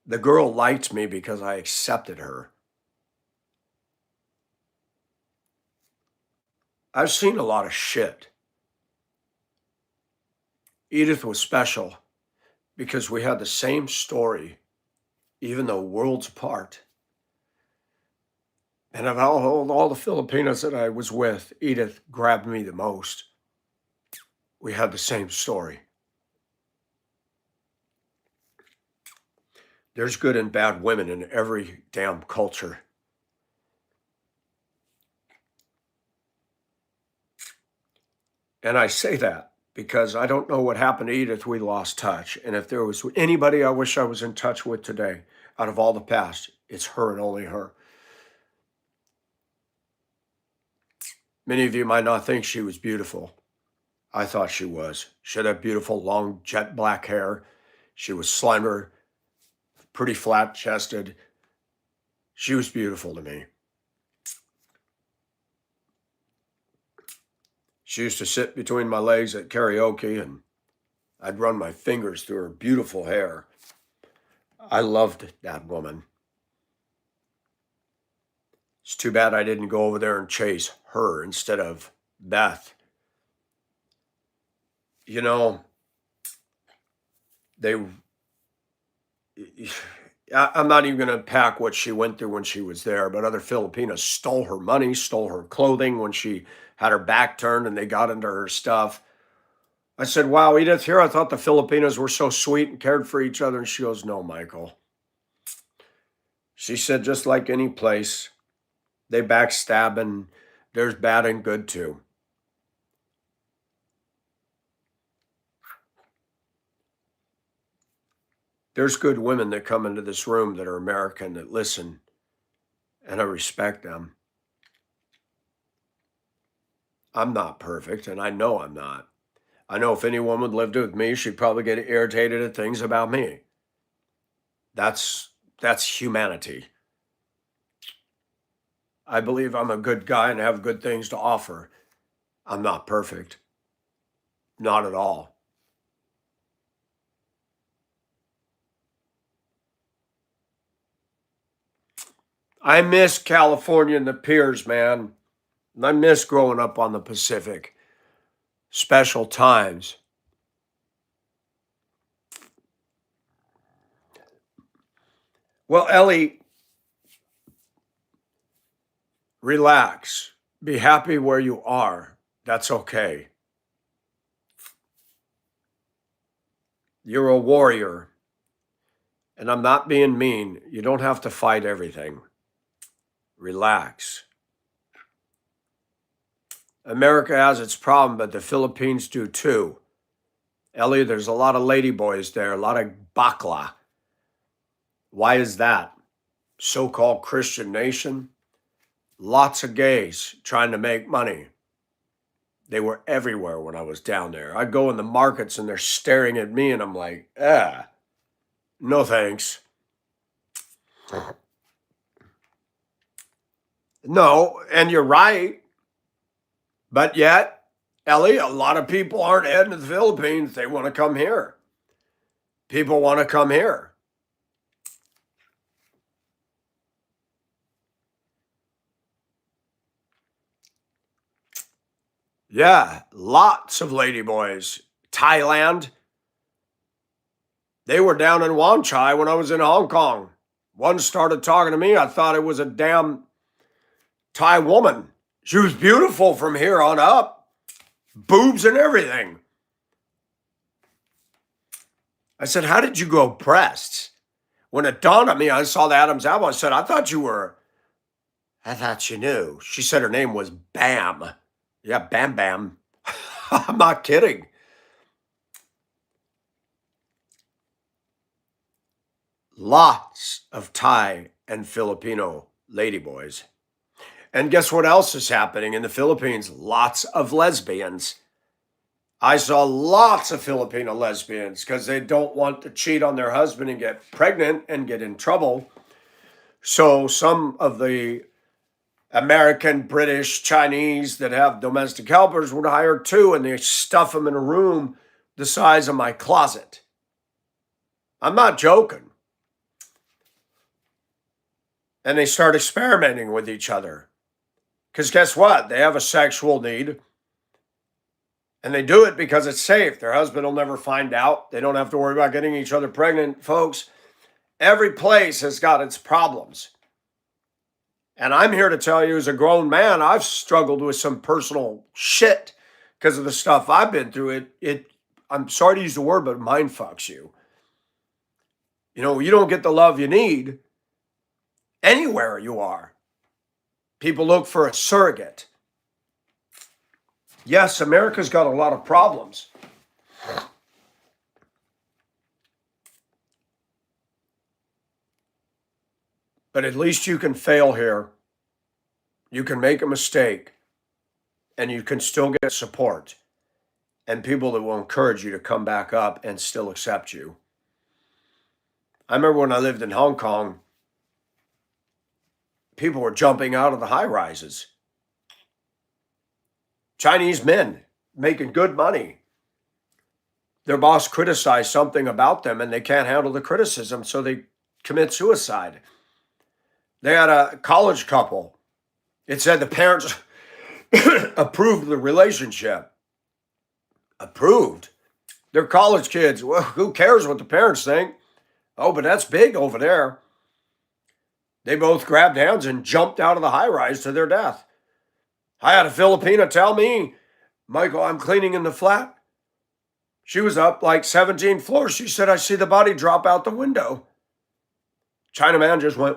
The girl liked me because I accepted her. I've seen a lot of shit. Edith was special because we had the same story, even though worlds apart. And of all the Filipinos that I was with, Edith grabbed me the most. We had the same story. There's good and bad women in every damn culture. And I say that because I don't know what happened to Edith. We lost touch. And if there was anybody I wish I was in touch with today, out of all the past, it's her and only her. Many of you might not think she was beautiful. I thought she was. She had that beautiful, long, jet black hair. She was slender, pretty flat chested. She was beautiful to me. She used to sit between my legs at karaoke and I'd run my fingers through her beautiful hair. I loved that woman. It's too bad I didn't go over there and chase her instead of Beth. You know, they I'm not even going to unpack what she went through when she was there, but other Filipinos stole her money, stole her clothing when she had her back turned and they got into her stuff. I said, "Wow, Edith, here I thought the Filipinos were so sweet and cared for each other." And she goes, "No, Michael." She said, "Just like any place, they backstab and there's bad and good too." There's good women that come into this room that are American that listen, and I respect them. I'm not perfect, and I know I'm not. I know if any woman lived with me, she'd probably get irritated at things about me. That's humanity. I believe I'm a good guy and have good things to offer. I'm not perfect. Not at all. I miss California and the piers, man. And I miss growing up on the Pacific. Special times. Well, Ellie, relax. Be happy where you are. That's okay. You're a warrior. And I'm not being mean. You don't have to fight everything. Relax. America has its problem, but the Philippines do too. Ellie, there's a lot of ladyboys there, a lot of bakla. Why is that? So-called Christian nation, lots of gays trying to make money. They were everywhere when I was down there. I go in the markets and they're staring at me and I'm like, no thanks. No, and you're right. But yet, Ellie, a lot of people aren't heading to the Philippines. They want to come here. People want to come here. Yeah, lots of ladyboys. Thailand. They were down in Wan Chai when I was in Hong Kong. One started talking to me. I thought it was a damn Thai woman. She was beautiful from here on up. Boobs and everything. I said, how did you go breasts? When it dawned on me, I saw the Adam's apple. I said, I thought you knew. She said her name was Bam. Yeah, Bam Bam. I'm not kidding. Lots of Thai and Filipino ladyboys. And guess what else is happening in the Philippines? Lots of lesbians. I saw lots of Filipino lesbians because they don't want to cheat on their husband and get pregnant and get in trouble. So some of the American, British, Chinese that have domestic helpers would hire two and they stuff them in a room the size of my closet. I'm not joking. And they start experimenting with each other. Because guess what? They have a sexual need. And they do it because it's safe. Their husband will never find out. They don't have to worry about getting each other pregnant. Folks, every place has got its problems. And I'm here to tell you, as a grown man, I've struggled with some personal shit because of the stuff I've been through. I'm sorry to use the word, but it mind fucks you. You know, you don't get the love you need anywhere you are. People look for a surrogate. Yes, America's got a lot of problems. But at least you can fail here. You can make a mistake. And you can still get support. And people that will encourage you to come back up and still accept you. I remember when I lived in Hong Kong, people were jumping out of the high rises. Chinese men making good money. Their boss criticized something about them and they can't handle the criticism, so they commit suicide. They had a college couple. It said the parents approved the relationship. Approved? They're college kids. Well, who cares what the parents think? Oh, but that's big over there. They both grabbed hands and jumped out of the high rise to their death. I had a Filipina tell me, Michael, I'm cleaning in the flat. She was up like 17 floors. She said, I see the body drop out the window. Chinaman just went,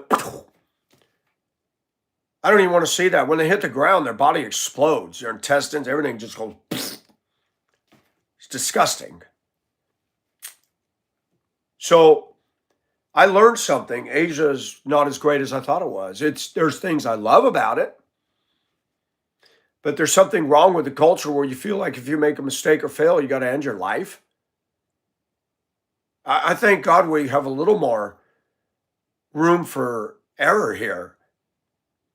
I don't even want to see that. When they hit the ground, their body explodes. Their intestines, everything just goes, it's disgusting. So I learned something. Asia's not as great as I thought it was. There's things I love about it. But there's something wrong with the culture where you feel like if you make a mistake or fail, you got to end your life. I thank God we have a little more room for error here.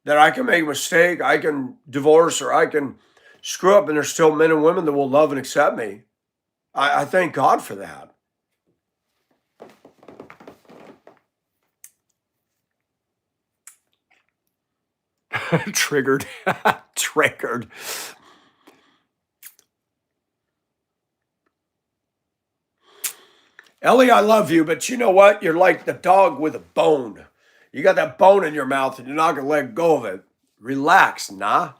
That I can make a mistake, I can divorce, or I can screw up, and there's still men and women that will love and accept me. I thank God for that. Triggered. Triggered. Ellie, I love you, but you know what? You're like the dog with a bone. You got that bone in your mouth and you're not going to let go of it. Relax, nah.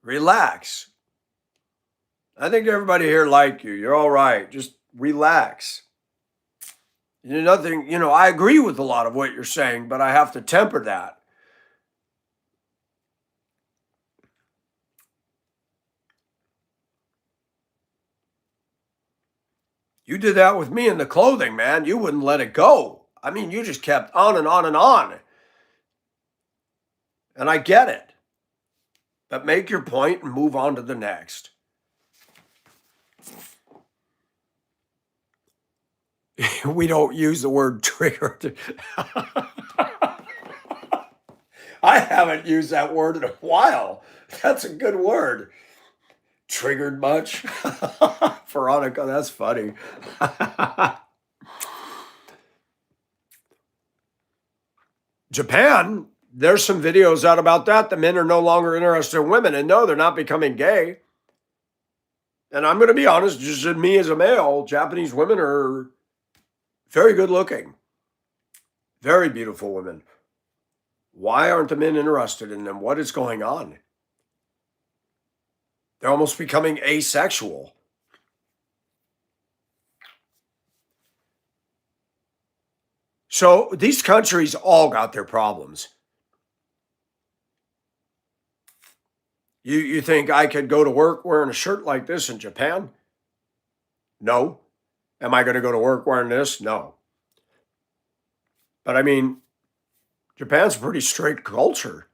Relax. I think everybody here like you. You're all right. Just relax. Nothing, I agree with a lot of what you're saying, but I have to temper that. You did that with me in the clothing, man. You wouldn't let it go. I mean, you just kept on and on and on. And I get it. But make your point and move on to the next. We don't use the word triggered. I haven't used that word in a while. That's a good word. Triggered much? Veronica, that's funny. Japan, there's some videos out about that. The men are no longer interested in women. And no, they're not becoming gay. And I'm going to be honest, just me as a male, Japanese women are very good looking, very beautiful women. Why aren't the men interested in them? What is going on? They're almost becoming asexual. So these countries all got their problems. You think I could go to work wearing a shirt like this in Japan? No. Am I going to go to work wearing this? No. But I mean, Japan's a pretty strict culture.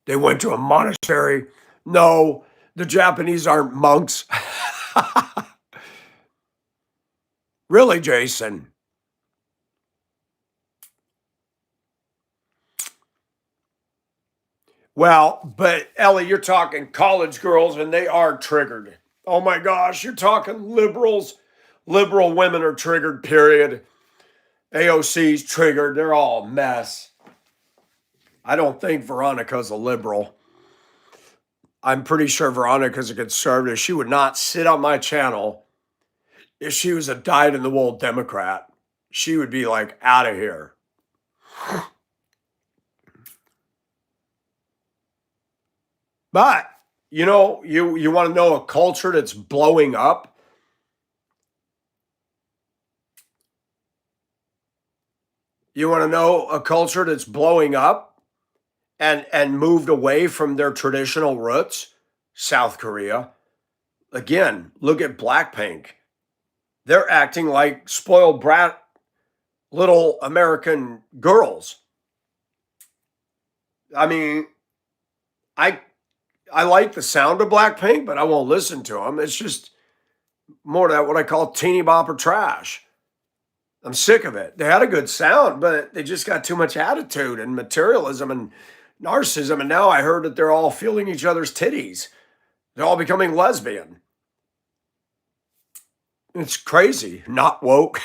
They went to a monastery. No, the Japanese aren't monks. Really, Jason? Well, but Ellie, you're talking college girls and they are triggered. Oh my gosh, you're talking liberals. Liberal women are triggered, period. AOC's triggered. They're all a mess. I don't think Veronica's a liberal. I'm pretty sure Veronica's a conservative. She would not sit on my channel if she was a dyed-in-the-wool Democrat. She would be like, out of here. But, you know, you want to know a culture that's blowing up? You want to know a culture that's blowing up and moved away from their traditional roots? South Korea. Again, look at Blackpink. They're acting like spoiled brat little American girls. I mean, I like the sound of Blackpink, but I won't listen to them. It's just more that what I call teeny bopper trash. I'm sick of it. They had a good sound, but they just got too much attitude and materialism and narcissism. And now I heard that they're all feeling each other's titties. They're all becoming lesbian. It's crazy. Not woke.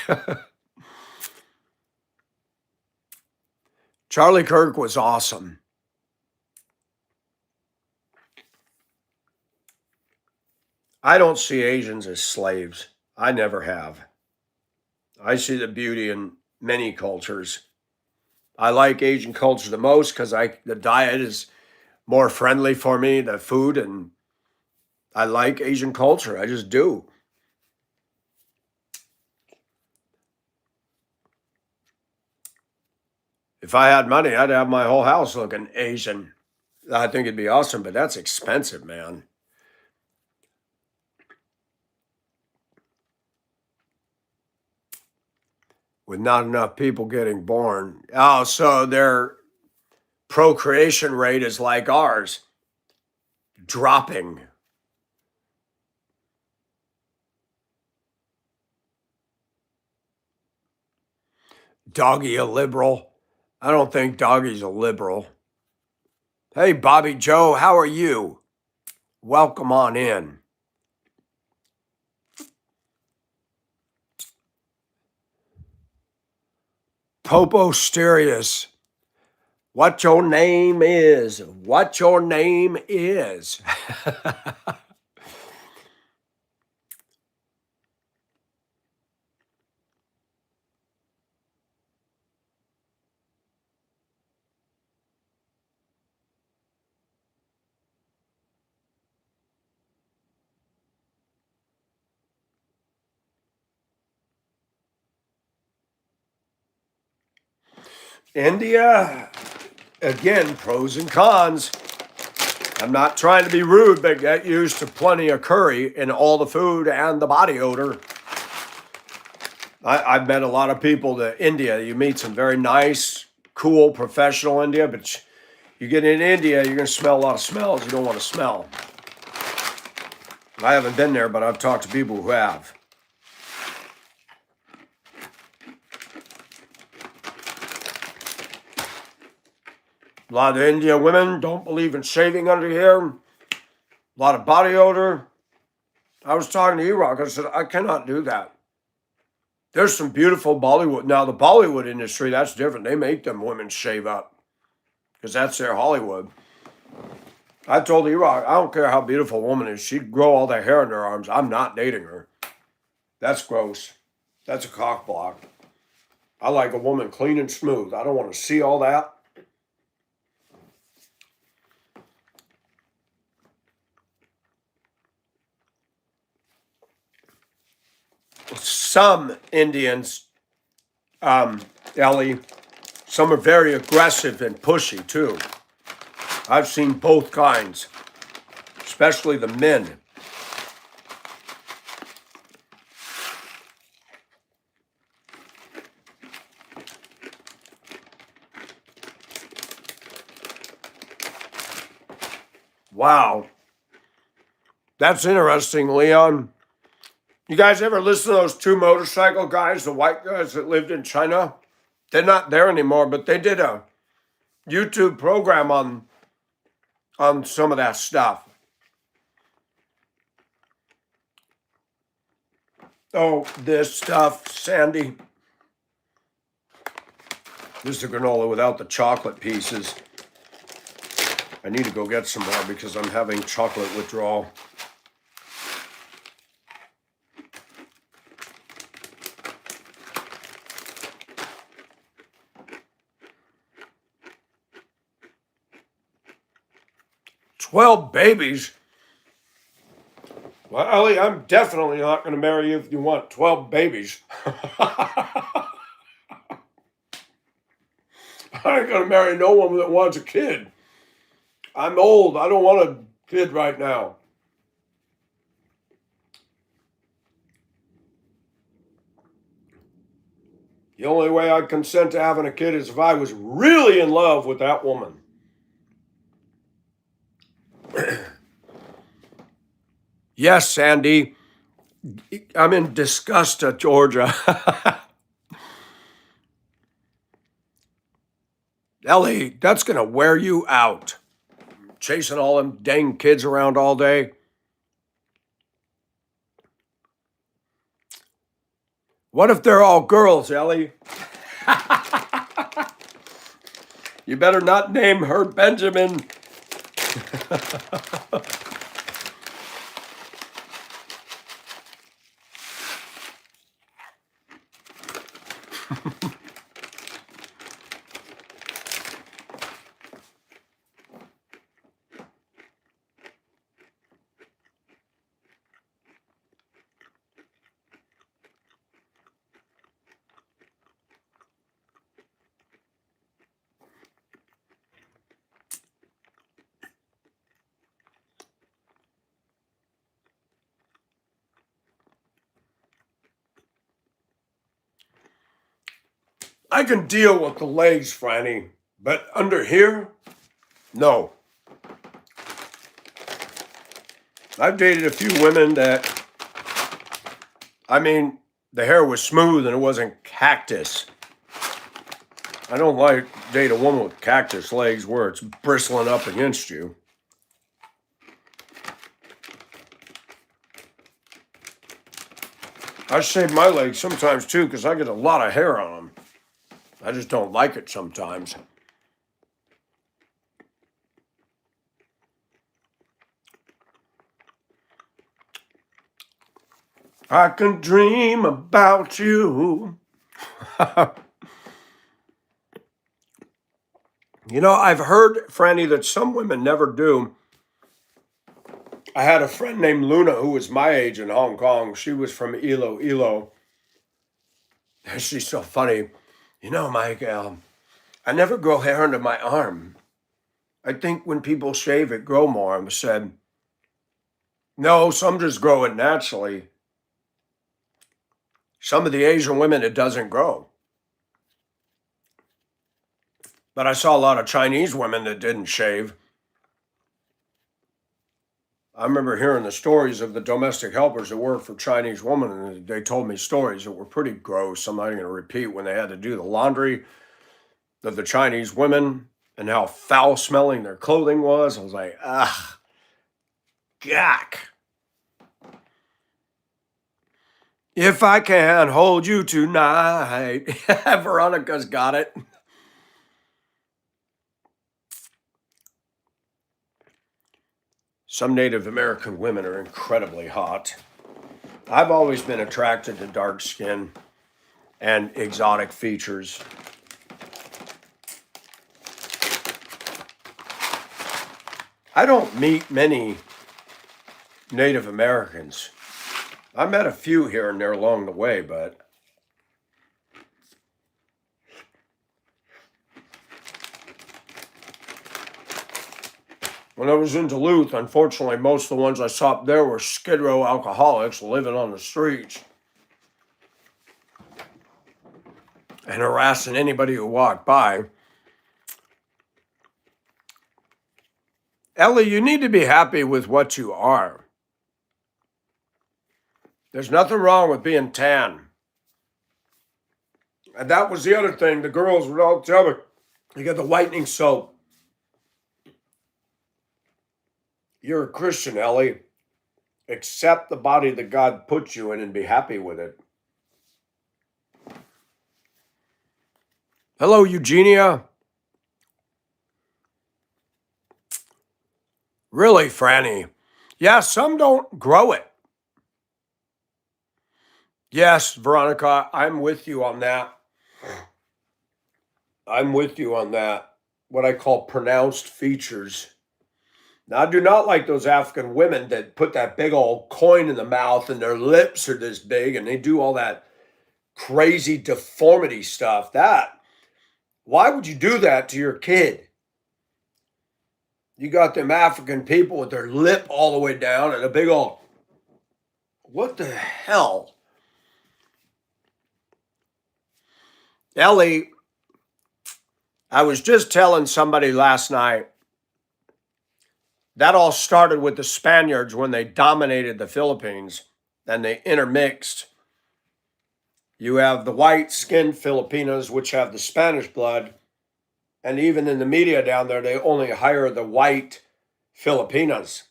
Charlie Kirk was awesome. I don't see Asians as slaves. I never have. I see the beauty in many cultures. I like Asian culture the most because the diet is more friendly for me, the food, and I like Asian culture. I just do. If I had money, I'd have my whole house looking Asian. I think it'd be awesome, but that's expensive, man. With not enough people getting born. Oh, so their procreation rate is like ours, dropping. Doggy a liberal? I don't think Doggy's a liberal. Hey, Bobby Joe, how are you? Welcome on in. Popo Sterius. What your name is. What your name is. India, again, pros and cons. I'm not trying to be rude, but get used to plenty of curry in all the food and the body odor. I've met a lot of people to India. You meet some very nice, cool, professional India, but you get in India, you're going to smell a lot of smells you don't want to smell. I haven't been there, but I've talked to people who have. A lot of Indian women don't believe in shaving under here. A lot of body odor. I was talking to E-Rock. I said, I cannot do that. There's some beautiful Bollywood. Now, the Bollywood industry, that's different. They make them women shave up because that's their Hollywood. I told E-Rock, I don't care how beautiful a woman is. She'd grow all that hair in her arms. I'm not dating her. That's gross. That's a cock block. I like a woman clean and smooth. I don't want to see all that. Some Indians, Ellie, some are very aggressive and pushy too. I've seen both kinds, especially the men. Wow. That's interesting, Leon. You guys ever listen to those two motorcycle guys, the white guys that lived in China? They're not there anymore, but they did a YouTube program on some of that stuff. Oh, this stuff, Sandy. This is the granola without the chocolate pieces. I need to go get some more because I'm having chocolate withdrawal. "12 babies? Well, Ellie, I'm definitely not going to marry you if you want 12 babies. I ain't going to marry no woman that wants a kid. I'm old. I don't want a kid right now. The only way I'd consent to having a kid is if I was really in love with that woman." Yes, Sandy. I'm in Disgusta, Georgia. Ellie, that's going to wear you out. Chasing all them dang kids around all day. What if they're all girls, Ellie? You better not name her Benjamin. I can deal with the legs, Franny, but under here, no. I've dated a few women that, the hair was smooth and it wasn't cactus. I don't like date a woman with cactus legs where it's bristling up against you. I shave my legs sometimes too because I get a lot of hair on them. I just don't like it sometimes. I can dream about you. You know, I've heard, Franny, that some women never do. I had a friend named Luna who was my age in Hong Kong. She was from Iloilo. She's so funny. You know, Mike, I never grow hair under my arm. I think when people shave it, grow more. I said, no, some just grow it naturally. Some of the Asian women, it doesn't grow. But I saw a lot of Chinese women that didn't shave. I remember hearing the stories of the domestic helpers that worked for Chinese women, and they told me stories that were pretty gross. I'm not going to repeat when they had to do the laundry of the Chinese women and how foul smelling their clothing was. I was like, ah, gack. If I can hold you tonight. Veronica's got it. Some Native American women are incredibly hot. I've always been attracted to dark skin and exotic features. I don't meet many Native Americans. I met a few here and there along the way, but when I was in Duluth, unfortunately, most of the ones I saw up there were Skid Row alcoholics living on the streets and harassing anybody who walked by. Ellie, you need to be happy with what you are. There's nothing wrong with being tan. And that was the other thing. The girls would all tell me, you got the whitening soap. You're a Christian, Ellie. Accept the body that God put you in and be happy with it. Hello, Eugenia. Really, Franny? Yeah, some don't grow it. Yes, Veronica, I'm with you on that. I'm with you on that. What I call pronounced features. Now, I do not like those African women that put that big old coin in the mouth and their lips are this big and they do all that crazy deformity stuff. Why would you do that to your kid? You got them African people with their lip all the way down and a big old, what the hell? Ellie, I was just telling somebody last night, that all started with the Spaniards when they dominated the Philippines and they intermixed. You have the white-skinned Filipinas, which have the Spanish blood, and even in the media down there, they only hire the white Filipinas.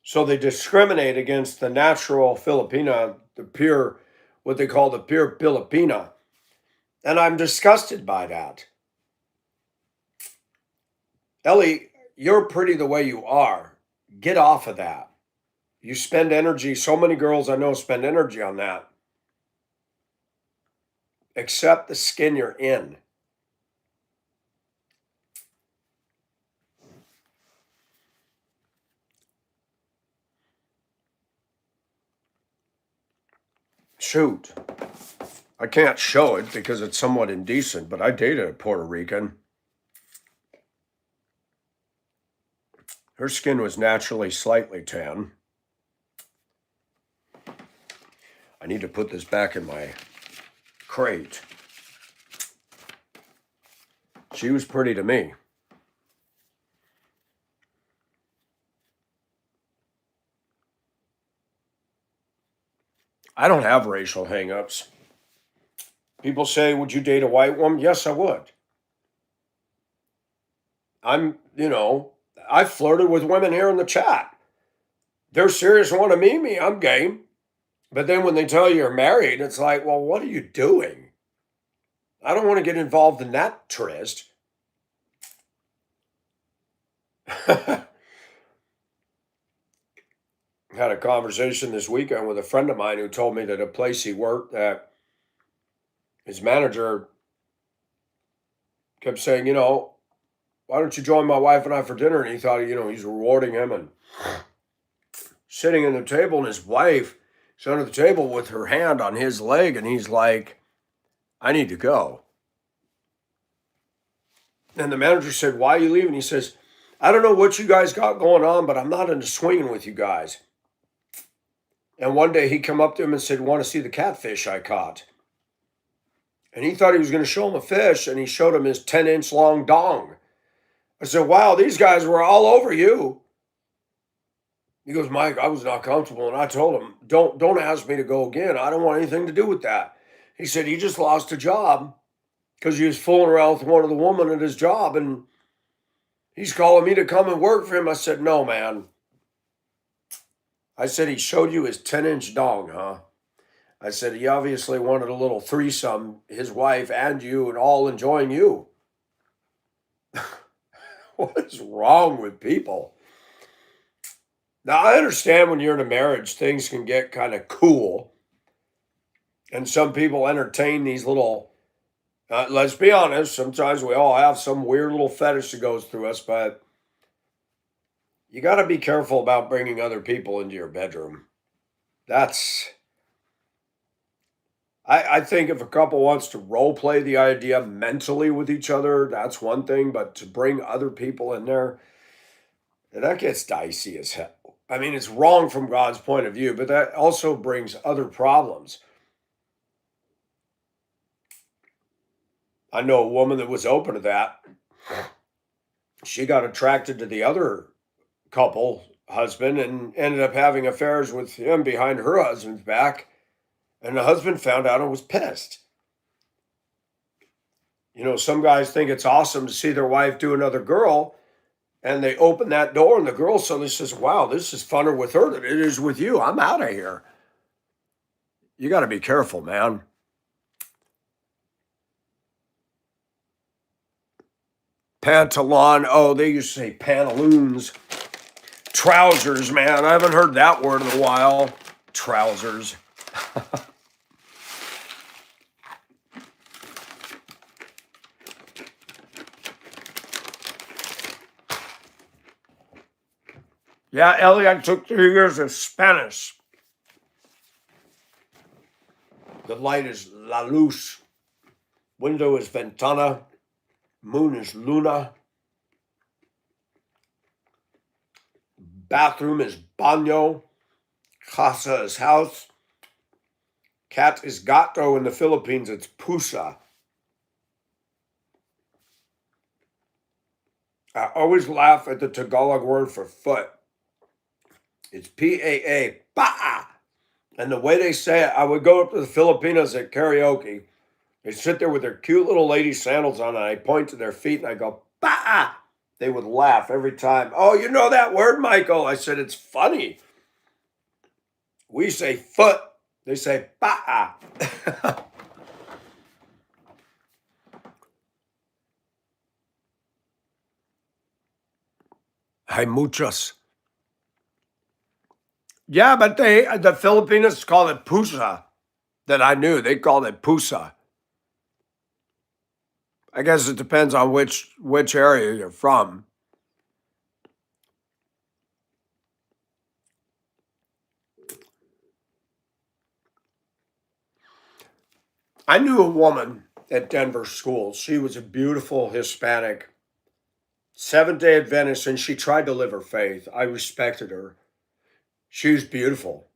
So they discriminate against the natural Filipina, the pure, what they call the pure Filipina. And I'm disgusted by that. Ellie, you're pretty the way you are. Get off of that. You spend energy, so many girls I know spend energy on that. Accept the skin you're in. Shoot. I can't show it because it's somewhat indecent, but I dated a Puerto Rican. Her skin was naturally slightly tan. I need to put this back in my crate. She was pretty to me. I don't have racial hangups. People say, would you date a white woman? Yes, I would. I flirted with women here in the chat. They're serious and want to meet me. I'm game. But then when they tell you you're married, it's like, well, what are you doing? I don't want to get involved in that tryst. Had a conversation this weekend with a friend of mine who told me that a place he worked at, his manager kept saying, why don't you join my wife and I for dinner? And he thought, he's rewarding him and sitting at the table, and his wife is under the table with her hand on his leg. And he's like, I need to go. And the manager said, "Why are you leaving?" He says, "I don't know what you guys got going on, but I'm not into swinging with you guys." And one day he come up to him and said, "Want to see the catfish I caught?" And he thought he was going to show him a fish, and he showed him his 10-inch long dong. I said, "Wow, these guys were all over you." He goes, "Mike, I was not comfortable." And I told him, don't ask me to go again. I don't want anything to do with that. He said, "He just lost a job because he was fooling around with one of the women at his job, and he's calling me to come and work for him." I said, "No, man." I said, "He showed you his 10-inch dong, huh?" I said, "He obviously wanted a little threesome, his wife and you, and all enjoying you." What is wrong with people? Now, I understand when you're in a marriage, things can get kind of cool. And some people entertain these little, let's be honest, sometimes we all have some weird little fetish that goes through us, but you got to be careful about bringing other people into your bedroom. That's, I think if a couple wants to role play the idea mentally with each other, that's one thing, but to bring other people in there, that gets dicey as hell. I mean, it's wrong from God's point of view, but that also brings other problems. I know a woman that was open to that. She got attracted to the other couple husband and ended up having affairs with him behind her husband's back. And the husband found out and was pissed. You know, some guys think it's awesome to see their wife do another girl, and they open that door, and the girl suddenly says, "Wow, this is funner with her than it is with you. I'm out of here." You got to be careful, man. Pantalon. Oh, they used to say pantaloons. Trousers, man. I haven't heard that word in a while. Trousers. Yeah, Ellie, I took 3 years of Spanish. The light is la luz. Window is ventana. Moon is luna. Bathroom is baño. Casa is house. Cat is gato. In the Philippines, it's pusa. I always laugh at the Tagalog word for foot. It's P-A-A, pa'a. And the way they say it, I would go up to the Filipinos at karaoke. They sit there with their cute little lady sandals on, and I point to their feet and I go, pa'a. They would laugh every time. "Oh, you know that word, Michael?" I said, "It's funny. We say foot. They say pa'a." Hay muchos. Yeah, but the Filipinos call it pusa. That I knew. They called it pusa. I guess it depends on which area you're from. I knew a woman at Denver school. She was a beautiful Hispanic, Seventh-day Adventist, and she tried to live her faith. I respected her. She was beautiful.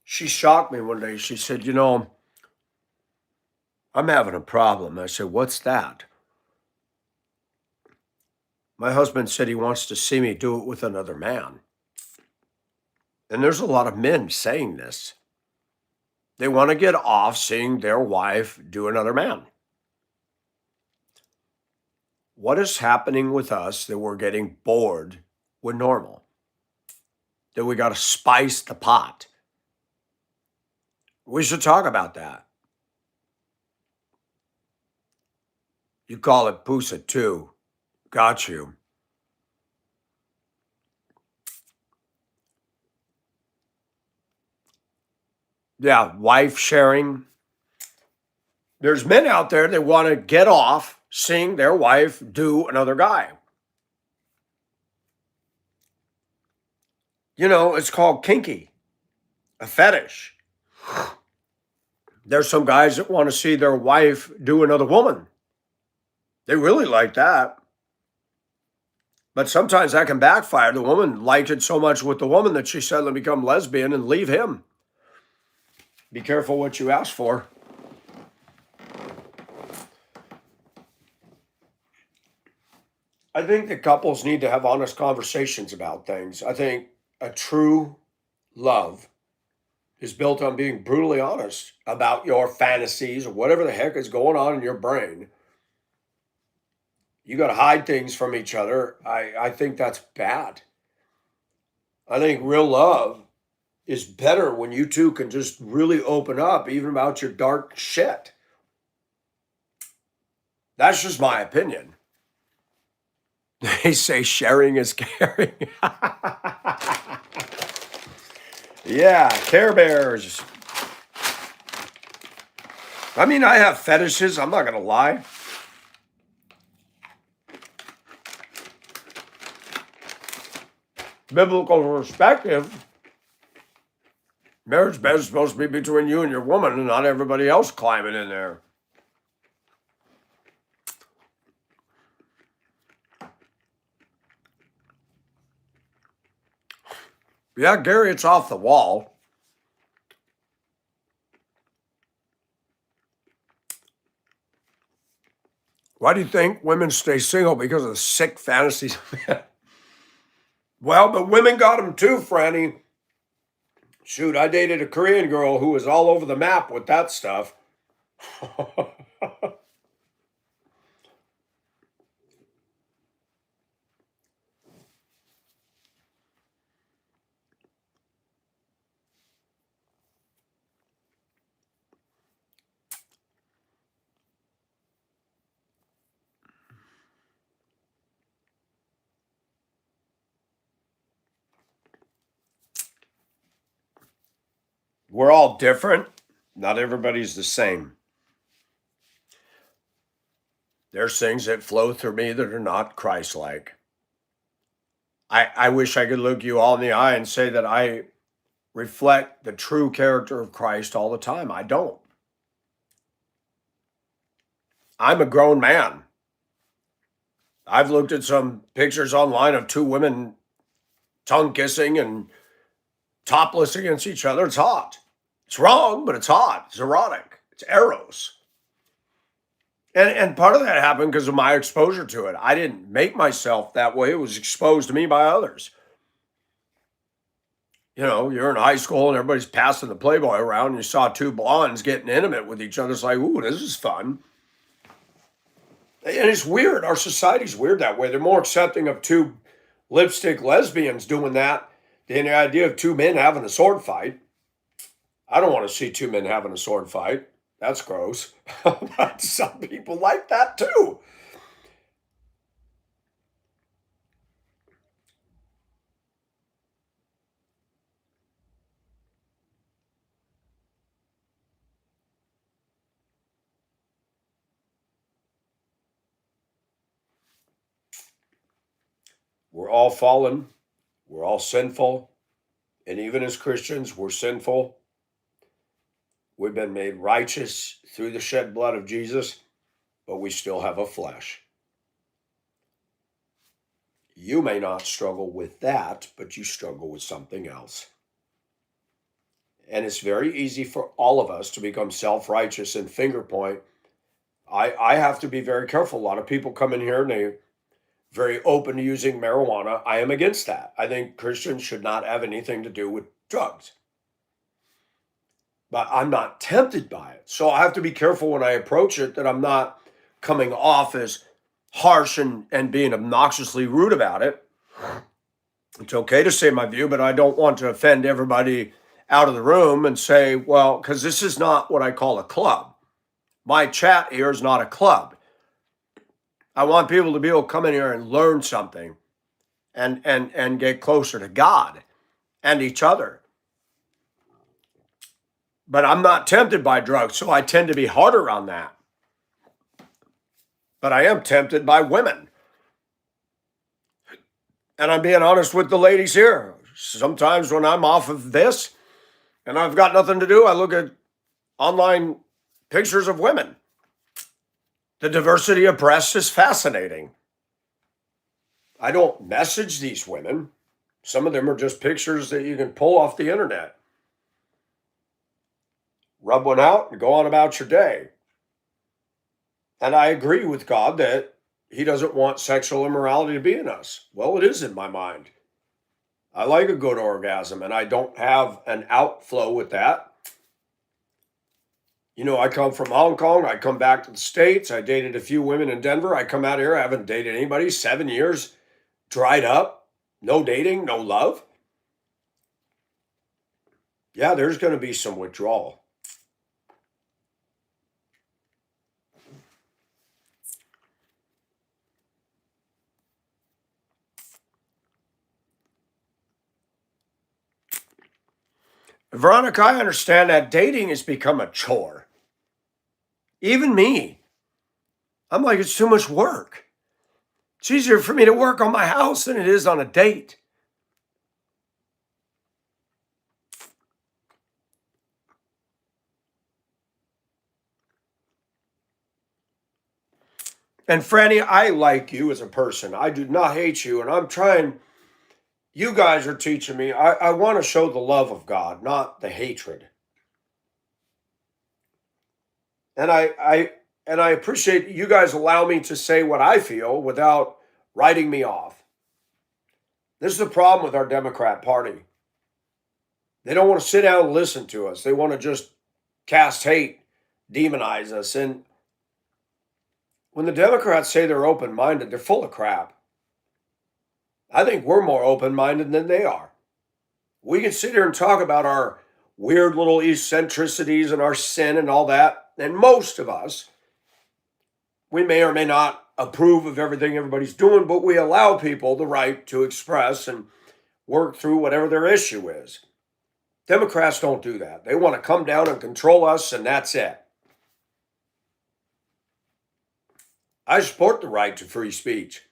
She shocked me one day. She said, "I'm having a problem." I said, "What's that?" "My husband said he wants to see me do it with another man." And there's a lot of men saying this. They want to get off seeing their wife do another man. What is happening with us that we're getting bored with normal? That we got to spice the pot? We should talk about that. You call it pusa too. Got you. Yeah, wife sharing. There's men out there that want to get off seeing their wife do another guy. It's called kinky, a fetish. There's some guys that want to see their wife do another woman. They really like that. But sometimes that can backfire. The woman liked it so much with the woman that she suddenly become lesbian and leave him. Be careful what you ask for. I think that couples need to have honest conversations about things. I think a true love is built on being brutally honest about your fantasies or whatever the heck is going on in your brain. You got to hide things from each other. I think that's bad. I think real love is better when you two can just really open up, even about your dark shit. That's just my opinion. They say sharing is caring. Yeah, Care Bears. I mean, I have fetishes. I'm not going to lie. Biblical perspective, marriage bed is supposed to be between you and your woman and not everybody else climbing in there. Yeah, Gary, it's off the wall. Why do you think women stay single? Because of the sick fantasies of men. Well, but women got them too, Franny. Shoot, I dated a Korean girl who was all over the map with that stuff. We're all different. Not everybody's the same. There's things that flow through me that are not Christ-like. I wish I could look you all in the eye and say that I reflect the true character of Christ all the time. I don't. I'm a grown man. I've looked at some pictures online of two women tongue kissing and topless against each other. It's hot. It's wrong, but it's hot. It's erotic. It's eros. And part of that happened because of my exposure to it. I didn't make myself that way. It was exposed to me by others. You know, you're in high school and everybody's passing the Playboy around and you saw two blondes getting intimate with each other. It's like, ooh, this is fun. And it's weird. Our society's weird that way. They're more accepting of two lipstick lesbians doing that than the idea of two men having a sword fight. I don't want to see two men having a sword fight. That's gross. But some people like that too. We're all fallen. We're all sinful. And even as Christians, we're sinful. We've been made righteous through the shed blood of Jesus, but we still have a flesh. You may not struggle with that, but you struggle with something else. And it's very easy for all of us to become self-righteous and finger point. I have to be very careful. A lot of people come in here and they're very open to using marijuana. I am against that. I think Christians should not have anything to do with drugs. But I'm not tempted by it. So I have to be careful when I approach it that I'm not coming off as harsh and being obnoxiously rude about it. It's okay to say my view, but I don't want to offend everybody out of the room and say, well, because this is not what I call a club. My chat here is not a club. I want people to be able to come in here and learn something and get closer to God and each other. But I'm not tempted by drugs, so I tend to be harder on that. But I am tempted by women. And I'm being honest with the ladies here. Sometimes when I'm off of this and I've got nothing to do, I look at online pictures of women. The diversity of breasts is fascinating. I don't message these women. Some of them are just pictures that you can pull off the internet. Rub one out and go on about your day. And I agree with God that He doesn't want sexual immorality to be in us. Well, it is in my mind. I like a good orgasm, and I don't have an outflow with that. You know, I come from Hong Kong. I come back to the States. I dated a few women in Denver. I come out here. I haven't dated anybody. 7 years, dried up, no dating, no love. Yeah, there's going to be some withdrawal. Veronica, I understand that dating has become a chore. Even me. I'm like, it's too much work. It's easier for me to work on my house than it is on a date. And Franny, I like you as a person. I do not hate you. And I'm trying, you guys are teaching me. I want to show the love of God, not the hatred. And I appreciate you guys allow me to say what I feel without writing me off. This is the problem with our Democrat Party. They don't want to sit down and listen to us. They want to just cast hate, demonize us. And when the Democrats say they're open minded, they're full of crap. I think we're more open minded than they are. We can sit here and talk about our weird little eccentricities and our sin and all that. And most of us, we may or may not approve of everything everybody's doing, but we allow people the right to express and work through whatever their issue is. Democrats don't do that. They want to come down and control us, and that's it. I support the right to free speech.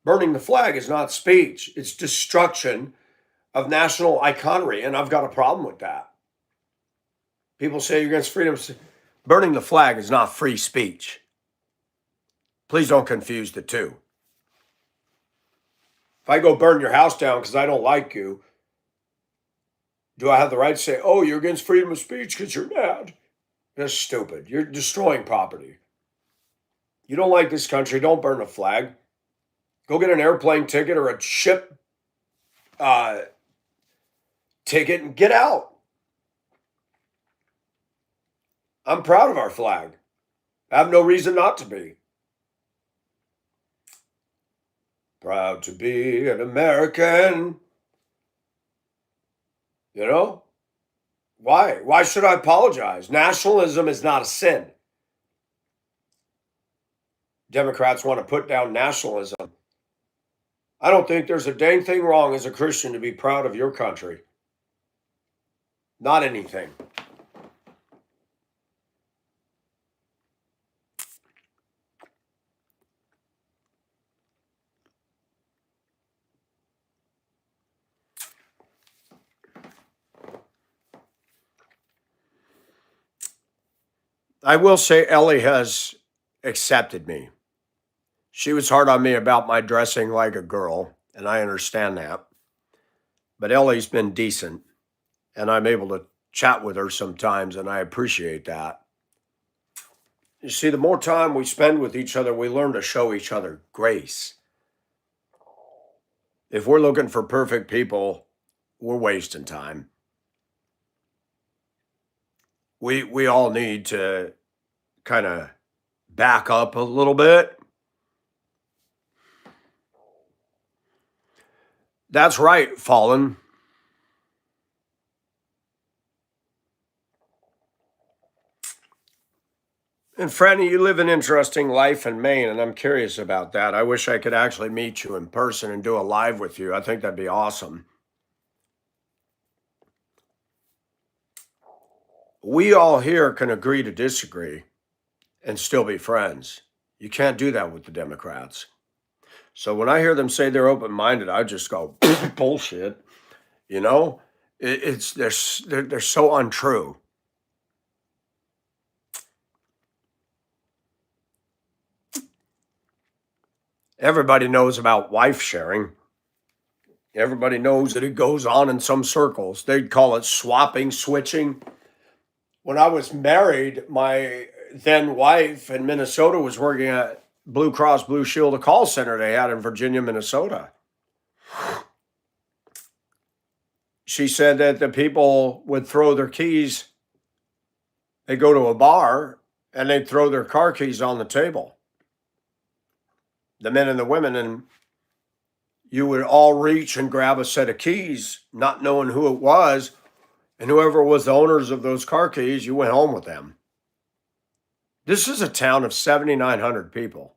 Burning the flag is not speech, it's destruction of national iconry, and I've got a problem with that. People say you're against freedom. Burning the flag is not free speech. Please don't confuse the two. If I go burn your house down because I don't like you, do I have the right to say, oh, you're against freedom of speech because you're mad? That's stupid. You're destroying property. You don't like this country, don't burn a flag. Go get an airplane ticket or a ship ticket and get out. I'm proud of our flag. I have no reason not to be. Proud to be an American. You know? Why? Why should I apologize? Nationalism is not a sin. Democrats want to put down nationalism. I don't think there's a dang thing wrong as a Christian to be proud of your country. Not anything. I will say Ellie has accepted me. She was hard on me about my dressing like a girl, and I understand that. But Ellie's been decent, and I'm able to chat with her sometimes, and I appreciate that. You see, the more time we spend with each other, we learn to show each other grace. If we're looking for perfect people, we're wasting time. We all need to kind of back up a little bit. That's right, Fallen. And Franny, you live an interesting life in Maine, and I'm curious about that. I wish I could actually meet you in person and do a live with you. I think that'd be awesome. We all here can agree to disagree and still be friends. You can't do that with the Democrats. So when I hear them say they're open minded, I just go, bullshit. You know, it's they're so untrue. Everybody knows about wife sharing. Everybody knows that it goes on in some circles. They'd call it swapping, switching. When I was married, my then wife in Minnesota was working at Blue Cross Blue Shield, a call center they had in Virginia, Minnesota. She said that the people would throw their keys, they go to a bar and they'd throw their car keys on the table, the men and the women, and you would all reach and grab a set of keys, not knowing who it was. And whoever was the owners of those car keys, you went home with them. This is a town of 7,900 people.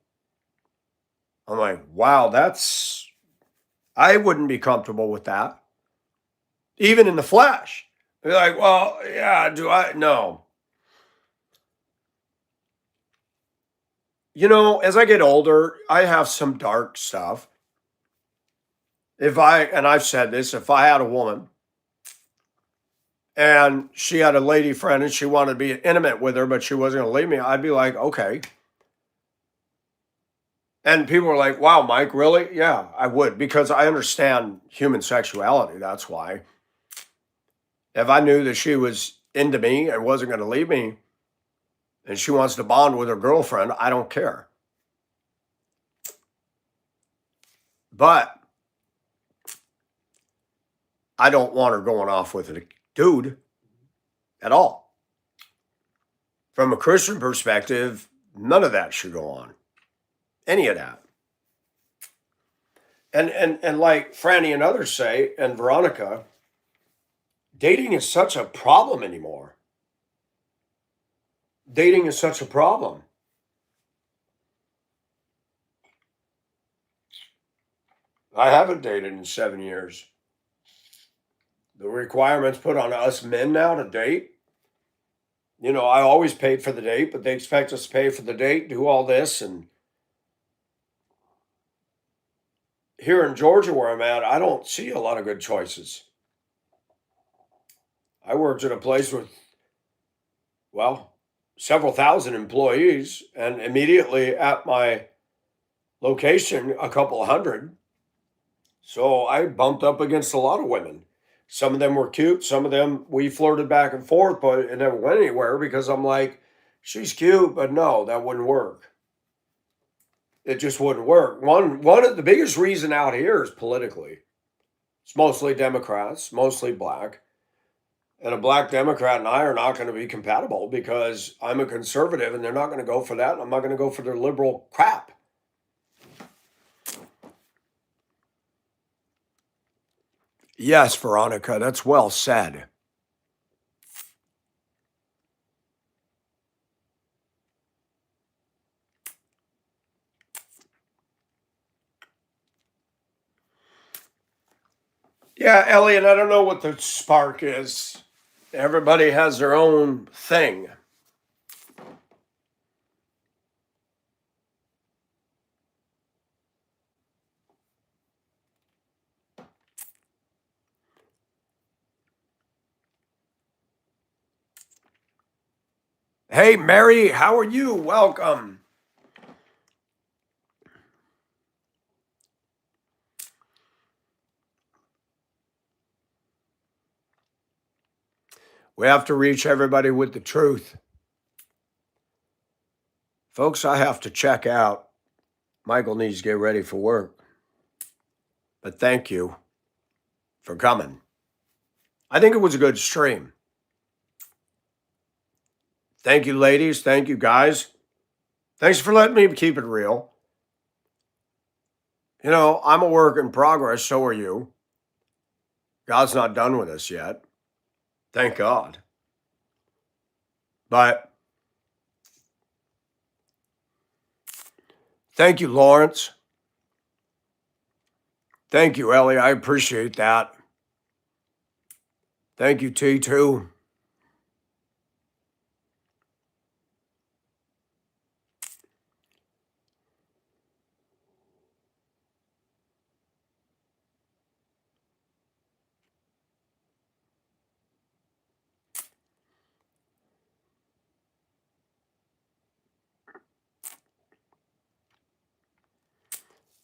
I'm like, wow, I wouldn't be comfortable with that, even in the flesh. They're like, well, yeah, do I? No. As I get older, I have some dark stuff. And I've said this, if I had a woman and she had a lady friend and she wanted to be intimate with her, but she wasn't going to leave me, I'd be like, okay. And people are like, wow, Mike, really? Yeah, I would, because I understand human sexuality. That's why. If I knew that she was into me and wasn't going to leave me and she wants to bond with her girlfriend, I don't care. But I don't want her going off with a dude at all. From a Christian perspective, none of that should go on. Any of that. And like Franny and others say, and Veronica, dating is such a problem anymore. Dating is such a problem. I haven't dated in 7 years. The requirements put on us men now to date. I always paid for the date, but they expect us to pay for the date, do all this. And here in Georgia, where I'm at, I don't see a lot of good choices. I worked at a place with, well, several thousand employees, and immediately at my location, a couple hundred. So I bumped up against a lot of women. Some of them were cute. Some of them we flirted back and forth, but it never went anywhere because I'm like, she's cute, but no, that wouldn't work. It just wouldn't work. One of the biggest reason out here is politically. It's mostly Democrats, mostly black. And a black Democrat and I are not going to be compatible because I'm a conservative and they're not going to go for that. And I'm not going to go for their liberal crap. Yes, Veronica, that's well said. Yeah, Elliot, I don't know what the spark is. Everybody has their own thing. Hey, Mary, how are you? Welcome. We have to reach everybody with the truth. Folks, I have to check out. Michael needs to get ready for work. But thank you for coming. I think it was a good stream. Thank you, ladies. Thank you, guys. Thanks for letting me keep it real. I'm a work in progress. So are you. God's not done with us yet. Thank God. But thank you, Lawrence. Thank you, Ellie. I appreciate that. Thank you, T2.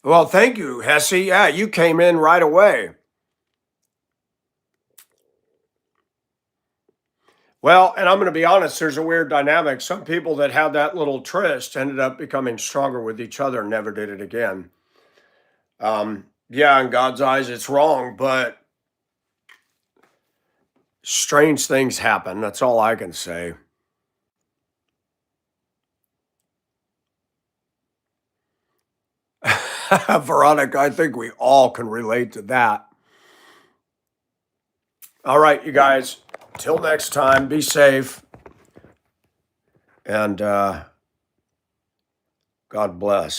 Well, thank you, Hesse. Yeah, you came in right away. Well, and I'm going to be honest, there's a weird dynamic. Some people that had that little tryst ended up becoming stronger with each other and never did it again. Yeah, in God's eyes, it's wrong, but strange things happen. That's all I can say. Veronica, I think we all can relate to that. All right, you guys, till next time, be safe and God bless.